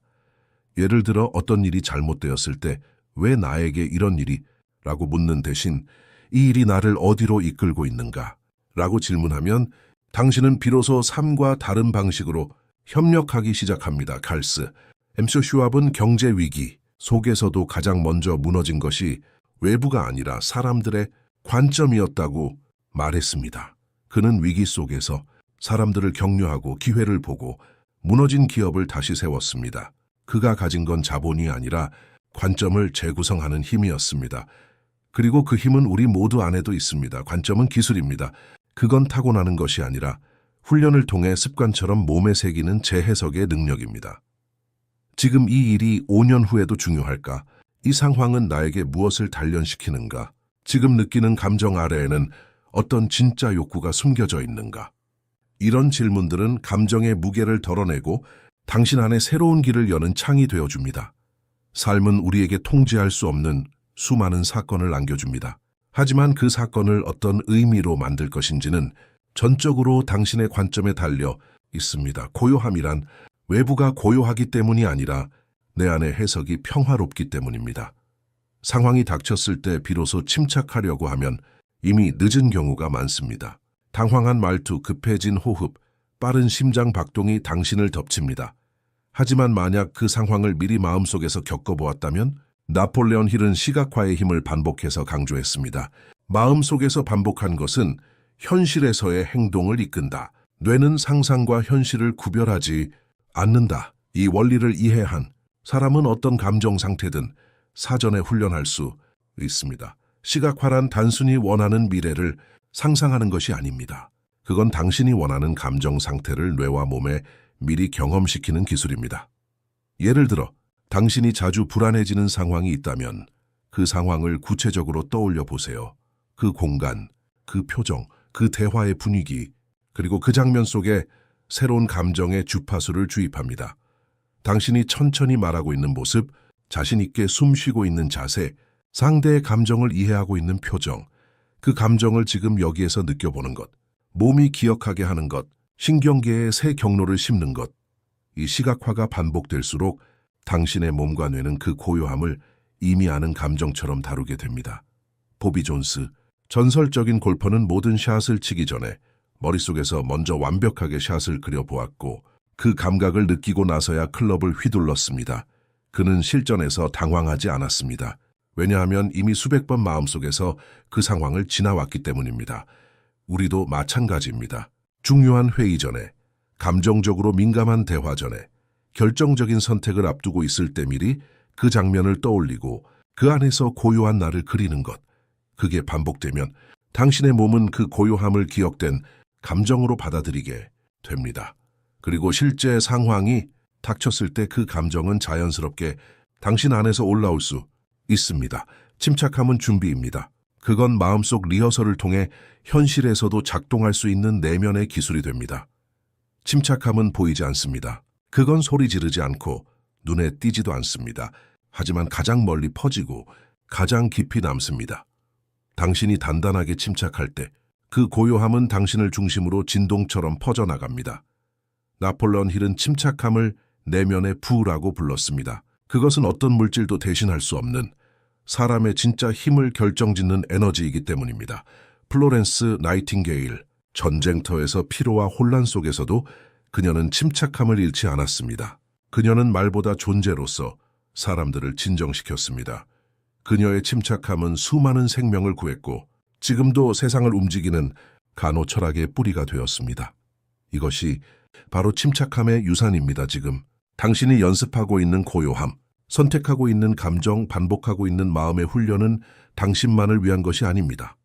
예를 들어 어떤 일이 잘못되었을 때 왜 나에게 이런 일이? 라고 묻는 대신 이 일이 나를 어디로 이끌고 있는가? 라고 질문하면 당신은 비로소 삶과 다른 방식으로 협력하기 시작합니다. 칼스 MC 슈왑은 경제 위기 속에서도 가장 먼저 무너진 것이 외부가 아니라 사람들의 관점이었다고 말했습니다. 그는 위기 속에서 사람들을 격려하고 기회를 보고 무너진 기업을 다시 세웠습니다. 그가 가진 건 자본이 아니라 관점을 재구성하는 힘이었습니다. 그리고 그 힘은 우리 모두 안에도 있습니다. 관점은 기술입니다. 그건 타고나는 것이 아니라 훈련을 통해 습관처럼 몸에 새기는 재해석의 능력입니다. 지금 이 일이 5년 후에도 중요할까? 이 상황은 나에게 무엇을 단련시키는가? 지금 느끼는 감정 아래에는 어떤 진짜 욕구가 숨겨져 있는가? 이런 질문들은 감정의 무게를 덜어내고 당신 안에 새로운 길을 여는 창이 되어줍니다. 삶은 우리에게 통제할 수 없는 수많은 사건을 안겨줍니다. 하지만 그 사건을 어떤 의미로 만들 것인지는 전적으로 당신의 관점에 달려 있습니다. 고요함이란 외부가 고요하기 때문이 아니라 내 안의 해석이 평화롭기 때문입니다. 상황이 닥쳤을 때 비로소 침착하려고 하면 이미 늦은 경우가 많습니다. 당황한 말투, 급해진 호흡, 빠른 심장 박동이 당신을 덮칩니다. 하지만 만약 그 상황을 미리 마음속에서 겪어보았다면 나폴레온 힐은 시각화의 힘을 반복해서 강조했습니다. 마음속에서 반복한 것은 현실에서의 행동을 이끈다. 뇌는 상상과 현실을 구별하지 않는다. 이 원리를 이해한 사람은 어떤 감정 상태든 사전에 훈련할 수 있습니다. 시각화란 단순히 원하는 미래를 상상하는 것이 아닙니다. 그건 당신이 원하는 감정 상태를 뇌와 몸에 미리 경험시키는 기술입니다. 예를 들어 당신이 자주 불안해지는 상황이 있다면 그 상황을 구체적으로 떠올려 보세요. 그 공간, 그 표정, 그 대화의 분위기, 그리고 그 장면 속에 새로운 감정의 주파수를 주입합니다. 당신이 천천히 말하고 있는 모습, 자신 있게 숨 쉬고 있는 자세, 상대의 감정을 이해하고 있는 표정, 그 감정을 지금 여기에서 느껴보는 것, 몸이 기억하게 하는 것, 신경계에 새 경로를 심는 것. 이 시각화가 반복될수록 당신의 몸과 뇌는 그 고요함을 이미 아는 감정처럼 다루게 됩니다. 보비 존스, 전설적인 골퍼는 모든 샷을 치기 전에 머릿속에서 먼저 완벽하게 샷을 그려보았고 그 감각을 느끼고 나서야 클럽을 휘둘렀습니다. 그는 실전에서 당황하지 않았습니다. 왜냐하면 이미 수백 번 마음속에서 그 상황을 지나왔기 때문입니다. 우리도 마찬가지입니다. 중요한 회의 전에, 감정적으로 민감한 대화 전에, 결정적인 선택을 앞두고 있을 때 미리 그 장면을 떠올리고 그 안에서 고요한 나를 그리는 것. 그게 반복되면 당신의 몸은 그 고요함을 기억된 감정으로 받아들이게 됩니다. 그리고 실제 상황이 닥쳤을 때 그 감정은 자연스럽게 당신 안에서 올라올 수 있습니다. 침착함은 준비입니다. 그건 마음속 리허설을 통해 현실에서도 작동할 수 있는 내면의 기술이 됩니다. 침착함은 보이지 않습니다. 그건 소리 지르지 않고 눈에 띄지도 않습니다. 하지만 가장 멀리 퍼지고 가장 깊이 남습니다. 당신이 단단하게 침착할 때 그 고요함은 당신을 중심으로 진동처럼 퍼져나갑니다. 나폴레온 힐은 침착함을 내면의 부라고 불렀습니다. 그것은 어떤 물질도 대신할 수 없는 사람의 진짜 힘을 결정짓는 에너지이기 때문입니다. 플로렌스 나이팅게일, 전쟁터에서 피로와 혼란 속에서도 그녀는 침착함을 잃지 않았습니다. 그녀는 말보다 존재로서 사람들을 진정시켰습니다. 그녀의 침착함은 수많은 생명을 구했고 지금도 세상을 움직이는 간호철학의 뿌리가 되었습니다. 이것이 바로 침착함의 유산입니다. 지금 당신이 연습하고 있는 고요함, 선택하고 있는 감정, 반복하고 있는 마음의 훈련은 당신만을 위한 것이 아닙니다.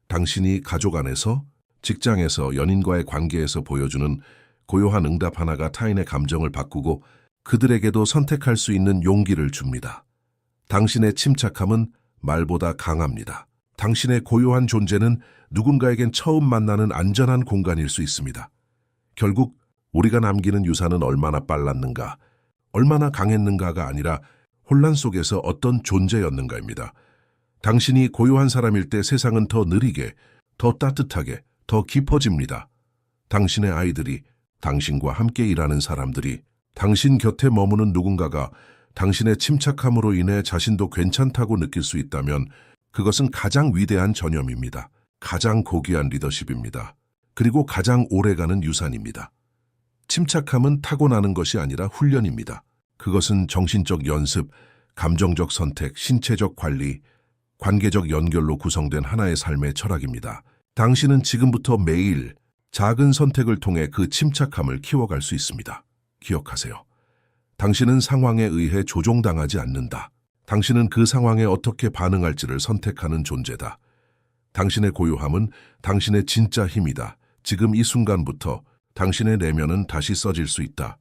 당신이 가족 안에서, 직장에서, 연인과의 관계에서 보여주는 고요한 응답 하나가 타인의 감정을 바꾸고 그들에게도 선택할 수 있는 용기를 줍니다. 당신의 침착함은 말보다 강합니다. 당신의 고요한 존재는 누군가에겐 처음 만나는 안전한 공간일 수 있습니다. 결국 우리가 남기는 유산은 얼마나 빨랐는가, 얼마나 강했는가가 아니라 혼란 속에서 어떤 존재였는가입니다. 당신이 고요한 사람일 때 세상은 더 느리게, 더 따뜻하게, 더 깊어집니다. 당신의 아이들이, 당신과 함께 일하는 사람들이, 당신 곁에 머무는 누군가가 당신의 침착함으로 인해 자신도 괜찮다고 느낄 수 있다면 그것은 가장 위대한 전염입니다. 가장 고귀한 리더십입니다. 그리고 가장 오래가는 유산입니다. 침착함은 타고나는 것이 아니라 훈련입니다. 그것은 정신적 연습, 감정적 선택, 신체적 관리, 관계적 연결로 구성된 하나의 삶의 철학입니다. 당신은 지금부터 매일 작은 선택을 통해 그 침착함을 키워갈 수 있습니다. 기억하세요. 당신은 상황에 의해 조종당하지 않는다. 당신은 그 상황에 어떻게 반응할지를 선택하는 존재다. 당신의 고요함은 당신의 진짜 힘이다. 지금 이 순간부터 당신의 내면은 다시 써질 수 있다.